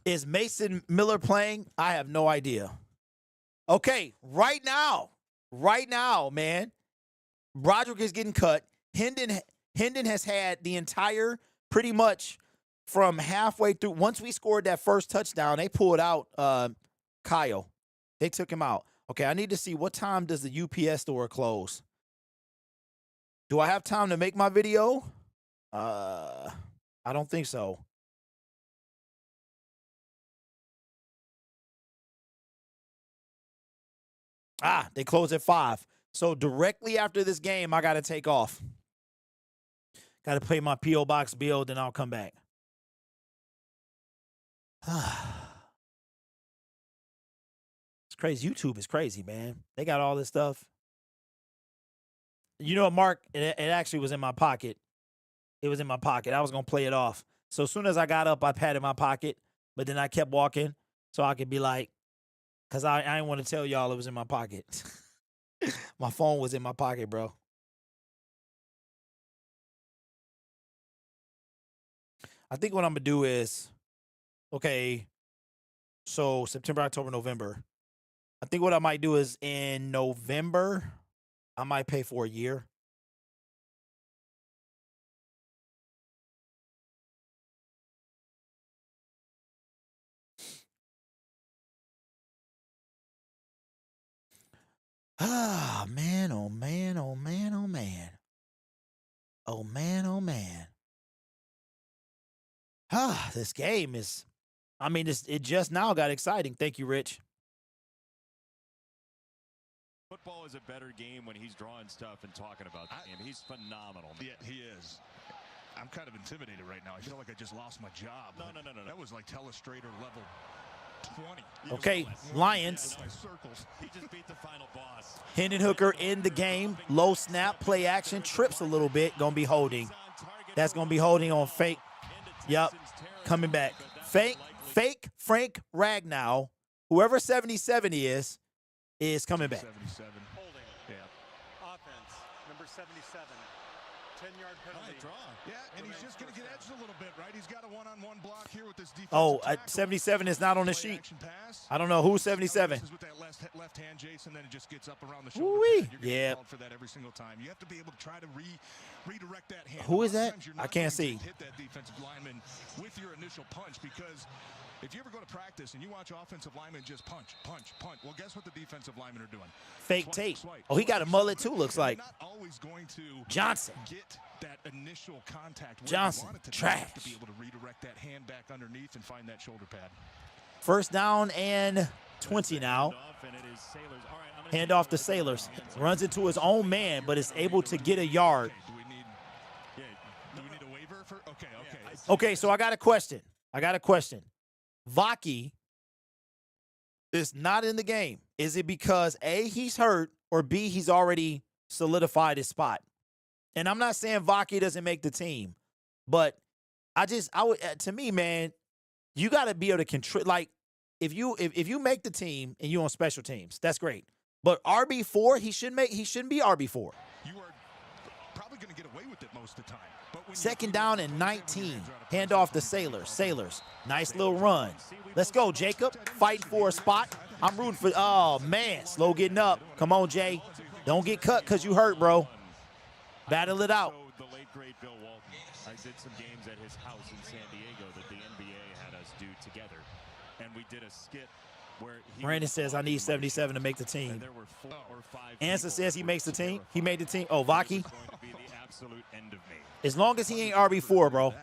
Is Mason Miller playing? I have no idea. Okay, right now, man, Broderick is getting cut. Hendon has had the entire, pretty much from halfway through. Once we scored that first touchdown, they pulled out Kyle. They took him out. Okay, I need to see what time does the UPS store close. Do I have time to make my video? I don't think so. They close at 5. So directly after this game, I got to take off. Got to pay my P.O. Box bill, then I'll come back. It's crazy. YouTube is crazy, man. They got all this stuff. You know what, Mark? It actually was in my pocket. It was in my pocket. I was going to play it off. So as soon as I got up, I patted my pocket, but then I kept walking so I could be like, because I didn't want to tell y'all it was in my pocket. My phone was in my pocket, bro. I think what I'm going to do is, okay, so September, October, November. I think what I might do is in November, I might pay for a year. Ah, man, oh, man, oh, man, oh, man. Oh, man, oh, man. This game is, I mean, it just now got exciting. Thank you, Rich. Football is a better game when he's drawing stuff and talking about the game. He's phenomenal. Yeah, he is. I'm kind of intimidated right now. I feel like I just lost my job. No. That was like telestrator level 20. Okay, Lions. He just beat the final boss. Hendon Hooker in the game. Low snap, play action, trips a little bit. Going to be holding. That's going to be holding on fake. Yep, coming back. Fake Frank Ragnow, whoever 77 is coming back. 77. Holding. Yeah. Offense, number 77. 10-yard penalty. Yeah, and he's just going to get edged a little bit, right? He's got a one-on-one block here with this defensive Oh, tackle. 77 is not on the sheet. I don't know who's 77. With that left hand, Jason, then it just gets up around the shoulder. Ooh-wee. Pad. You're Yeah. called for that every single time. You have to be able to try to redirect that hand. Who is that? Sometimes you're I not can't going to see. hit that defensive lineman with your initial punch, because if you ever go to practice and you watch offensive linemen just punch, well, guess what the defensive linemen are doing? Fake tape. Oh, he got a mullet too, looks like. Not always going to Johnson. get that initial contact. Johnson, You want it to trash. have to be able to redirect that hand back underneath and find that shoulder pad. First down and 20 now. Hand off to Sailors. Runs into his own man, but is able to get a yard. Do we need a waiver for? Okay. Okay, so I got a question. Vaki is not in the game. Is it because A, he's hurt, or B, he's already solidified his spot? And I'm not saying Vaki doesn't make the team, but to me, man, you got to be able to control. Like, if you make the team and you on special teams, that's great. But RB4, he shouldn't be RB4. You are probably going to get away with it most of the time. But when Second down and 19. Hand off to Sailors. Nice little run. Let's go, Jacob. Fighting for a spot. I'm rooting for, oh, man. Slow getting up. Come on, Jay. Don't get cut because you hurt, bro. Battle it out. So the late, great Bill Walton. I did some games at his house in San Diego that the NBA had us do together. And we did a skit where Brandon says, I need 77 to make the team. there were 4 or 5 Ansa says he makes the team. He made the team. Oh, Vaki. going to be the absolute end of me. As long as he ain't RB4, bro. Well,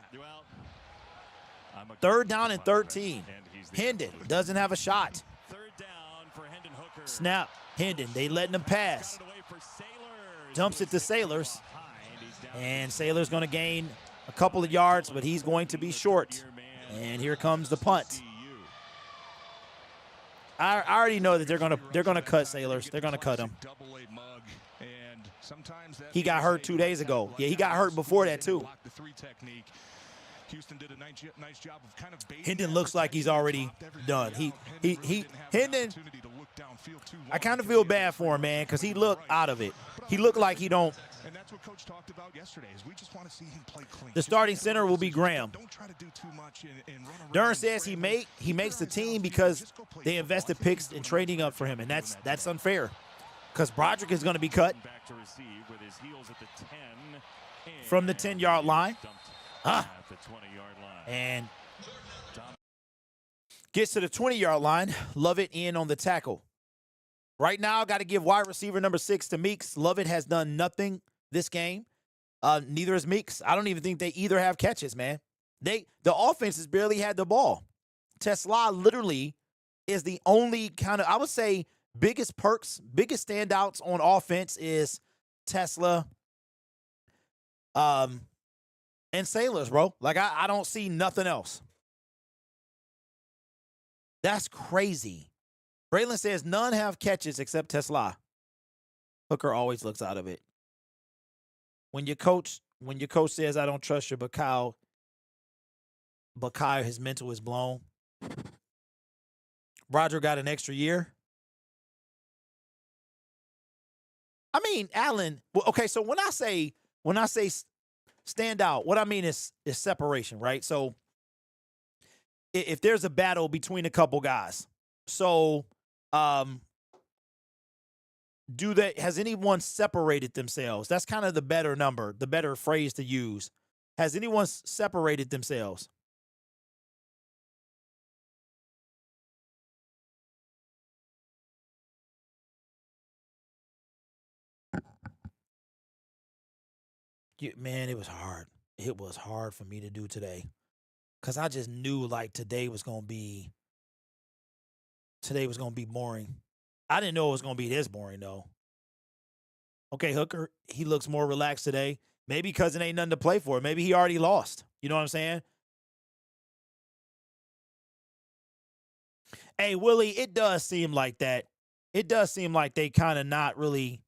I'm a Third down and 13. and he's the Hendon absolute- doesn't have a shot. Third down for Hendon Hooker. Snap. Hendon. They letting him pass. Got it away for Sailors. Dumps it to Sailors. Behind. He's down And Sailor's going to gain a couple of yards, but he's going to be short. here, man. And here comes the punt. CU. I already know that they're gonna cut Sailors. They're gonna cut him. He got hurt 2 days ago. Yeah, he got hurt before that too. Houston did a nice job of kind of Hendon looks like he's already done. Hendon. I kind of feel bad for him, man, because he looked out of it. He looked like he don't. And that's what Coach talked about yesterday. Is we just want to see him play clean. The starting center will be Graham. Don't try to do too much and run around. Dern says he makes the team because they invested picks in trading up for him, and that's unfair. Because Broderick is going to be cut from the 10-yard line. And gets to the 20-yard line. Lovett in on the tackle. Right now, got to give wide receiver number 6 to Meeks. Lovett has done nothing this game. Neither is Meeks. I don't even think they either have catches, man. The offense has barely had the ball. Tesla literally is the only kind of, I would say, biggest perks, biggest standouts on offense is Tesla and Sailors, bro. Like, I don't see nothing else. That's crazy. Braylon says none have catches except Tesla. Hooker always looks out of it. When your coach says I don't trust you, but Kyle, his mental is blown. Roger got an extra year. I mean, Allen. Okay, so when I say stand out, what I mean is separation, right? So if there's a battle between a couple guys, so has anyone separated themselves? That's kind of the better number, the better phrase to use. Has anyone separated themselves? Man, it was hard. It was hard for me to do today because I just knew like today was gonna be boring. I didn't know it was gonna be this boring though. Okay, Hooker, he looks more relaxed today. Maybe because it ain't nothing to play for. Maybe he already lost. You know what I'm saying? Hey, Willie, it does seem like that. It does seem like they kind of not really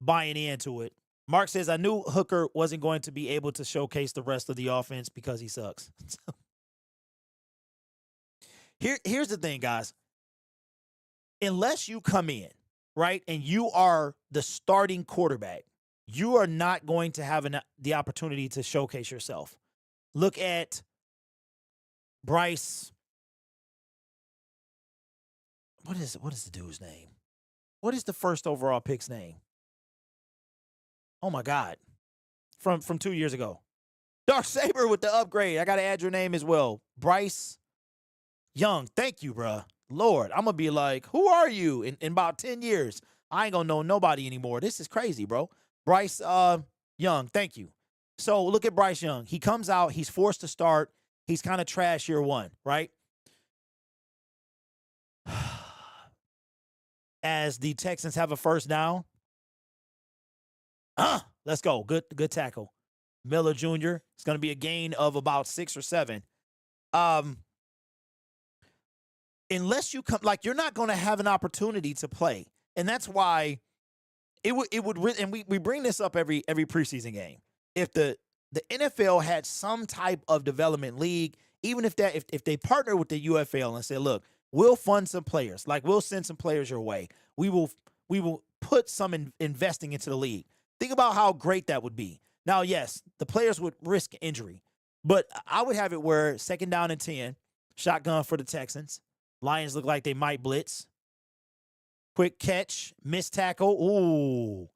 buying into it. Mark says, I knew Hooker wasn't going to be able to showcase the rest of the offense because he sucks. Here's the thing, guys. Unless you come in, right, and you are the starting quarterback, you are not going to have the opportunity to showcase yourself. Look at Bryce. What is the dude's name? What is the first overall pick's name? Oh, my God. From 2 years ago. Dark Saber with the upgrade. I got to add your name as well. Bryce Young. Thank you, bruh. Lord, I'm going to be like, who are you in about 10 years? I ain't going to know nobody anymore. This is crazy, bro. Bryce Young. Thank you. So look at Bryce Young. He comes out. He's forced to start. He's kind of trash year one, right? As the Texans have a first down. Let's go. Good tackle. Miller Jr. It's going to be a gain of about 6 or 7. Unless you come, like, you're not going to have an opportunity to play. And that's why it would and we bring this up every preseason game. If the NFL had some type of development league, even if they partner with the UFL and say, look, we'll fund some players, like we'll send some players your way. We will put some investing into the league. Think about how great that would be. Now, yes, the players would risk injury, but I would have it where 2nd down and 10, shotgun for the Texans. Lions look like they might blitz. Quick catch, missed tackle. Ooh,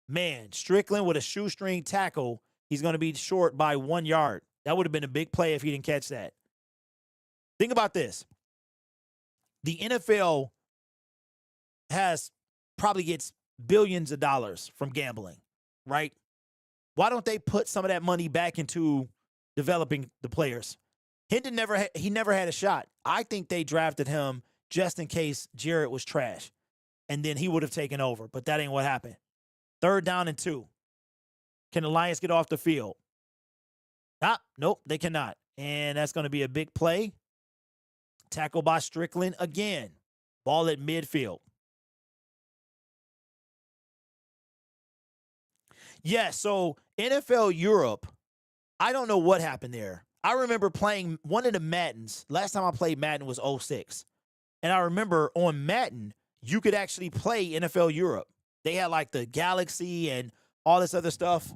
man, Strickland with a shoestring tackle. He's going to be short by 1 yard. That would have been a big play if he didn't catch that. Think about this. The NFL probably gets billions of dollars from gambling, right? Why don't they put some of that money back into developing the players? Hendon never had a shot. I think they drafted him just in case Jarrett was trash, and then he would have taken over, but that ain't what happened. 3rd down and 2. Can the Lions get off the field? Nope, they cannot. And that's going to be a big play. Tackle by Strickland again. Ball at midfield. Yeah, so NFL Europe, I don't know what happened there. I remember playing one of the Maddens. Last time I played Madden was 06. And I remember on Madden, you could actually play NFL Europe. They had like the Galaxy and all this other stuff.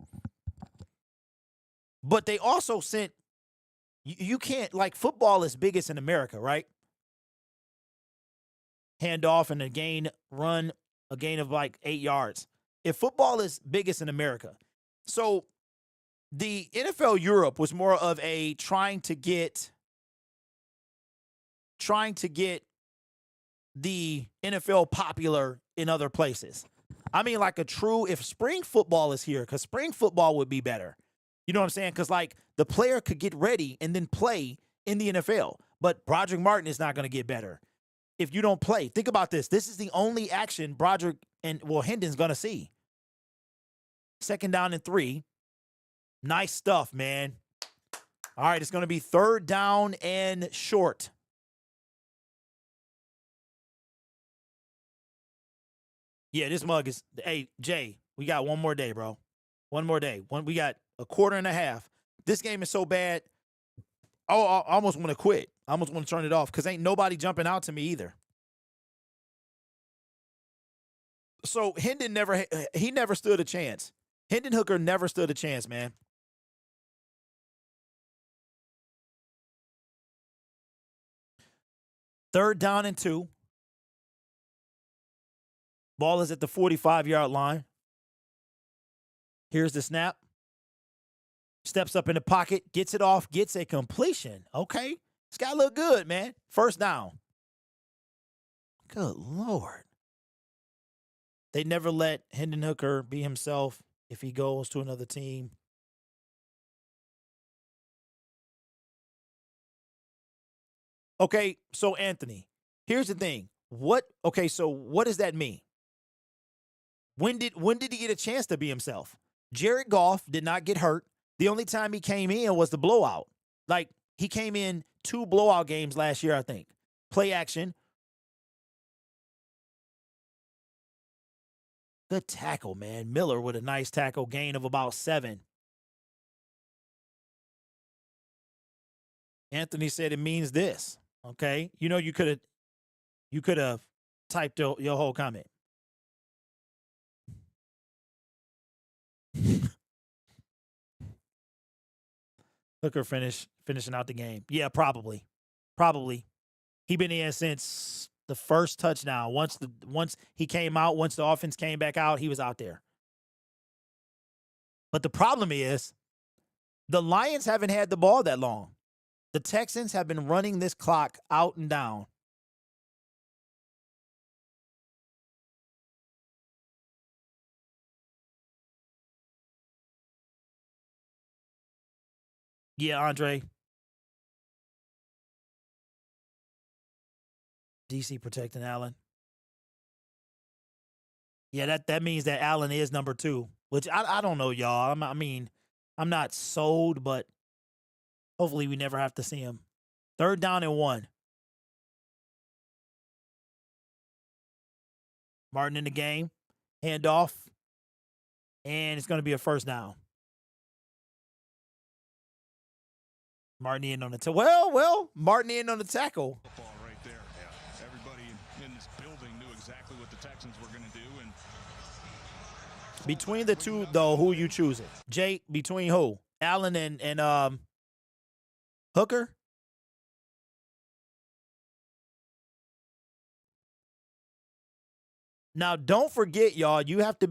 But they also sent, you can't, like football is biggest in America, right? Handoff and a gain, run, a gain of like 8 yards. If football is biggest in America. So the NFL Europe was more of a trying to get the NFL popular in other places. I mean, like a true, if spring football is here, because spring football would be better. You know what I'm saying? Because, like, the player could get ready and then play in the NFL. But Broderick Martin is not going to get better if you don't play. Think about this. This is the only action Broderick and, well, Hendon's going to see. 2nd down and 3. Nice stuff, man. All right, it's going to be 3rd down and short. Yeah, this mug is, hey, Jay, we got one more day, bro. One more day. We got a quarter and a half. This game is so bad. Oh, I almost want to quit. I almost want to turn it off because ain't nobody jumping out to me either. So Hendon never stood a chance. Hendon Hooker never stood a chance, man. Third down and 2. Ball is at the 45-yard line. Here's the snap. Steps up in the pocket, gets it off, gets a completion. Okay. It's got to look good, man. 1st down. Good Lord. They never let Hendon Hooker be himself if he goes to another team. Okay, so Anthony, here's the thing. What does that mean? When did he get a chance to be himself? Jared Goff did not get hurt. The only time he came in was the blowout. Like, he came in 2 blowout games last year, I think. Play action. Good tackle, man. Miller with a nice tackle, gain of about 7. Anthony said it means this. Okay. You know, you could have typed your whole comment. Hooker finishing out the game. Yeah, probably. He been in since the first touchdown. Once he came out, once the offense came back out, he was out there. But the problem is the Lions haven't had the ball that long. The Texans have been running this clock out and down. Yeah, Andre. DC protecting Allen. Yeah, that means that Allen is number 2, which I don't know, y'all. I'm not sold, but hopefully we never have to see him. 3rd down and 1. Martin in the game. Handoff. And it's going to be a 1st down. Martin in on the tackle. Martin in on the tackle. Football right there. Yeah. Everybody in this building knew exactly what the Texans were going to do. And between the two, though, who you choosing? Jake, between who? Allen and Hooker? Now, don't forget, y'all, you have to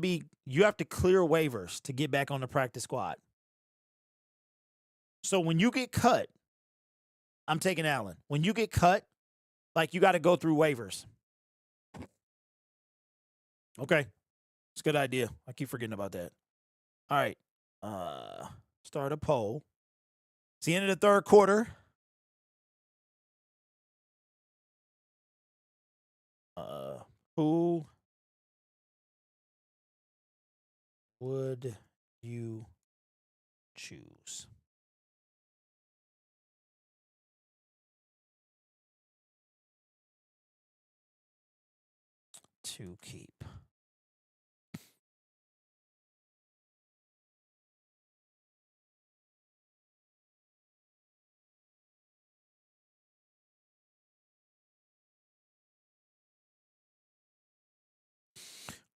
clear waivers to get back on the practice squad. So when you get cut, I'm taking Allen. When you get cut, like, you got to go through waivers. Okay. It's a good idea. I keep forgetting about that. All right. Start a poll. It's the end of the 3rd quarter. Who would you choose? to keep.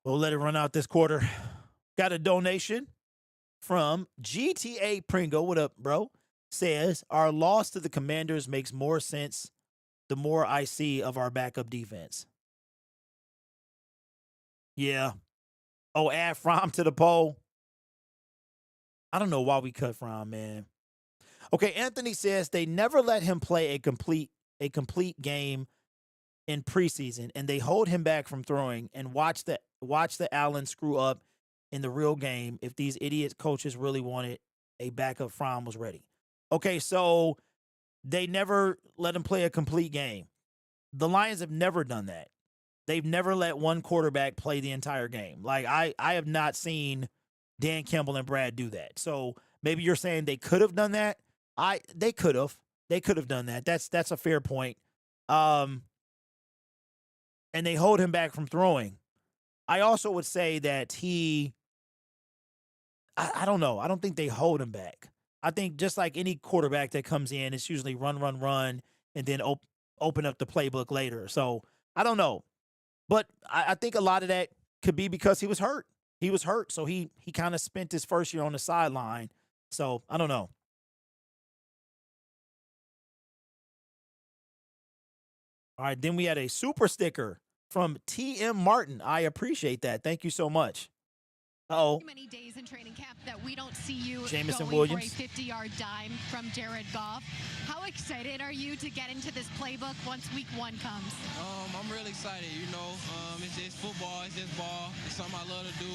We'll let it run out this quarter. Got a donation from GTA Pringo. What up, bro? Says, our loss to the Commanders makes more sense the more I see of our backup defense. Yeah. Oh, add Fromm to the poll. I don't know why we cut Fromm, man. Okay, Anthony says they never let him play a complete game in preseason, and they hold him back from throwing and watch the Allen screw up in the real game. If these idiot coaches really wanted a backup, Fromm was ready. Okay, so they never let him play a complete game. The Lions have never done that. They've never let one quarterback play the entire game. Like, I have not seen Dan Campbell and Brad do that. So maybe you're saying they could have done that. They could have. They could have done that. That's a fair point. And they hold him back from throwing. I also would say that I don't know. I don't think they hold him back. I think just like any quarterback that comes in, it's usually run, and then open up the playbook later. So I don't know. But I think a lot of that could be because he was hurt. He was hurt, so he kind of spent his first year on the sideline. So I don't know. All right, then we had a super sticker from TM Martin. I appreciate that. Thank you so much. Uh-oh. Many days in training camp that we don't see you Jamison going Williams. for a 50-yard dime from Jared Goff. How excited are you to get into this playbook once week 1 comes? I'm really excited. It's football. It's just ball. It's something I love to do.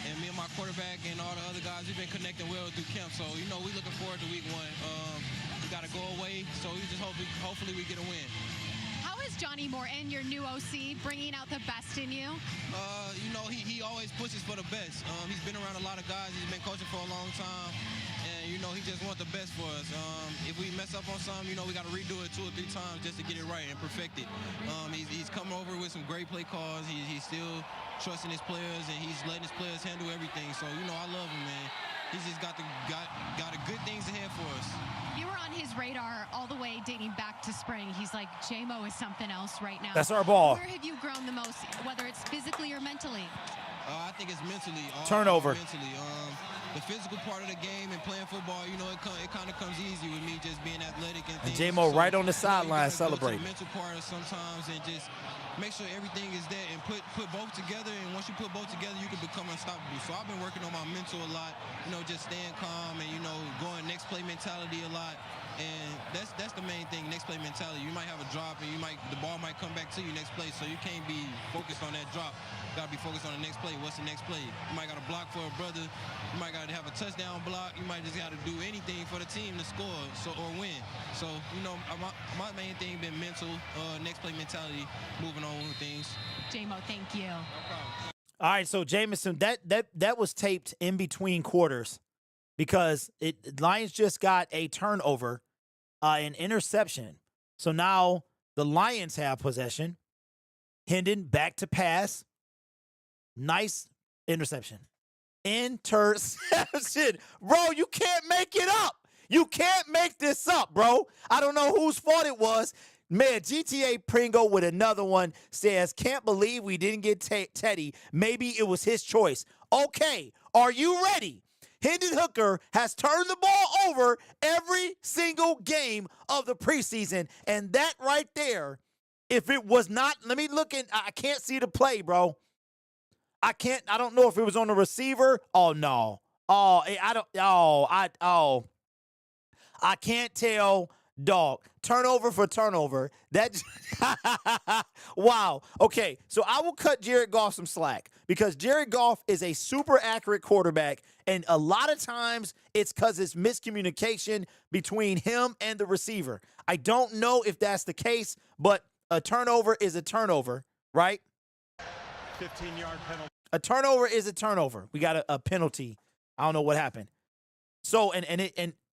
And me and my quarterback and all the other guys, we've been connecting well through camp. So, we looking forward to week 1. We got to go away. So we just hopefully we get a win. How is Johnny Morton, your new OC, bringing out the best in you? He always pushes for the best. He's been around a lot of guys. He's been coaching for a long time. And, he just wants the best for us. If we mess up on something, we got to redo it 2 or 3 times just to get it right and perfect it. He's coming over with some great play calls. He's still trusting his players, and he's letting his players handle everything. So, I love him, man. He's just got the good things ahead for us. You were on his radar all the way dating back to spring. He's like, J-Mo is something else right now. That's our ball. Where have you grown the most, whether it's physically or mentally? I think it's mentally. Turnover. Mentally. The physical part of the game and playing football, it kind of comes easy with me just being athletic and things. J-Mo right on the sideline celebrating. The mental part sometimes and just make sure everything is there and put both together. And once you put both together, you can become unstoppable. So I've been working on my mental a lot, just staying calm and, going next play mentality a lot. And that's the main thing, next play mentality. You might have a drop and the ball might come back to you next play, so you can't be focused on that drop. You gotta be focused on the next play. What's the next play? You might gotta block for a brother. You might gotta have a touchdown block. You might just gotta do anything for the team to score or win. So, my main thing been mental, next play mentality, moving on with things. J-Mo, thank you. No problem. All right, so Jamison, that was taped in between quarters because Lions just got a turnover, an interception. So now the Lions have possession. Hendon back to pass. Nice interception. Interception. Bro, you can't make it up. You can't make this up, bro. I don't know whose fault it was. Man, GTA Pringo with another one says, can't believe we didn't get Teddy. Maybe it was his choice. Okay, are you ready? Hendon Hooker has turned the ball over every single game of the preseason. And that right there, if it was not, let me look in, I can't see the play, bro. I don't know if it was on the receiver. Oh, no. I can't tell, dog. Turnover for turnover. Wow. Okay, so I will cut Jared Goff some slack because Jared Goff is a super accurate quarterback, and a lot of times it's because it's miscommunication between him and the receiver. I don't know if that's the case, but a turnover is a turnover, right? 15-yard penalty. A turnover is a turnover. We got a penalty. I don't know what happened. So, and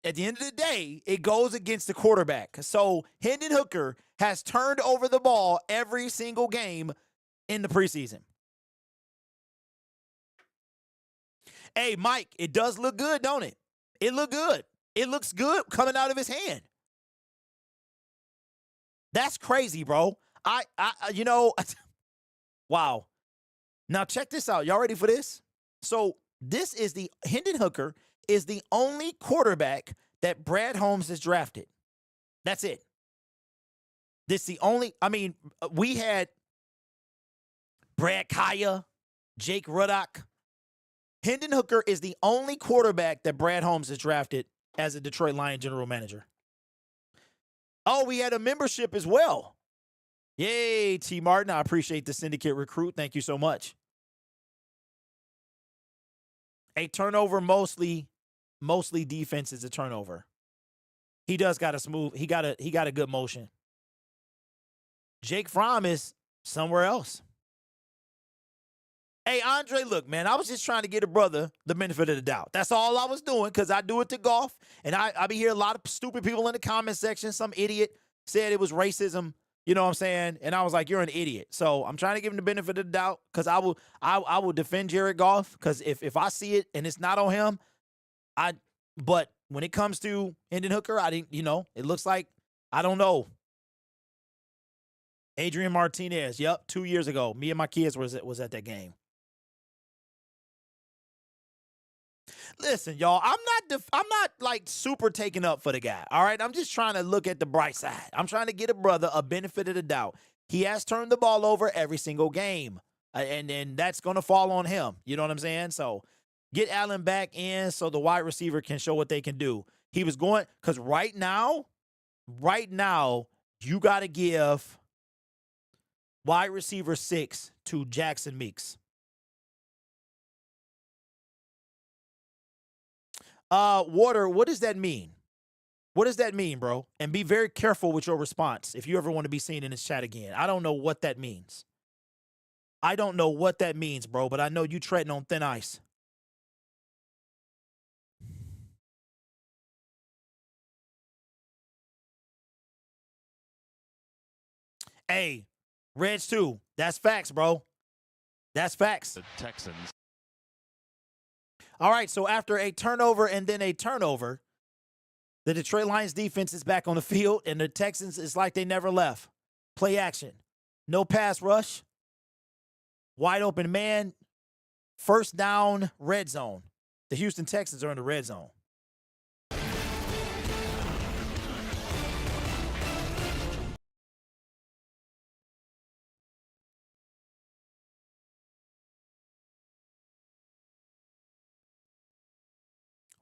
at the end of the day, it goes against the quarterback. So Hendon Hooker has turned over the ball every single game in the preseason. Hey, Mike, it does look good, don't it? It look good. It looks good coming out of his hand. That's crazy, bro. You know, wow. Now check this out. Y'all ready for this? So this is Hendon Hooker is the only quarterback that Brad Holmes has drafted. That's it. This the only, I mean, we had Brad Kaya, Jake Ruddock. Hendon Hooker is the only quarterback that Brad Holmes has drafted as a Detroit Lion general manager. Oh, we had a membership as well. Yay, T. Martin. I appreciate the Syndicate recruit. Thank you so much. A turnover mostly defense is a turnover. He does got a smooth, he got a good motion. Jake Fromm is somewhere else. Hey, Andre, look, man, I was just trying to get a brother the benefit of the doubt. That's all I was doing because I do it to golf. And I be hearing a lot of stupid people in the comment section. Some idiot said it was racism. You know what I'm saying? And I was like, you're an idiot. So I'm trying to give him the benefit of the doubt because I will defend Jared Goff because if I see it and it's not on him, but when it comes to Hendon Hooker, I didn't, it looks like, I don't know. Adrian Martinez, yep, 2 years ago. Me and my kids was at that game. Listen, y'all, I'm not like super taken up for the guy. All right, I'm just trying to look at the bright side. I'm trying to get a brother a benefit of the doubt. He has turned the ball over every single game, and then that's gonna fall on him. You know what I'm saying? So get Allen back in so the wide receiver can show what they can do. He was going because right now, you got to give wide receiver 6 to Jackson Meeks. Water, what does that mean? What does that mean, bro? And be very careful with your response if you ever want to be seen in this chat again. I don't know what that means. I don't know what that means, bro, but I know you treading on thin ice. Hey, Reds too. That's facts, bro. That's facts. The Texans. All right, so after a turnover and then a turnover, the Detroit Lions defense is back on the field, and the Texans is like they never left. Play action. No pass rush. Wide open man. First down, red zone. The Houston Texans are in the red zone.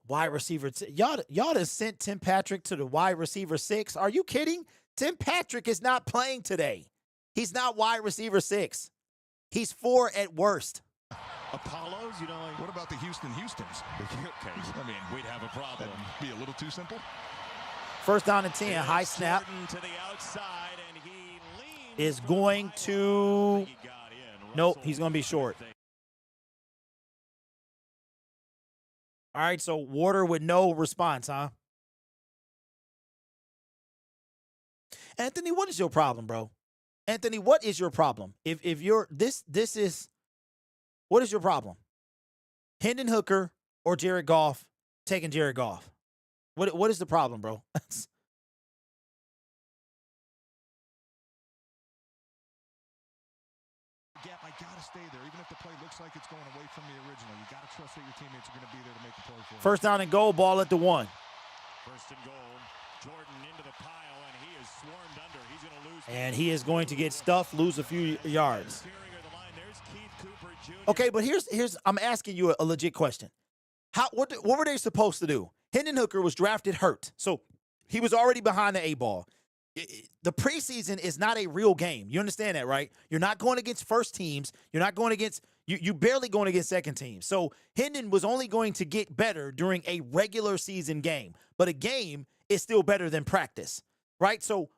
Wide receiver, y'all done sent Tim Patrick to the wide receiver 6. Are you kidding? Tim Patrick is not playing today. He's not wide receiver 6. He's 4 at worst. Apollos, like, What about the Houstons? okay, I mean, we'd have a problem. That'd be a little too simple. First down and 10, high snap. To the outside, and he is going to, nope, he's going to be short. All right, so Water with no response, huh? Anthony, what is your problem, bro? Anthony, what is your problem? If you're this is, what is your problem? Hendon Hooker or Jared Goff taking Jared Goff? What is the problem, bro? Gap, I gotta stay there, even if the play looks like it's going away from me originally. You gotta trust that your teammates are gonna be there to make the play for you. First down and goal, ball at the 1. First and goal. Jordan into the pile, and he is swarmed under. He's going to lose. And he is going to get stuffed, lose a few yards. Okay, but here's I'm asking you a legit question. What were they supposed to do? Hendon Hooker was drafted hurt, so he was already behind the 8-ball. The preseason is not a real game. You understand that, right? You're not going against first teams. You're not going against you barely going against second teams. So Hendon was only going to get better during a regular season game. But a game is still better than practice, right? So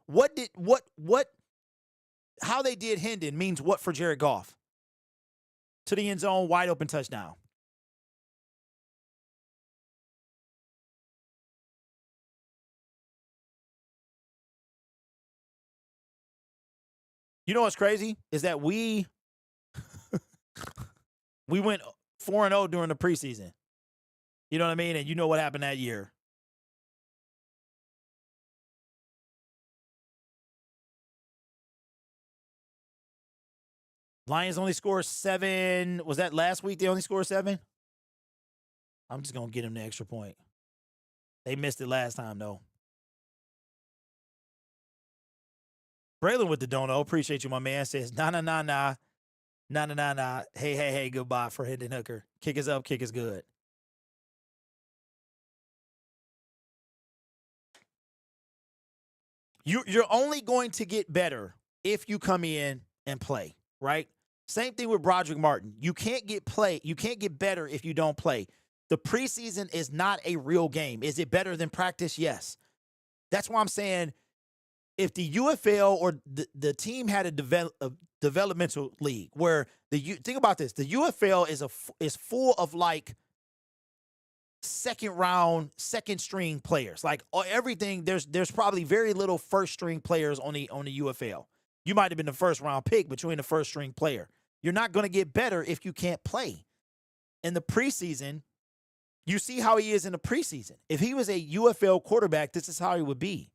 how they did Hendon means what for Jared Goff? To the end zone, wide open touchdown. You know what's crazy is that we went 4-0 during the preseason. You know what I mean? And you know what happened that year. Lions only scored 7. Was that last week they only scored 7? I'm just going to get him the extra point. They missed it last time, though. Braylon with the dono. Appreciate you, my man. Says, nah. Hey, goodbye for Hendon Hooker. Kick is up, kick is good. You're only going to get better if you come in and play, right? Same thing with Broderick Martin. You can't get better if you don't play. The preseason is not a real game. Is it better than practice? Yes. That's why I'm saying if the UFL or the team had a developmental league where think about this, the UFL is full of like second round, second string players. Like everything, there's probably very little first string players on the UFL. You might have been the first round pick, but you ain't the first string player. You're not going to get better if you can't play. In the preseason, you see how he is in the preseason. If he was a UFL quarterback, this is how he would be.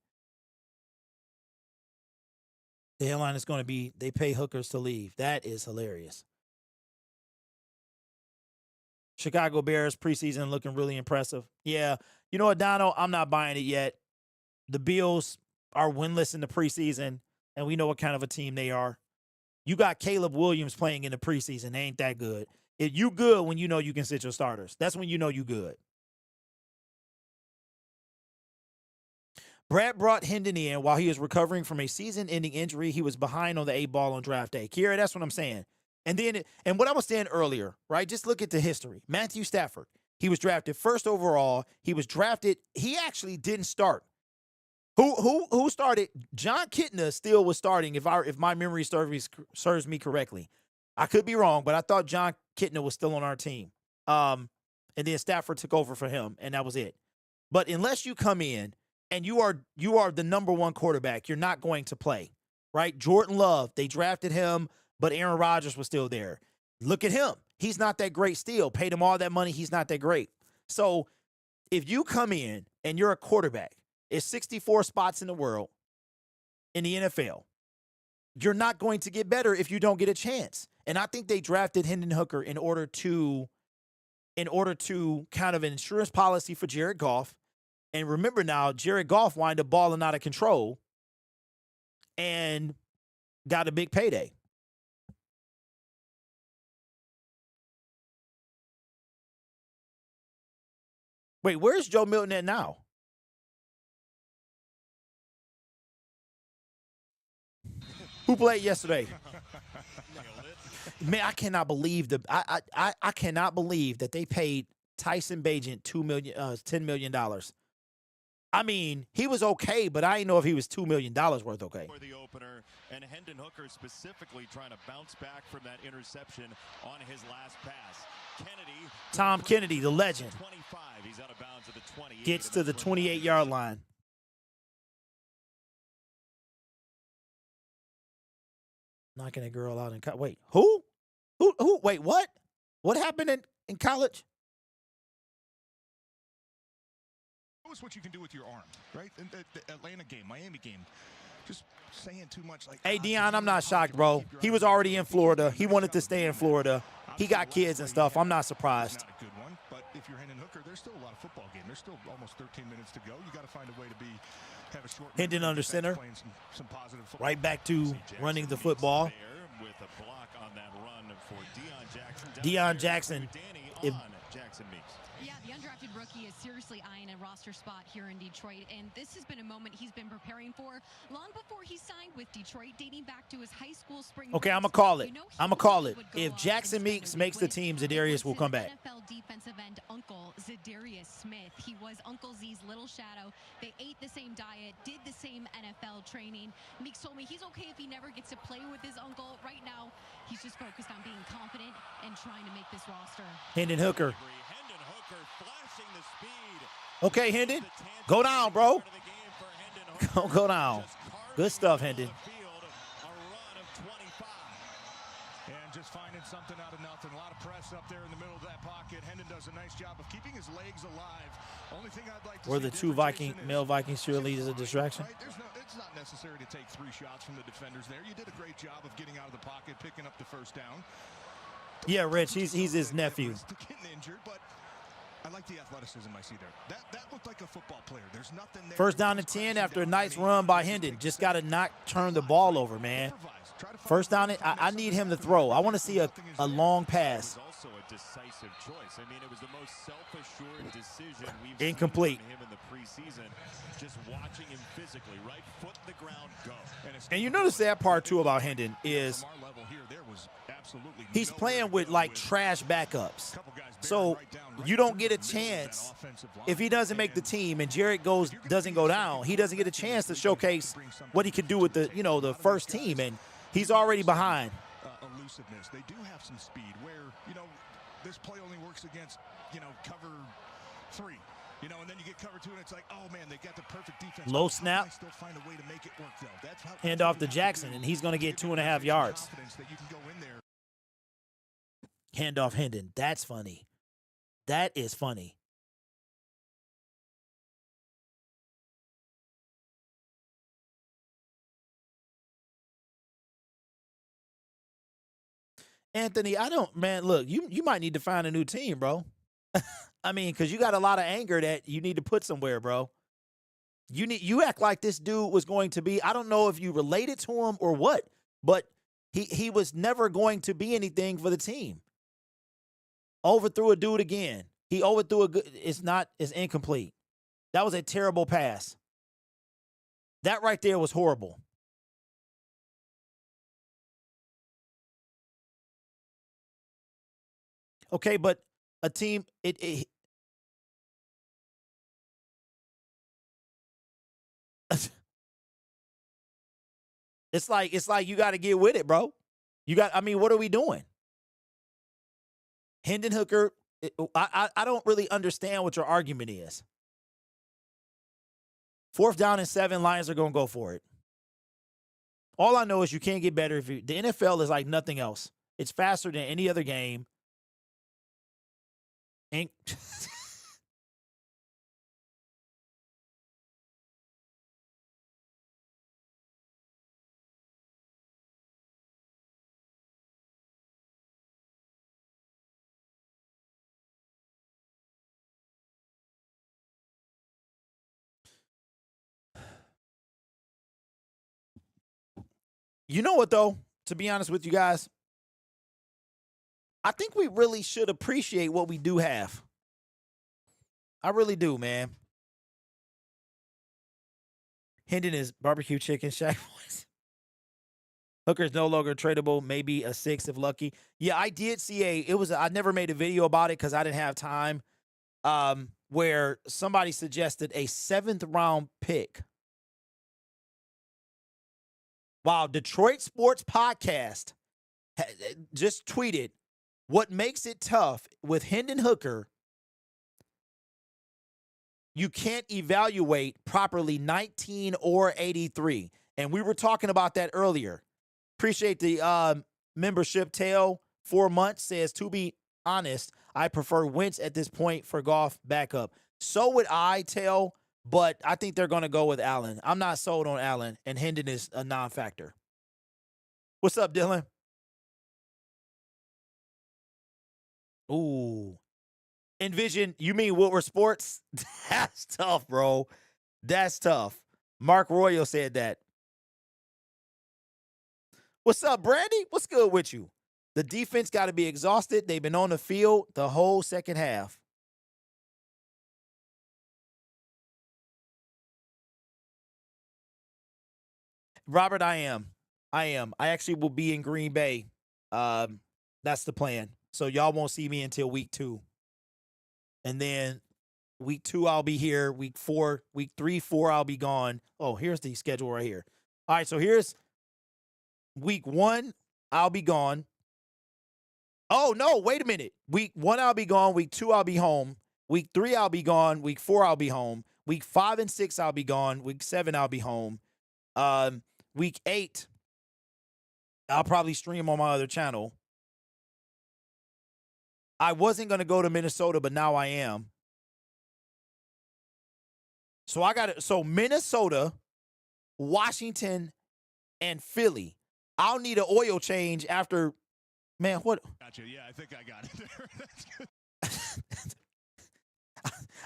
The headline is going to be, they pay hookers to leave. That is hilarious. Chicago Bears preseason looking really impressive. Yeah. You know what, Dono? I'm not buying it yet. The Bills are winless in the preseason, and we know what kind of a team they are. You got Caleb Williams playing in the preseason. They ain't that good. You good when you know you can sit your starters. That's when you know you good. Brad brought Hendon in while he was recovering from a season-ending injury. He was behind on the 8-ball on draft day. Kira, that's what I'm saying. And what I was saying earlier, right? Just look at the history. Matthew Stafford, he was drafted first overall. He was drafted. He actually didn't start. Who started? John Kitna still was starting, if my memory serves me correctly. I could be wrong, but I thought John Kitna was still on our team. And then Stafford took over for him, and that was it. But unless you come in and you are the number one quarterback, you're not going to play, right? Jordan Love, they drafted him, but Aaron Rodgers was still there. Look at him. He's not that great still. Paid him all that money. He's not that great. So if you come in and you're a quarterback, it's 64 spots in the world in the NFL. You're not going to get better if you don't get a chance. And I think they drafted Hendon Hooker in order to kind of an insurance policy for Jared Goff. And remember now, Jared Goff wound up balling out of control and got a big payday. Wait, where's Joe Milton at now? Who played yesterday? Man, I cannot believe I cannot believe that they paid Tyson Bagent $10 million. I mean, he was okay, but I didn't know if he was $2 million worth okay. For the opener, and Hendon Hooker specifically trying to bounce back from that interception on his last pass. Tom Kennedy, the legend, 25. He's out of bounds at the 28. gets to the 28-yard line. Knocking a girl out in college. Wait, who? Wait, what? What happened in college? Knows what you can do with your arm, right? In the Atlanta game, Miami game. Just saying too much. Like, hey, Dion, I'm not shocked, bro. He was already in Florida. He wanted to stay in Florida. He got kids and stuff. I'm not surprised. Not a good one, but if you're Hendon Hooker, there's still a lot of football game. There's still almost 13 minutes to go. You got to find a way to have a short. Hendon under center. Some positive football. Right back to running the football. With a block on that run for Deion Jackson. Deion Jackson. Jackson Meeks. Yeah, the undrafted rookie is seriously eyeing a roster spot here in Detroit, and this has been a moment he's been preparing for long before he signed with Detroit, dating back to his high school spring. Okay, I'm going to call it. If Jackson Meeks makes the team, Zadarius will come back. NFL defensive end uncle, Zadarius Smith. He was Uncle Z's little shadow. They ate the same diet, did the same NFL training. Meeks told me he's okay if he never gets to play with his uncle. Right now, he's just focused on being confident and trying to make this roster. Hendon Hooker. Okay, Hendon. Go down, bro. Go down. Good stuff, Hendon. is finding something out of nothing. A lot of press up there in the middle of that pocket. Hendon does a nice job of keeping his legs alive. Only thing I'd like to Were see the two male Viking cheerleaders a distraction? Right? It's not necessary to take 3 shots from the defenders there. You did a great job of getting out of the pocket, picking up the first down. Yeah, Rich, he's his nephew. Getting injured, but I like the athleticism I see there. That looked like a football player. There's nothing there. First down and 10 after a nice run by Hendon. Just got to not turn the ball over, man. First down, I need him to throw. I want to see a long pass. Also a decisive choice. I mean, it was the most self-assured decision we've Incomplete. seen from him in the preseason. Just watching him physically, right foot in the ground, go. And you know the sad part too about Hendon is he's playing with like trash backups. So you don't get a chance if he doesn't make the team and Jarrett doesn't go down. He doesn't get a chance to showcase what he could do with the first team, and he's already behind. Elusiveness. They do have some speed where, this play only works against, cover 3. And then you get cover 2 and it's like, oh man, they got the perfect defense. Low snap. Still find a way to make it work though. That's how Hand off to Jackson, and he's going to get 2.5 yards. Hand off Hendon. That's funny. That is funny. Anthony, look, you might need to find a new team, bro. I mean, because you got a lot of anger that you need to put somewhere, bro. You act like this dude was going to be, I don't know if you related to him or what, but he was never going to be anything for the team. Overthrew a dude again. He overthrew it's incomplete. That was a terrible pass. That right there was horrible. Okay, but a team, it's like you got to get with it, bro. What are we doing? Hendon Hooker, I don't really understand what your argument is. 4th down and 7, Lions are going to go for it. All I know is you can't get better the NFL is like nothing else. It's faster than any other game. And you know what, though? To be honest with you guys, I think we really should appreciate what we do have. I really do, man. Hendon is barbecue chicken, Shaq voice. Hooker's no longer tradable, maybe a 6 if lucky. Yeah, I did see I never made a video about it because I didn't have time, where somebody suggested a 7th round pick. Wow, Detroit Sports Podcast just tweeted, what makes it tough with Hendon Hooker, you can't evaluate properly 19 or 83. And we were talking about that earlier. Appreciate the membership. Tail 4 months says, to be honest, I prefer Wentz at this point for Goff backup. So would I, Tail, but I think they're going to go with Allen. I'm not sold on Allen, and Hendon is a non-factor. What's up, Dylan? Ooh. Envision, you mean Woodward Sports? That's tough, bro. That's tough. Mark Royal said that. What's up, Brandy? What's good with you? The defense got to be exhausted. They've been on the field the whole second half. Robert, I am. I actually will be in Green Bay. That's the plan. So y'all won't see me until week 2. And then week 2, I'll be here. Week 3, 4, I'll be gone. Oh, here's the schedule right here. All right, so here's week 1, I'll be gone. Oh, no, wait a minute. Week 1, I'll be gone. Week 2, I'll be home. Week 3, I'll be gone. Week 4, I'll be home. Week 5 and 6, I'll be gone. Week 7, I'll be home. Week 8, I'll probably stream on my other channel. I wasn't going to go to Minnesota, but now I am. So I got it. So Minnesota, Washington, and Philly. I'll need an oil change after, man, what? Gotcha. Yeah, I think I got it there. That's good.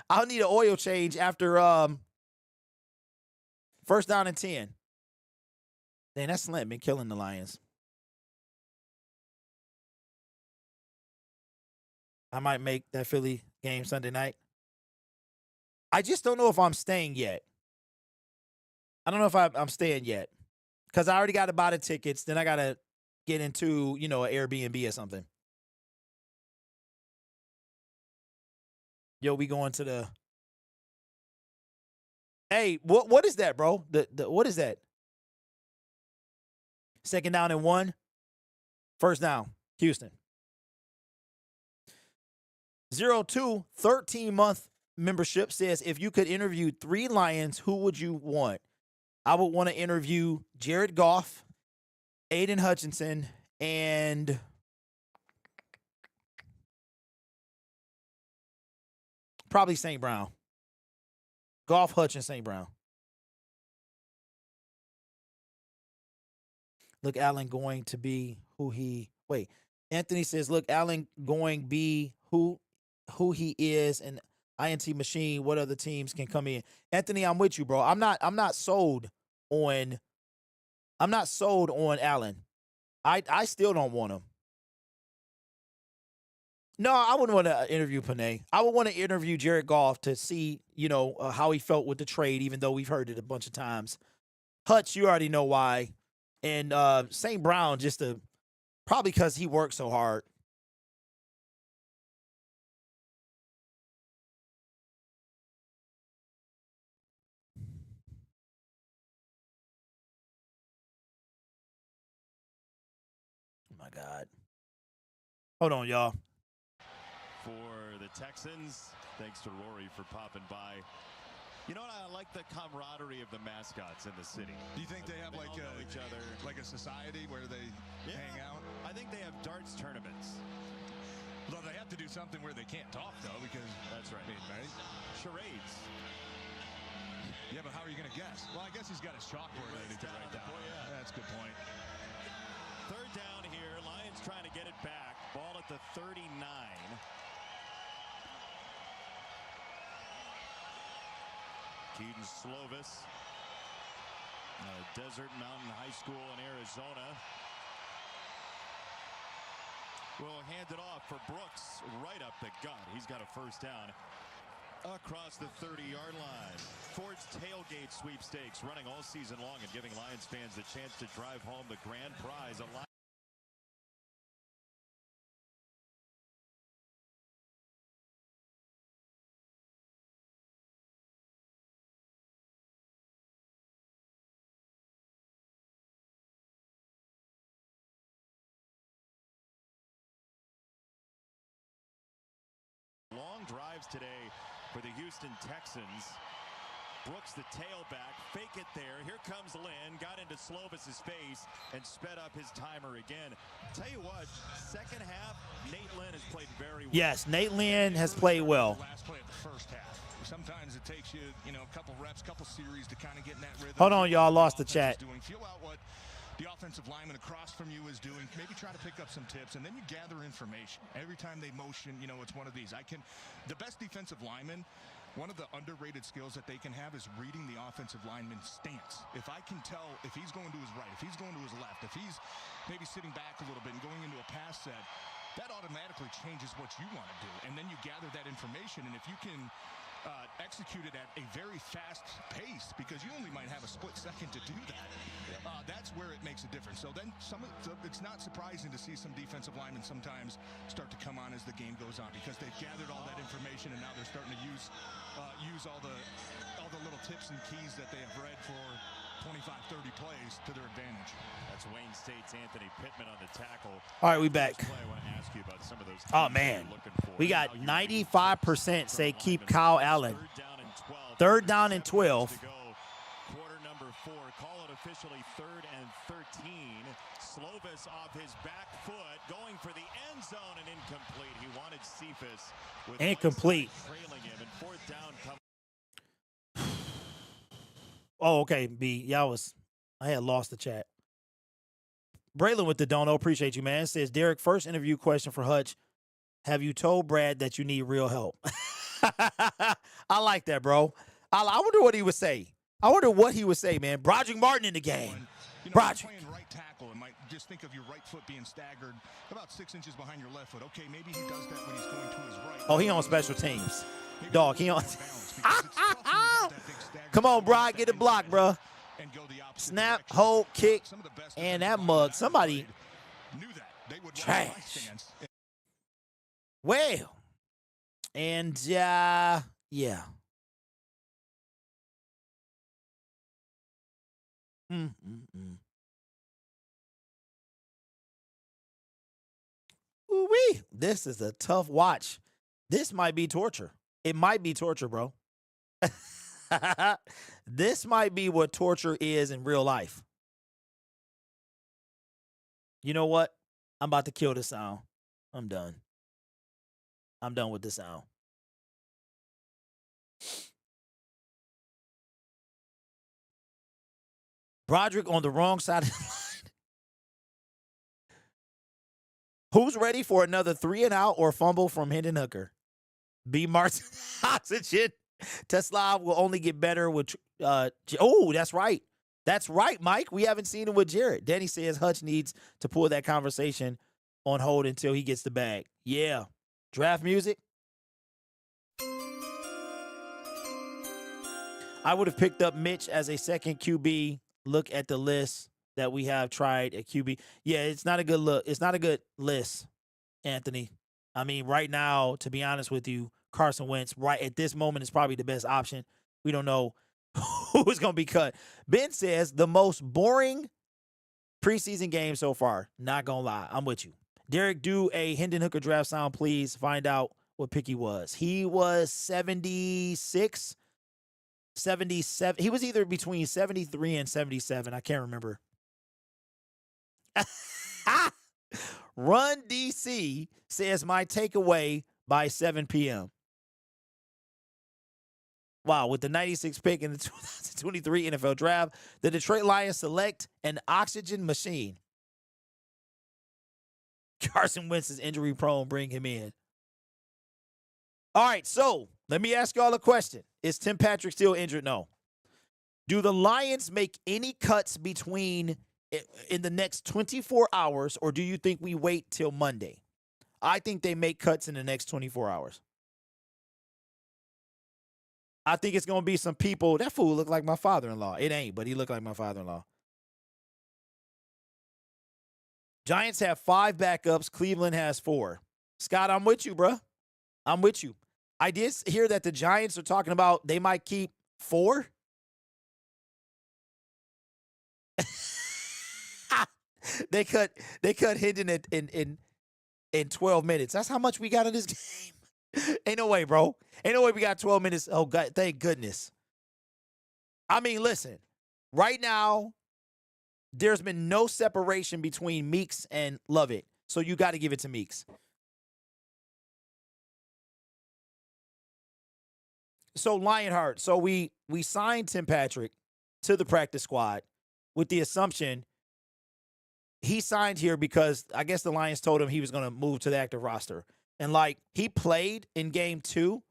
I'll need an oil change after first down and 10. Dang, that slant been killing the Lions. I might make that Philly game Sunday night. I just don't know if I'm staying yet. I don't know if I'm staying yet. Because I already got to buy the tickets. Then I got to get into, an Airbnb or something. Yo, we going to the... Hey, what is that, bro? What is that? Second down and 1. First down, Houston. 02, 13-month membership says, if you could interview 3 Lions, who would you want? I would want to interview Jared Goff, Aiden Hutchinson, and probably St. Brown. Goff, Hutchinson, St. Brown. Look, Allen going to be who he... Wait, Anthony says, look, Allen going to be who he is, and INT machine, what other teams can come in. Anthony, I'm with you, bro. I'm not sold on Allen. I still don't want him. No, I wouldn't want to interview Panay. I would want to interview Jared Goff to see, how he felt with the trade, even though we've heard it a bunch of times. Hutch, you already know why. And St. Brown, probably because he worked so hard. Oh, my God. Hold on, y'all. For the Texans, thanks to Rory for popping by. You know what? I like the camaraderie of the mascots in the city. Do you think they have like each other, like a society where they hang out? I think they have darts tournaments. Well, they have to do something where they can't talk though, because that's right. Right? Charades. Yeah, but how are you going to guess? Well, I guess he's got his chalkboard ready to write down. Yeah. That's a good point. Third down here. Lions trying to get it back. Ball at the 39. Keaton Slovis, Desert Mountain High School in Arizona, will hand it off for Brooks right up the gut. He's got a first down across the 30-yard line. Ford's tailgate sweepstakes running all season long and giving Lions fans the chance to drive home the grand prize. Long drives today for the Houston Texans. Brooks, the tailback, fake it there. Here comes Lynn, got into Slovis's face and sped up his timer again. Tell you what, second half, Nate Lynn has played very well. Yes, Nate Lynn has played well. Last play of the first half. Sometimes it takes you, a couple reps, couple series to kind of get in that rhythm. Hold on, y'all, lost the chat. Feel out what the offensive lineman across from you is doing. Maybe try to pick up some tips, and then you gather information. Every time they motion, it's one of these. The best defensive lineman, one of the underrated skills that they can have is reading the offensive lineman's stance. If I can tell if he's going to his right, if he's going to his left, if he's maybe sitting back a little bit and going into a pass set, that automatically changes what you want to do. And then you gather that information, and if you can execute it at a very fast pace, because you only might have a split second to do that. That's where it makes a difference. So then it's not surprising to see some defensive linemen sometimes start to come on as the game goes on, because they've gathered all that information and now they're starting to use all the little tips and keys that they have read for 25, 30 plays to their advantage. That's Wayne State's Anthony Pittman on the tackle. All right, we back. I want to ask you about some of those. Oh, man. We got 95% say keep Kyle Allen. Third down and 12. Quarter number 4. Call it officially 3rd and 13. Slovis off his back foot, going for the end zone, and incomplete. He wanted Cephas with Incomplete. trailing him, and fourth down coming. Oh, okay, B. I had lost the chat. Braylon with the dono. Appreciate you, man. Says, Derek, first interview question for Hutch. Have you told Brad that you need real help? I like that, bro. I wonder what he would say. I wonder what he would say, man. Broderick Martin in the game. You know, Broderick. playing right tackle and might just think of your right foot being staggered about 6 inches behind your left foot. Okay, maybe he does that when he's going to his right. Oh, he on special teams. Maybe Dog, he on. balance, because it's tough when you have that big stagger Come on, foot Brad, get the block, bro. and go the opposite Snap, direction. hold, kick, Some of the best and defensive that mug. linemen Somebody knew that. They would run trash. right stance. Well, and yeah. Ooh-wee. This is a tough watch. This might be torture. It might be torture, bro. This might be what torture is in real life. You know what? I'm about to kill the sound. I'm done. I'm done with the sound. Broderick on the wrong side of the line. Who's ready for another 3-and-out or fumble from Hendon Hooker? B. Martin, oxygen. Teslav will only get better with. Oh, that's right. That's right, Mike. We haven't seen him with Jarrett. Danny says Hutch needs to pull that conversation on hold until he gets the bag. Yeah. Draft music. I would have picked up Mitch as a second QB. Look at the list that we have tried at QB. Yeah, it's not a good look. It's not a good list, Anthony. I mean, right now, to be honest with you, Carson Wentz, right at this moment, is probably the best option. We don't know who's going to be cut. Ben says the most boring preseason game so far. Not going to lie. I'm with you. Derek, do a Hendon Hooker draft sound, please. Find out what pick he was. He was 76, 77. He was either between 73 and 77. I can't remember. Run DC says my takeaway by 7 p.m. Wow, with the 96th pick in the 2023 NFL Draft, the Detroit Lions select an oxygen machine. Carson Wentz is injury prone. Bring him in. All right, so let me ask y'all a question. Is Tim Patrick still injured? No. Do the Lions make any cuts between in the next 24 hours, or do you think we wait till Monday? I think they make cuts in the next 24 hours. I think it's going to be some people. That fool look like my father-in-law. It ain't, but he look like my father-in-law. Giants have 5 backups. Cleveland has 4. Scott, I'm with you, bro. I'm with you. I did hear that the Giants are talking about they might keep 4. They cut Hendon in 12 minutes. That's how much we got in this game. Ain't no way, bro. Ain't no way we got 12 minutes. Oh, God, thank goodness. I mean, listen. Right now, there's been no separation between Meeks and Lovett. So you got to give it to Meeks. So Lionheart. So we signed Tim Patrick to the practice squad with the assumption he signed here because I guess the Lions told him he was going to move to the active roster. And, like, he played in game 2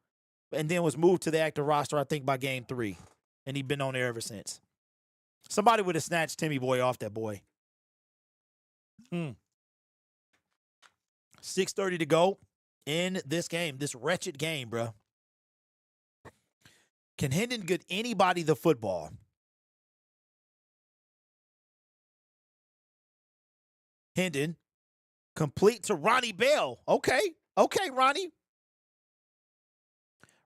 and then was moved to the active roster, I think, by game 3. And he's been on there ever since. Somebody would have snatched Timmy Boy off that boy. 6:30 to go in this game, this wretched game, bro. Can Hendon get anybody the football? Hendon, complete to Ronnie Bell. Okay, Ronnie.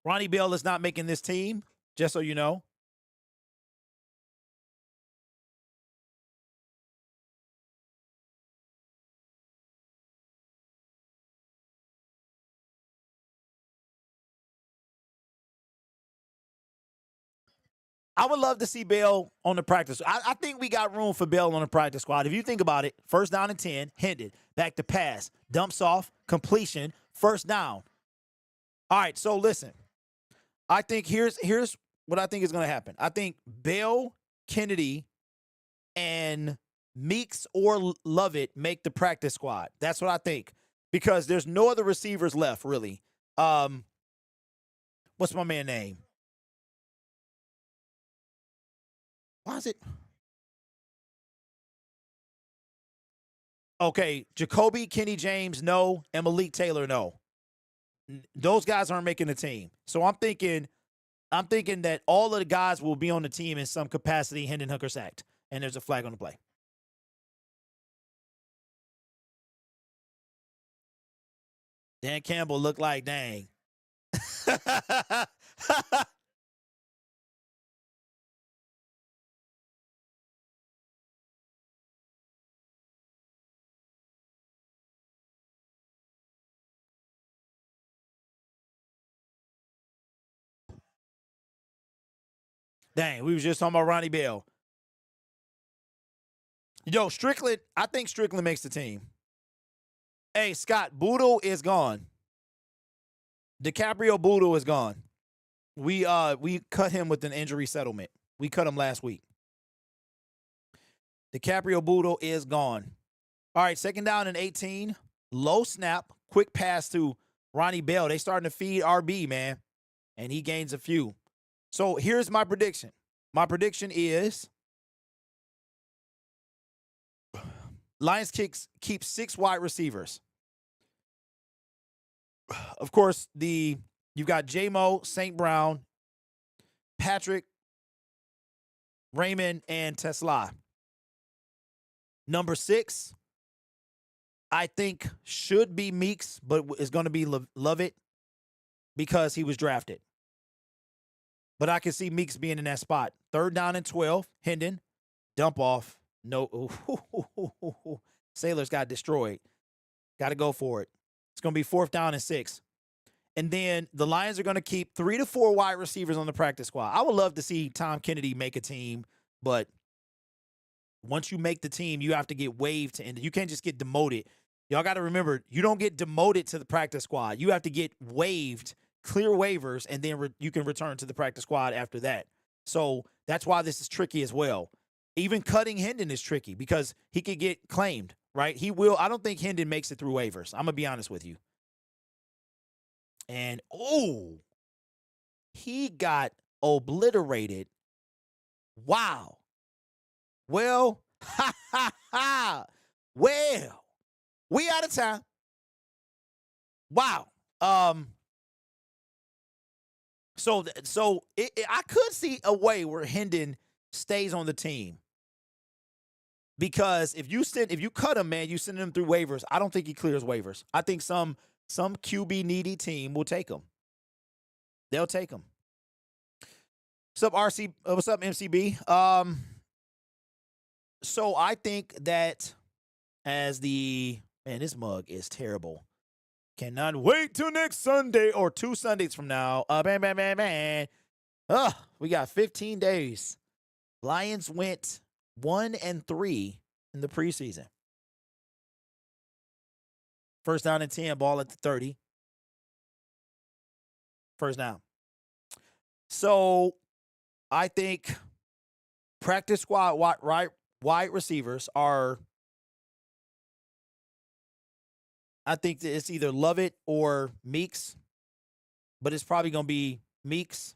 Ronnie Bell is not making this team, just so you know. I would love to see Bell on the practice. I think we got room for Bell on the practice squad. If you think about it, 1st down and 10, Hendon, back to pass, dumps off, completion, 1st down. All right, so listen. I think here's what I think is going to happen. I think Bell, Kennedy, and Meeks or Lovett make the practice squad. That's what I think. Because there's no other receivers left, really. What's my man's name? Why is it? Okay, Jacoby, Kenny James, no, and Malik Taylor, no. Those guys aren't making the team. So I'm thinking that all of the guys will be on the team in some capacity. Hendon Hooker sacked, and there's a flag on the play. Dan Campbell looked like dang. Dang, we was just talking about Ronnie Bell. Yo, Strickland, I think Strickland makes the team. Hey, Scott, Boodle is gone. DiCaprio Boodle is gone. We cut him with an injury settlement. We cut him last week. DiCaprio Boodle is gone. All right, 2nd down and 18. Low snap, quick pass to Ronnie Bell. They starting to feed RB, man. And he gains a few. So here's my prediction. My prediction is Lions keep 6 wide receivers. Of course, you've got J-Mo, St. Brown, Patrick, Raymond, and Tesla. Number 6, I think should be Meeks, but is going to be Lovett because he was drafted. But I can see Meeks being in that spot. 3rd down and 12, Hendon, dump off. No, Sailors got destroyed. Got to go for it. It's going to be 4th down and 6. And then the Lions are going to keep 3 to 4 wide receivers on the practice squad. I would love to see Tom Kennedy make a team, but once you make the team, you have to get waived to end. You can't just get demoted. Y'all got to remember, you don't get demoted to the practice squad. You have to get waived, clear waivers, and then you can return to the practice squad after that. So that's why this is tricky as well. Even cutting Hendon is tricky because he could get claimed, right? I don't think Hendon makes it through waivers. I'm going to be honest with you. And, he got obliterated. Wow. Well, well, we out of time. Wow. So I could see a way where Hendon stays on the team. Because if you cut him, man, you send him through waivers. I don't think he clears waivers. I think some QB needy team will take him. They'll take him. What's up, RC? What's up, MCB? So I think that this mug is terrible. Cannot wait till next Sunday or 2 Sundays from now. We got 15 days. Lions went 1-3 in the preseason. 1st down and 10, ball at the 30. 1st down. So I think practice squad wide receivers are, I think that it's either Lovett or Meeks, but it's probably going to be Meeks,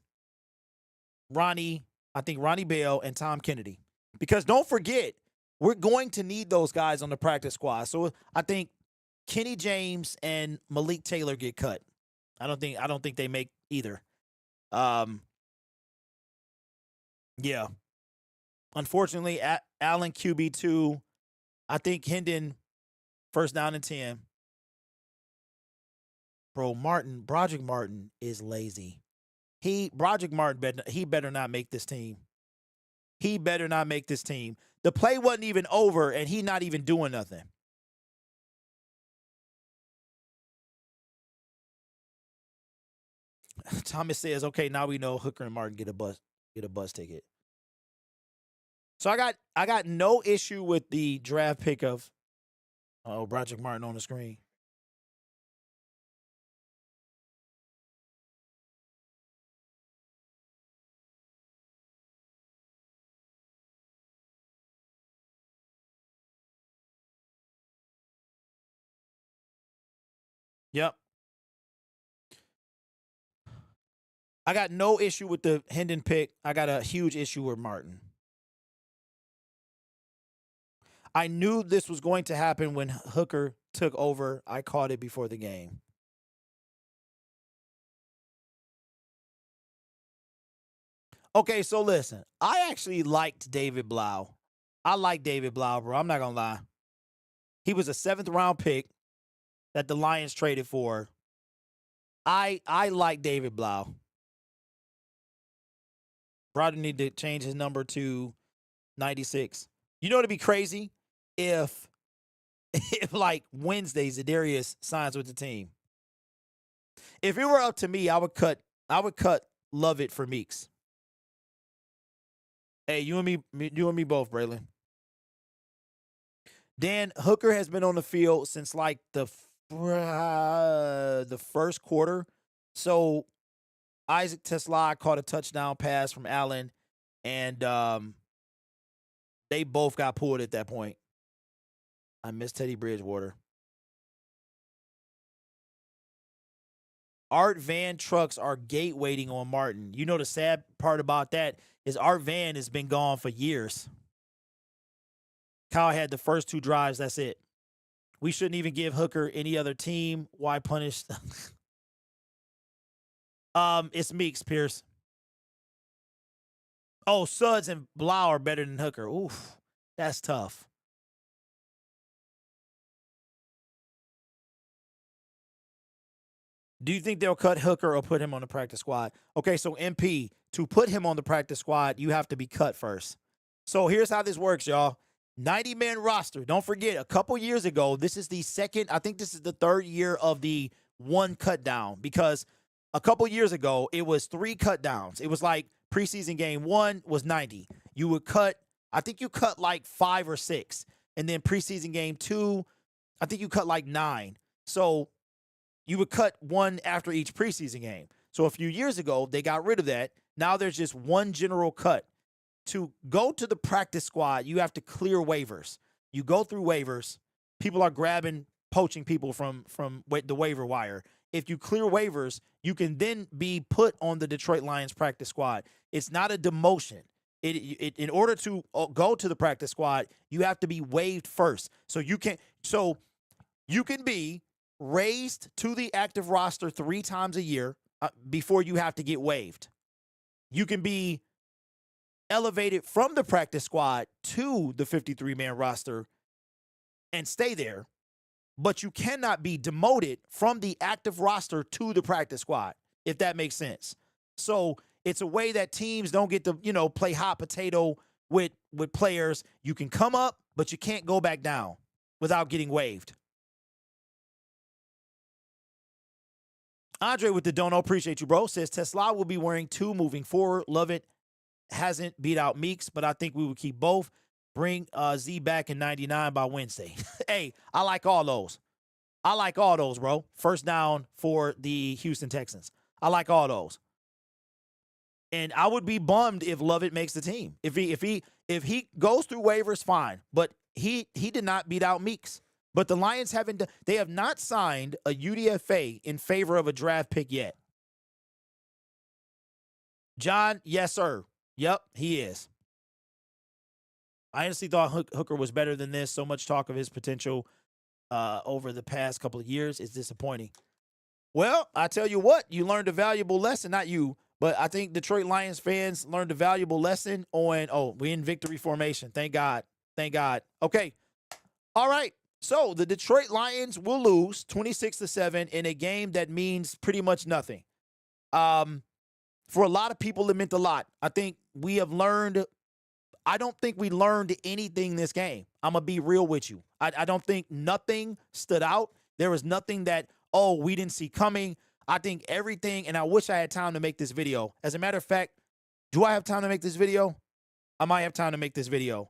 Ronnie Bell, and Tom Kennedy. Because don't forget, we're going to need those guys on the practice squad. So I think Kenny James and Malik Taylor get cut. I don't think they make either. Yeah. Unfortunately, Allen QB2. I think Hendon 1st down and 10. Bro, Broderick Martin is lazy. Broderick Martin better not make this team. He better not make this team. The play wasn't even over, and he not even doing nothing. Thomas says, okay, now we know Hooker and Martin get a bus. Get a bus ticket. So I got no issue with the draft pick of Broderick Martin on the screen. Yep. I got no issue with the Hendon pick. I got a huge issue with Martin. I knew this was going to happen when Hooker took over. I caught it before the game. Okay, so listen. I actually liked David Blau. I like David Blau, bro. I'm not going to lie. He was a 7th round pick that the Lions traded for. I like David Blau. Brother need to change his number to 96. You know, it'd be crazy if like Wednesday Za'Darius signs with the team. If it were up to me, I would cut Lovett for Meeks. Hey, you and me both, Braylon. Dan, Hooker has been on the field since like the first quarter. So Isaac Tesla caught a touchdown pass from Allen, and they both got pulled at that point. I miss Teddy Bridgewater. Art Van trucks are gate waiting on Martin. You know the sad part about that is Art Van has been gone for years. Kyle had the first 2 drives. That's it. We shouldn't even give Hooker any other team. Why punish? It's Meeks, Pierce. Oh, Suggs and Blau are better than Hooker. Oof, that's tough. Do you think they'll cut Hooker or put him on the practice squad? Okay, so MP, to put him on the practice squad, you have to be cut first. So here's how this works, y'all. 90-man roster. Don't forget, a couple years ago, this is the second, I think this is the 3rd year of the 1 cut down, because a couple years ago, it was 3 cut downs. It was like preseason game 1 was 90. You would cut, I think you cut like 5 or 6. And then preseason game 2, I think you cut like 9. So you would cut 1 after each preseason game. So a few years ago, they got rid of that. Now there's just 1 general cut. To go to the practice squad, you have to clear waivers. You go through waivers. People are poaching people from the waiver wire. If you clear waivers, you can then be put on the Detroit Lions practice squad. It's not a demotion. In order to go to the practice squad, you have to be waived first. So you can be raised to the active roster 3 times a year before you have to get waived. You can be elevated from the practice squad to the 53-man roster and stay there, but you cannot be demoted from the active roster to the practice squad, if that makes sense. So it's a way that teams don't get to, play hot potato with players. You can come up, but you can't go back down without getting waived. Andre with the dono, appreciate you, bro, says Tesla will be wearing 2 moving forward. Love it. Hasn't beat out Meeks, but I think we will keep both. Bring Z back in 99 by Wednesday. Hey, I like all those. Bro. First down for the Houston Texans. I like all those. And I would be bummed if Lovett makes the team. If he goes through waivers, fine. But he did not beat out Meeks. But the Lions they have not signed a UDFA in favor of a draft pick yet. John, yes, sir. Yep, he is. I honestly thought Hooker was better than this. So much talk of his potential over the past couple of years is disappointing. Well, I tell you what, you learned a valuable lesson. Not you, but I think Detroit Lions fans learned a valuable lesson on, we're in victory formation. Thank God. Okay. All right. So the Detroit Lions will lose 26-7 in a game that means pretty much nothing. For a lot of people, it meant a lot. I think we have learned. I don't think we learned anything this game. I'm going to be real with you. I don't think nothing stood out. There was nothing that, we didn't see coming. I think everything, and I wish I had time to make this video. As a matter of fact, Do I have time to make this video? I might have time to make this video.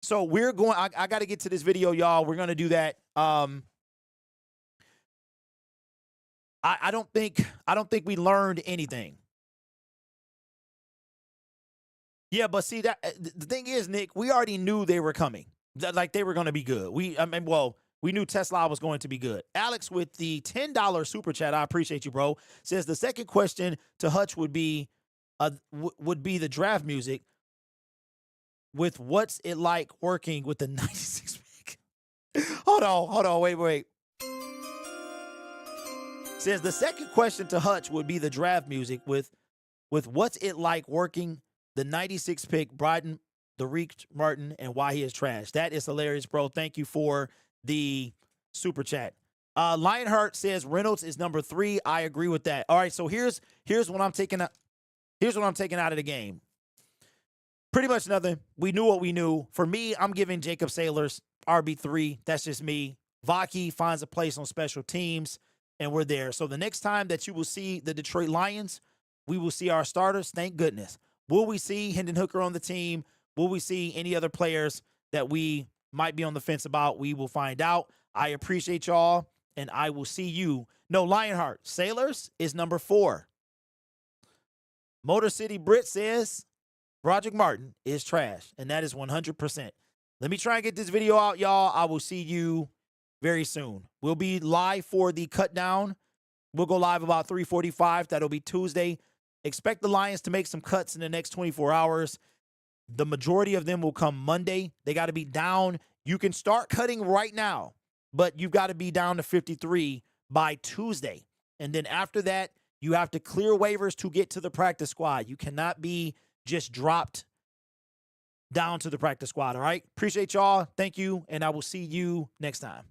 So we're going, I got to get to this video, y'all. We're going to do that. I don't think we learned anything. Yeah, but see, that the thing is, Nick, we already knew they were coming. Like, they were going to be good. We knew Tesla was going to be good. Alex with the $10 super chat, I appreciate you, bro, says the second question to Hutch would be the draft music with what's it like working with the 96 pick. Hold on, wait. Says the second question to Hutch would be the draft music with what's it like working the 96 pick, Bryden, the Reek Martin, and why he is trash. That is hilarious, bro. Thank you for the super chat. Lionheart says Reynolds is number 3. I agree with that. All right, so here's what I'm taking out. Here's what I'm taking out of the game. Pretty much nothing. We knew what we knew. For me, I'm giving Jacob Sailors RB3. That's just me. Vaki finds a place on special teams, and we're there. So the next time that you will see the Detroit Lions, we will see our starters. Thank goodness. Will we see Hendon Hooker on the team? Will we see any other players that we might be on the fence about? We will find out. I appreciate y'all, and I will see you. No, Lionheart, Sailors is number 4. Motor City Brit says Broderick Martin is trash, and that is 100%. Let me try and get this video out, y'all. I will see you very soon. We'll be live for the cut down. We'll go live about 3:45. That'll be Tuesday. Expect the Lions to make some cuts in the next 24 hours. The majority of them will come Monday. They got to be down. You can start cutting right now, but you've got to be down to 53 by Tuesday. And then after that, you have to clear waivers to get to the practice squad. You cannot be just dropped down to the practice squad, all right? Appreciate y'all. Thank you, and I will see you next time.